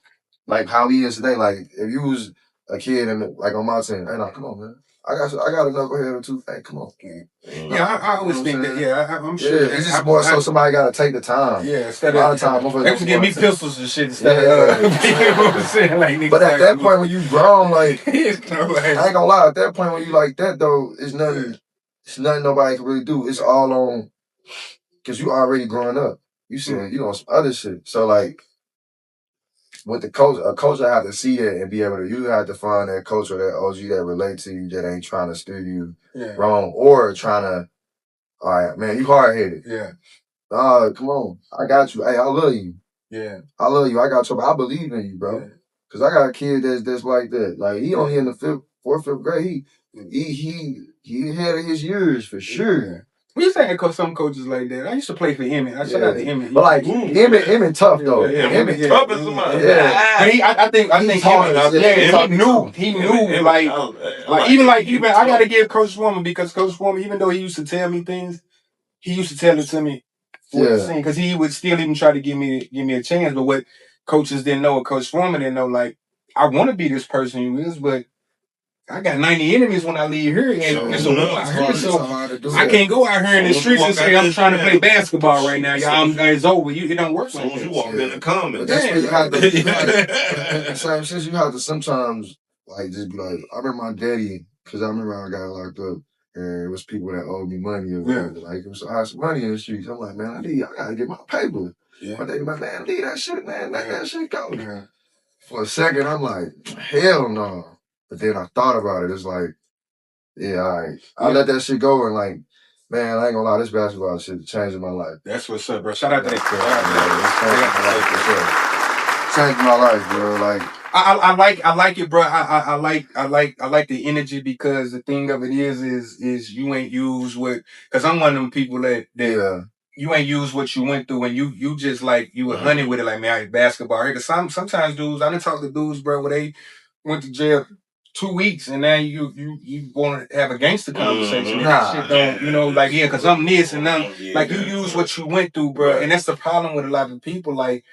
like how he is today. Like if you was a kid and like on my team, hey, no, come on, man. I got a knucklehead or two. Hey, come on. Yeah, I always think that. Yeah, I'm sure. It's just more so somebody got to take the time. Yeah, instead of a lot of time. They was give me pistols and shit instead of. You know what I'm saying? Like, but at that point when you grown, like I ain't gonna lie. At that point when you like that though, it's nothing. It's nothing nobody can really do. It's all on because you already growing up. You said you on some other shit. So like. With the coach, a coach I have to see that and be able to. You have to find that coach or that OG that relate to you that ain't trying to steer you wrong or trying to All right, man, you hard-headed. Yeah. Come on. I got you. Hey, I love you. Yeah. I love you. I got you. I believe in you, bro. Yeah. Cause I got a kid that's like that. Like he only in the fourth, fifth grade. He ahead of his years for sure. Yeah. We used to have some coaches like that. I used to play for Emmett. I shout out to Emmett. But like Emmett tough though. Emmett tough as somebody. Yeah. I think Emmett. He knew. Like I gotta give Coach Swarmer, because Coach Swarmer, even though he used to tell me things, he used to tell it to me because he would still even try to give me a chance. But what coaches didn't know, what Coach Swarmer didn't know, like, I want to be this person you is, but I got 90 enemies when I leave here, and it's a war out here, so I can't go out here in the streets and say I'm trying to play basketball right now. Y'all, it's over. It don't work like that. You walk in the comments. That's where you have to. Same shit. You have to sometimes like just be like, I remember my daddy, because I remember I got locked up. And it was people that owed me money or whatever. Like, it was some money in the streets. I'm like, man, I gotta get my paper. My daddy, my man, leave that shit, man. Let that shit go. For a second, I'm like, hell no. But then I thought about it. It's like, all right. I let that shit go, and like, man, I ain't gonna lie, this basketball shit changed my life. That's what's up, bro. Shout out to that. Changed my life, bro. Like, I like it, bro. I like the energy, because the thing of it is you ain't used what, because I'm one of them people that you ain't used what you went through, and you just like, you a honey with it, like, man, I basketball here. Because sometimes dudes, I done talked to dudes, bro, where they went to jail 2 weeks, and now you want to have a gangster conversation. And that shit don't, you know, like, yeah, because I'm this and I'm like, you use what you went through, bro. And that's the problem with a lot of people. Like,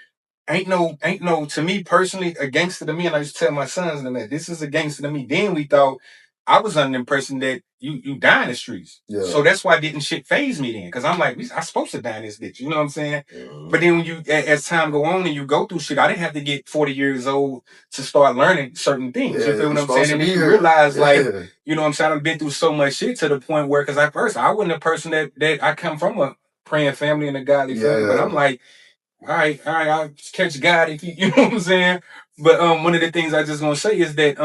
ain't no, to me personally, a gangster to me, and I used to tell my sons that this is a gangster to me. Then we thought, I was under the impression that you die in the streets. Yeah. So that's why didn't shit phase me then. Because I'm like, I'm supposed to die in this bitch. You know what I'm saying? But then when you, as time go on and you go through shit, I didn't have to get 40 years old to start learning certain things. You feel what I'm saying? And then you realize, like, you know what I'm saying? I've been through so much shit to the point where, because I wasn't a person that I come from a praying family and a godly family. But I'm like, all right, I'll catch God if you know what I'm saying? But one of the things I just gonna say is that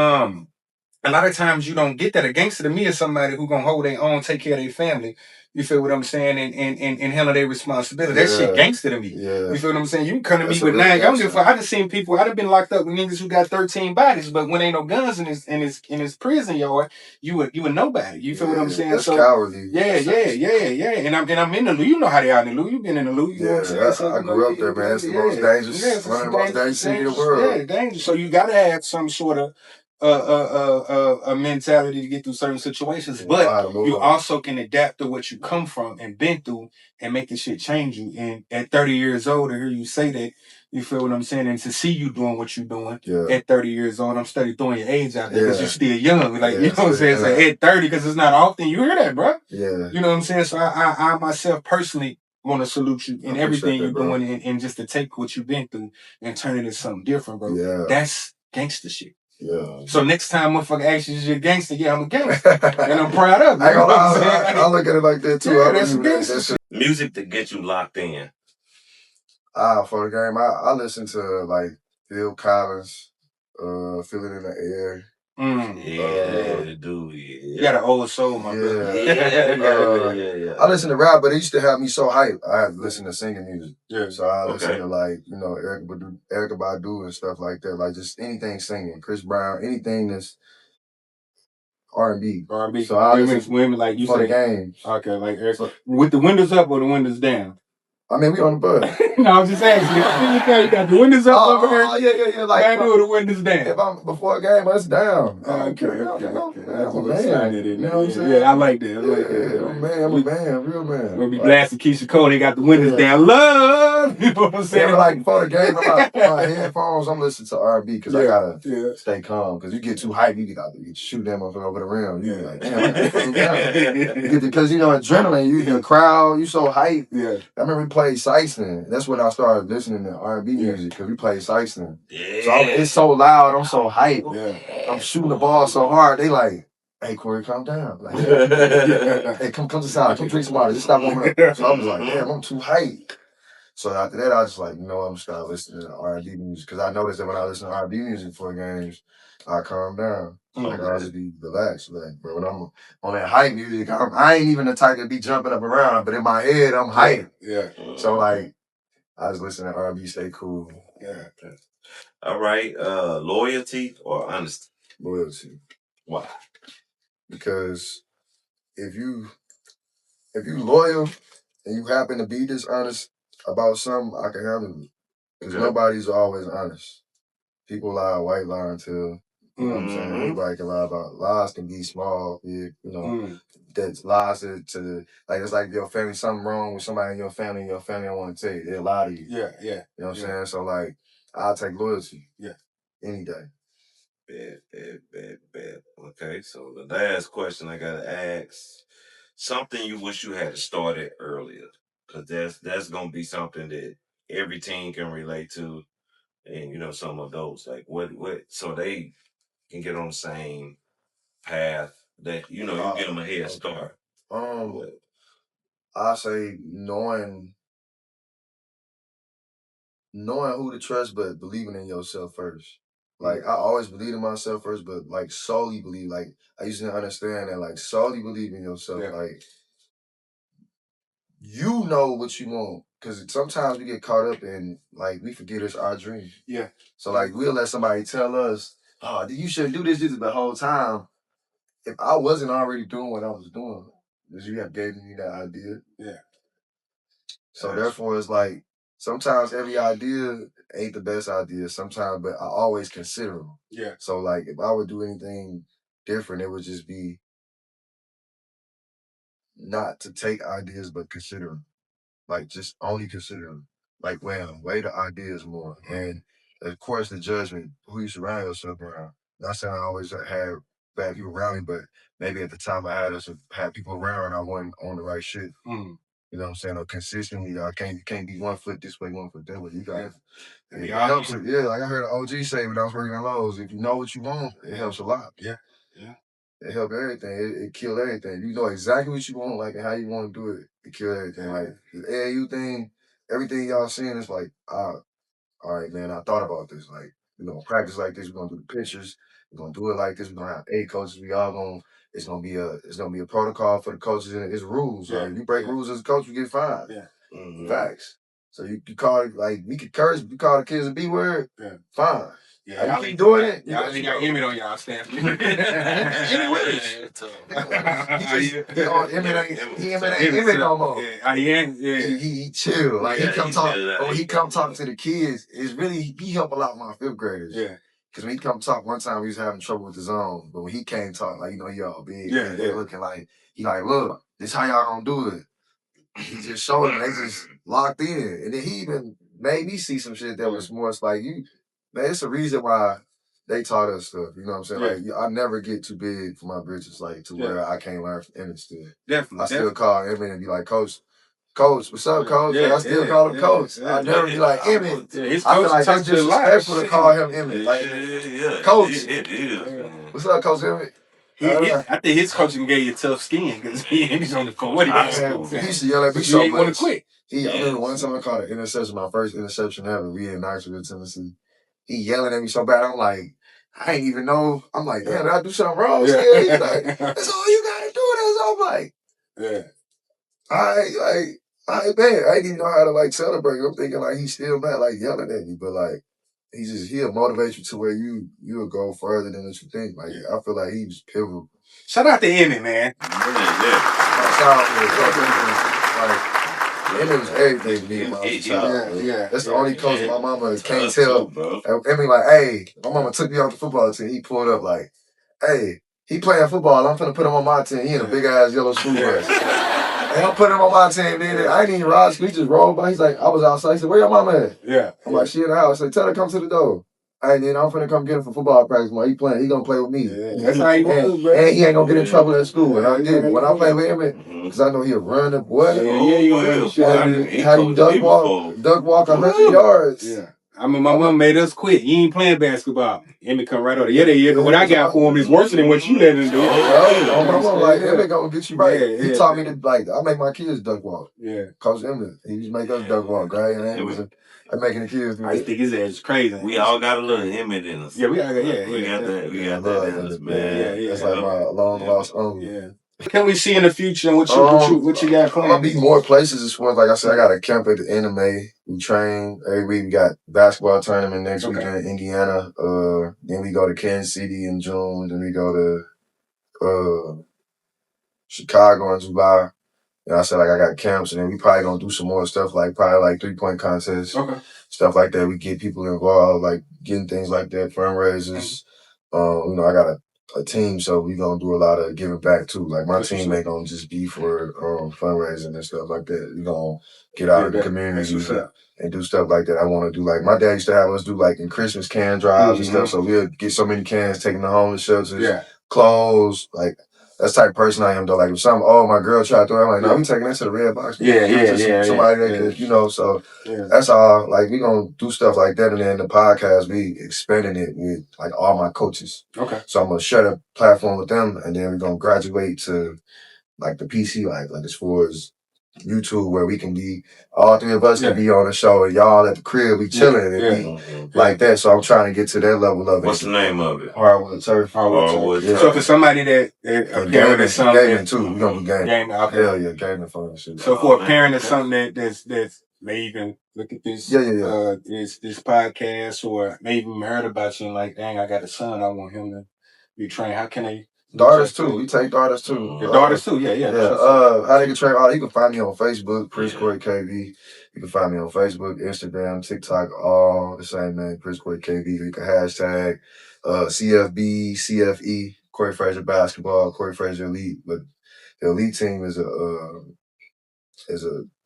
a lot of times you don't get that. A gangster to me is somebody who gonna hold their own, take care of their family. You feel what I'm saying? And handle their responsibility. That shit gangster to me. You feel what I'm saying? You can come to me with 9 guns. I just seen people, I done been locked up with niggas who got 13 bodies, but when ain't no guns in his prison yard, you a nobody. You feel what I'm saying? That's cowardly. Yeah. And I'm in the Lou. You know how they are in the Lou. You've been in the Lou. You know what I'm saying? I grew up there, man. It's the most dangerous, one of the most dangerous city in the world. Yeah, dangerous. So you gotta have some sort of a mentality to get through certain situations, but you also can adapt to what you come from and been through and make the shit change you. And at 30 years old, to hear you say that, you feel what I'm saying, and to see you doing what you're doing at 30 years old, I'm steady throwing your age out there because you're still young. Like, you know what I'm saying? So at 30, because it's not often you hear that, bro. Yeah. You know what I'm saying? So I myself personally want to salute you in everything you're doing, and just to take what you've been through and turn it into something different, bro. Yeah. That's gangster shit. Yeah. So next time motherfucker asks you, is you a gangster? Yeah, I'm a gangster. And I'm proud of it. I look at it like that too. Yeah, that's gangster. Music to get you locked in. For the game, I listen to like Phil Collins, Feel It in the Air. Dude. You got an old soul, my brother. Yeah. I listen to rap, but it used to have me so hyped. I had to listen to singing music. Yeah. So I listen to like, you know, Erykah Badu and stuff like that. Like just anything singing, Chris Brown, anything that's R&B. R&B. So I listen women like you for say, the game. Okay, like with the windows up or the windows down? I mean, we on the bus. No, I'm just asking. You got the windows up over here? Yeah. Like, I do the windows down. If I'm before a game, it's down. Okay. That's a man. You know what I'm saying? Yeah, I like that. I'm a man, real man. We'll be blasting Keisha Cole. They got the windows down. Love! You know what I'm saying? Yeah, like before the game, my headphones, I'm listening to R&B because I gotta stay calm. Because you get too hyped, you get shoot that motherfucker over the rim. You be like, damn. Because, you know, adrenaline, you in the crowd, you so hyped. Yeah. I remember we played Sykeston. That's when I started listening to R&B music because we played Sykeston. Yeah. So it's so loud, I'm so hyped. Yeah. I'm shooting the ball so hard, they like, hey, Corey, calm down. Like, hey, come to the side. Come drink some water. Just stop warming up. So I was like, damn, I'm too hyped. So after that, I just like, you know, I'm just start listening to R&B music because I noticed that when I listen to R&B music before games, I calm down. Like I'll just be relaxed. Like, bro, when I'm on that hype music, I ain't even the type to be jumping up around, but in my head, I'm hype. Yeah. So like, I just listen to R&B, stay cool. Yeah. All right. Loyalty or honesty? Loyalty. Why? Because if you loyal and you happen to be dishonest about something, I can handle it. Because nobody's always honest. People lie, white lie until, you know what I'm saying? Anybody can lie about. Lies can be small, big, you know. That's lies to like, it's like your family, something wrong with somebody in your family don't want to tell you. They'll lie to you. Yeah. You know what I'm saying? So like, I'll take loyalty. Yeah. Any day. Bet. Okay, so the last question I gotta ask, something you wish you had started earlier, because that's gonna be something that every team can relate to, and you know some of those like what so they can get on the same path that you know you get them a head start. I say knowing who to trust, but believing in yourself first. Like, I always believed in myself first, but, like, solely believe. Like, I used to understand that, like, solely believe in yourself. Yeah. Like, you know what you want. Because sometimes we get caught up in, like, we forget it's our dream. Yeah. So, like, we'll let somebody tell us, oh, you should do this the whole time. If I wasn't already doing what I was doing, because you have gave me that idea. Yeah. So, therefore, it's like, sometimes every idea ain't the best idea sometimes, but I always consider them. Yeah. So, like, if I would do anything different, it would just be not to take ideas, but consider them. Like, just only consider them. Like, weigh the ideas more. And, of course, the judgment, who you surround yourself around. Not saying I always had bad people around me, but maybe at the time I had people around and I wasn't on the right shit. You know what I'm saying? Or consistently, you can't be 1 foot this way, 1 foot that way. You got it helps. Yeah, like I heard an OG say when I was working on Lowe's, if you know what you want, it helps a lot. Yeah. It helps everything. It kills everything. You know exactly what you want, like, and how you want to do it. It kills everything. Like, the AAU thing, everything y'all seeing is like, all right, man, I thought about this. Like, we're going to practice like this. We're going to do the pictures. We're going to do it like this. We're going to have 8 coaches. We all going to, it's gonna be a protocol for the coaches and it's rules. Yeah. Like, you break rules as a coach, you get fined. Yeah. Facts. So you call it, like, we could curse, we call the kids a B word, fine. Yeah, y'all keep doing it. Y'all got Emmett on y'all staff. Emmett with us. He Emmett no more. He chill. Like, when he come talk to the kids, it's really, he help a lot with my 5th graders. Yeah. Because when he come talk, one time we was having trouble with the zone, but when he came talk, like, you know, he all big. They looking like, he like, look, this how y'all gonna do it. He just showed them, they just locked in. And then he even made me see some shit that was more, it's like, man, it's a reason why they taught us stuff. You know what I'm saying? Like, I never get too big for my britches, like, to where I can't learn from Emmett still. Definitely. I still call Emmett and be like, Coach, what's up, Coach? I still call him Coach. I never be like, Emmett. I feel like it's disrespectful to call him Emmett. Like, Coach. What's up, Coach Emmett? I think his coaching gave you tough skin because he's on the court. He used to yell at me so much. He want to quit. I remember one time I caught an interception, my first interception ever. We in Knoxville, Tennessee. He yelling at me so bad. I'm like, I ain't even know. I'm like, damn, did I do something wrong? He's like, that's all you gotta do. I'm like, I didn't even know how to, like, celebrate. I'm thinking, like, he's still mad, like, yelling at me, but, like, he'll motivate you to where you'll go further than what you think. Like, I feel like he was pivotal. Shout out to Emmett, man. Shout out to Emmett was everything to me when I was a child. That's the only coach my mama can't tell. Emmett like, hey, my mama took me off the football team. He pulled up like, hey, he playing football. I'm finna put him on my team. He in a big ass yellow school bus. And I'm putting him on my team. Then I ain't even ride. We just rolled by. He's like, I was outside. He said, where your mama at? I'm like, she in the house. I said, tell her come to the door. And then I'm finna come get him for football practice. He playing. He gonna play with me. That's how he was, bro. And he ain't gonna get in trouble at school. And I did. When I play with him, because I know he'll run the boy. He gonna run the shit. How do you duck walk 100 yards? I mean, my mom made us quit. You ain't playing basketball. Emmett come right over. Yeah, they is. What I got for him is worse than what you let him do. Oh, my mom like Emmett gonna get you right. Yeah, He taught me to like. I make my kids duck walk. Yeah, Coach Emmett. He used to make us duck walk, right? And I'm making the kids do I just think his ass is crazy. We all got a little Emmett in us. Yeah, we got We got that. We got that in us, man. Yeah. That's like my long lost uncle. Yeah. Can we see in the future and what you got planned? I'm gonna be more places as far as like I said, I got a camp at the end of May. We train every week. We got basketball tournament next week in Indiana. Then we go to Kansas City in June. Then we go to Chicago in July. And I said like I got camps, and then we probably gonna do some more stuff like probably like 3-point contests, stuff like that. We get people involved, like getting things like that, fundraisers. You know, I got a team, so we gonna do a lot of giving back too. Like my team ain't gonna just be for fundraising and stuff like that. We gonna get out in the community and do stuff like that. I want to do like my dad used to have us do like in Christmas can drives and stuff. So we'll get so many cans taken to homeless shelters, clothes, like. That's the type of person I am though. Like if my girl tried to, I'm like, no, we taking that to the red box. Somebody that could, you know, so that's all. Like we gonna do stuff like that, and then the podcast, we expanding it with like all my coaches. Okay. So I'm gonna share the platform with them, and then we're gonna graduate to like the PC life, like as far as YouTube, where we can be, all three of us can be on the show, and y'all at the crib, we chilling and be like that. So I'm trying to get to that level of it. What's the name of it? Hardwood Turf. Hardwood Turf. So for somebody that a parent or something, gaming too, we gonna be gaming. Hell yeah, gaming fun shit. So for a parent or something that's may even look at this this podcast, or maybe even heard about you and like, dang, I got a son, I want him to be trained. How can they? Daughters too. We take daughters too. Your daughters too. Yeah. How they can train? You can find me on Facebook, Prince Corey KV. You can find me on Facebook, Instagram, TikTok, all the same name, Prince Corey KV. You can hashtag CFB, CFE, Corey Frazier Basketball, Corey Frazier Elite. But the elite team is a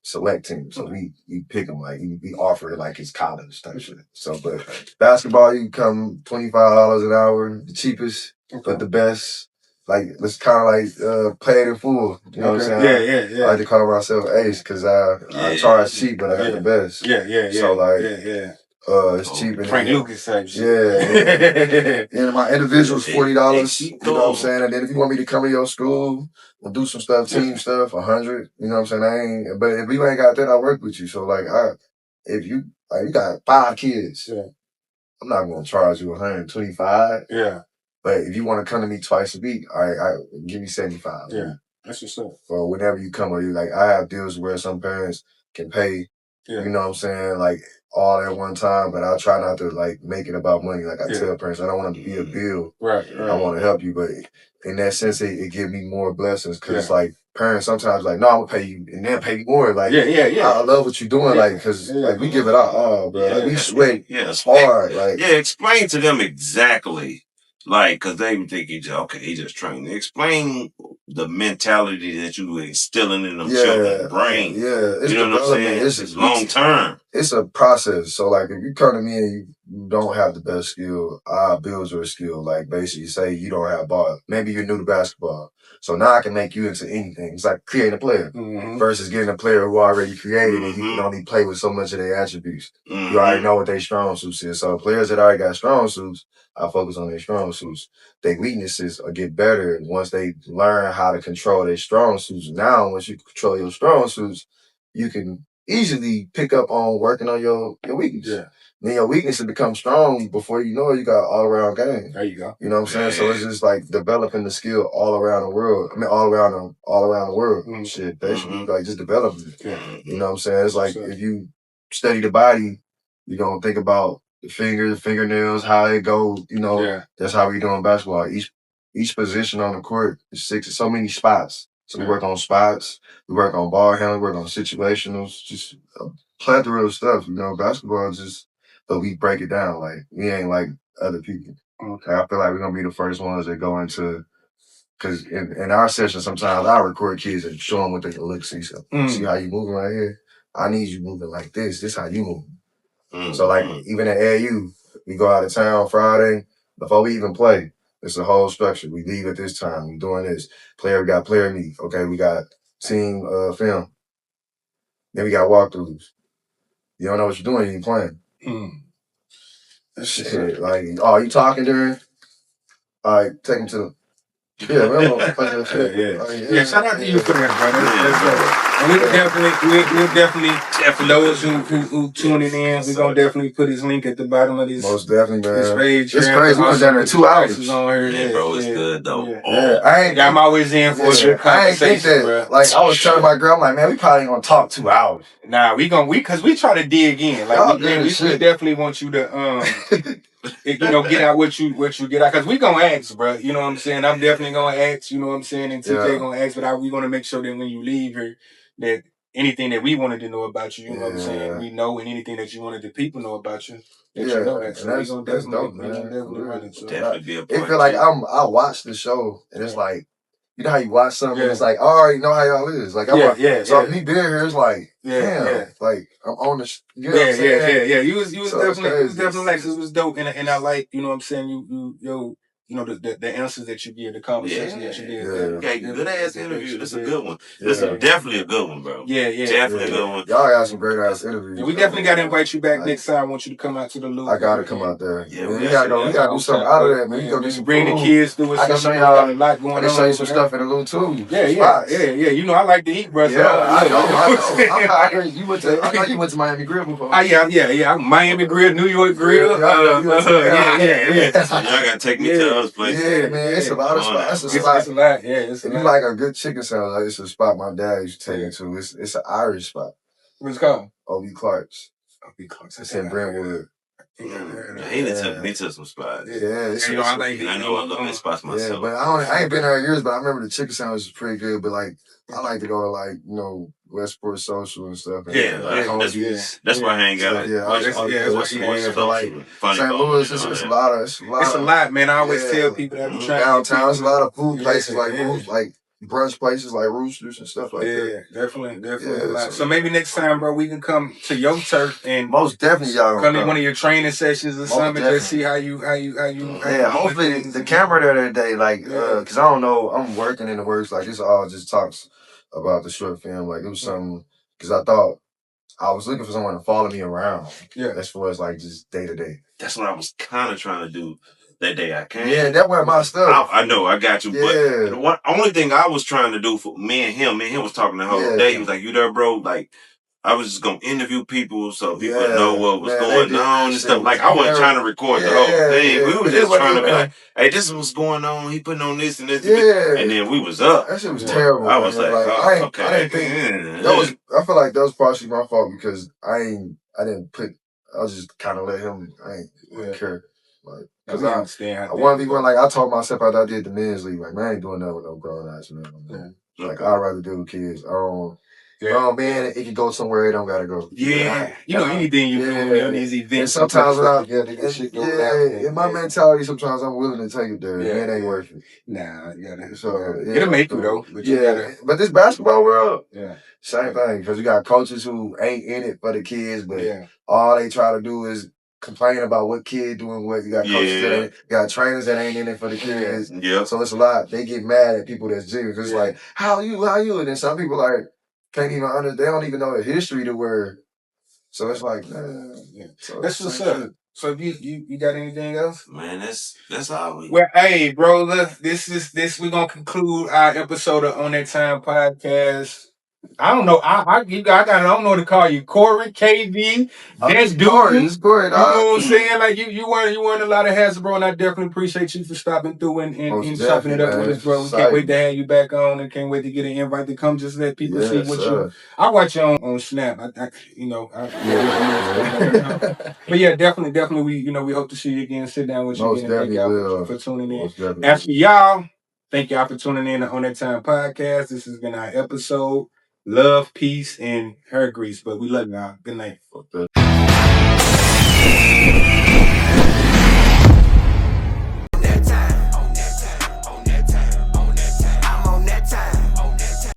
select team, so we pick them like we offer it like it's college type shit. So, but basketball, you can come $25 an hour, the cheapest, but the best. Like it's kind of like paid in full. You know what I'm saying? Yeah. I like to call myself Ace because I charge cheap, but I got the best. Yeah. So like, it's cheap. And Frank Lucas type shit. Yeah. And my individual's $40. You know what I'm saying? And then if you want me to come to your school and do some stuff, team stuff, $100. You know what I'm saying? But if you ain't got that, I work with you. So like, if you got 5 kids, I'm not gonna charge you $125. Yeah. But if you want to come to me twice a week, all right, give me $75. Yeah, that's what's up. Or whenever you come, or you like, I have deals where some parents can pay, you know what I'm saying, like all at one time. But I try not to like make it about money. Like I tell parents, I don't want it to be a bill. Right. I want to help you, but in that sense, it gives me more blessings because like parents sometimes like, no, I'm gonna pay you, and then pay you more. Like, I love what you're doing, like, because like we give it all, bro. Like, we sweat hard. Like, explain to them exactly. Like, cause they think he just trained. Explain the mentality that you instilling in them children's brain. It's you know what I'm saying? It's long term. It's a process. So like, if you come to me and you don't have the best skill, I build your skill. Like basically say you don't have ball. Maybe you're new to basketball. So now I can make you into anything. It's like creating a player versus getting a player who already created and you can only play with so much of their attributes. You already know what their strong suits is. So players that already got strong suits, I focus on their strong suits. Their weaknesses will get better once they learn how to control their strong suits. Now, once you control your strong suits, you can easily pick up on working on your weakness. Yeah. Then your weaknesses become strong before you know it, you got all around game. There you go. You know what I'm saying? So it's just like developing the skill all around the world. I mean, all around the world. Shit, basically, like just developing it. Yeah. You know what I'm saying? It's like if you study the body, you're gonna think about the fingers, fingernails, how it goes. You know, that's how we doing basketball. Each position on the court is so many spots. So we work on spots, we work on ball handling, we work on situationals, just a plethora of stuff. You know, basketball is just, but we break it down. Like, we ain't like other people. Okay. I feel like we're going to be the first ones that go into, because in our session, sometimes I record kids and show them what they can look, see how you moving right here. I need you moving like this. This how you move. So like, even at AAU, we go out of town Friday, before we even play. It's a whole structure. We leave at this time. We doing this. We got player meet. Okay, we got team film. Then we got walkthroughs. You don't know what you're doing, you ain't playing. Shit, like, oh, you talking during? All right, take him to the. Yeah, we don't fuck that shit. Yeah, shout out to you for that, bro. And we'll definitely, for those who tuning in, we're gonna definitely put his link at the bottom of this. Most definitely, man. It's crazy. We was down there 2 hours. On here. Yeah, bro, it's good though. Yeah, I'm always in for a good conversation, I ain't think that, bro. like, I was telling my girl, I'm like, man, we probably ain't gonna talk 2 hours. Nah, cause we try to dig in. Like, we definitely want you to, get out what you get out. Cause we gonna ask, bro. You know what I'm saying? I'm definitely gonna ask, you know what I'm saying? And TJ gonna ask, but we gonna make sure that when you leave here, that anything that we wanted to know about you, you know what I'm saying? We know, and anything that you wanted the people know about you, that you know that. So we gonna definitely run it. So definitely be a part. It feel like I watched the show, and it's like, you know how you watch something, and it's like, I already know how y'all is. Like, so me being here is like, damn, like, I'm on the, you know what I'm saying? You was definitely like, this was dope, and I like, you know what I'm saying, you know, the answers that you give, the conversation that you give. Okay, good ass interview. This is a good one. This is definitely a good one, bro. Definitely a good one. Y'all got some great ass interviews. We definitely got to invite you back next time. I want you to come out to the loop. I gotta come out there. Yeah, we gotta go. We gotta do something out of that, man. We gotta do some bring the kids through it. I can show y'all a lot going on. I can show you some stuff in the loop too. Yeah. You know, I like to eat, bro. Yeah, I know. You went to Miami Grill before. Yeah. Miami Grill, New York Grill. Yeah. So y'all gotta take me to those places. Yeah, man, it's a lot of spots. It's a lot. If you like a good chicken sandwich, like, it's a spot my dad used to take me to. It's an Irish spot. What's it called? O.B. Clark's. O.B. Clark's. It's in Brentwood. He done took me to some spots. Yeah, I know I love those spots myself. Yeah, but I ain't been there in years, but I remember the chicken sandwich was pretty good. But like, I like to go to, like, you know, Westport Social and stuff. That's where I hang out. That's like Saint Louis. It's a lot. It's a lot, man. I always tell people that I'm trying downtown. There's a lot of food places like brunch places like Roosters and stuff like that. Definitely a lot. So maybe next time, bro, we can come to your turf and most definitely y'all come to one of your training sessions or something. Just see how you. Yeah, hopefully the camera there that day, like, cause I don't know, I'm working in the works. Like, this all just talks about the short film. Like, it was something, cause I thought I was looking for someone to follow me around. Yeah, as far as like just day to day. That's what I was kind of trying to do. That day I came. Yeah, that was my stuff. I know, I got you. But the only thing I was trying to do for me and him was talking the whole day. He was like, you there, bro? Like, I was just going to interview people so people would know what was going on and stuff. Like, I wasn't trying to record the whole thing. We were just trying to be like, hey, this is what's going on. He putting on this and this. And then we was up. That shit was terrible. I was like, okay. I didn't think, I feel like that was partially my fault because I was just kind of let him, I ain't care. Like, cause I understand. I want to be one, like, I told myself after I did the men's league, like, man, I ain't doing that with no grown ass, man. Like, I'd rather deal with kids. Man, it can go somewhere it don't gotta go. Yeah. Anything you do on these events. And sometimes in my mentality, sometimes I'm willing to take it there. It ain't worth it. Nah, it'll make you though. But but this basketball world, same thing. Because you got coaches who ain't in it for the kids, but all they try to do is complain about what kid doing what. You got coaches that ain't, you got trainers that ain't in it for the kids. So it's a lot. They get mad at people that's genuine. It's like, how you? And then some people like can't even understand. They don't even know the history to where. So it's like, so that's what's up. So you got anything else? Man, that's all we. Well, hey, bro, look, this we're gonna conclude our episode of On That Time podcast. I don't know. I don't know what to call you. Corey, KV, that's dude. Corey, you know what I'm saying? Like you weren't a lot of hassle, bro, and I definitely appreciate you for stopping through and chopping it up with us, bro. We can't wait to have you back on and can't wait to get an invite to come just let people see what you. I watch you on Snap. But yeah, definitely we hope to see you again, sit down with you again. Thank y'all for tuning in. As for y'all, thank y'all for tuning in to On That Time podcast. This has been our episode. Love, peace, and hair grease. But we love y'all. Good night.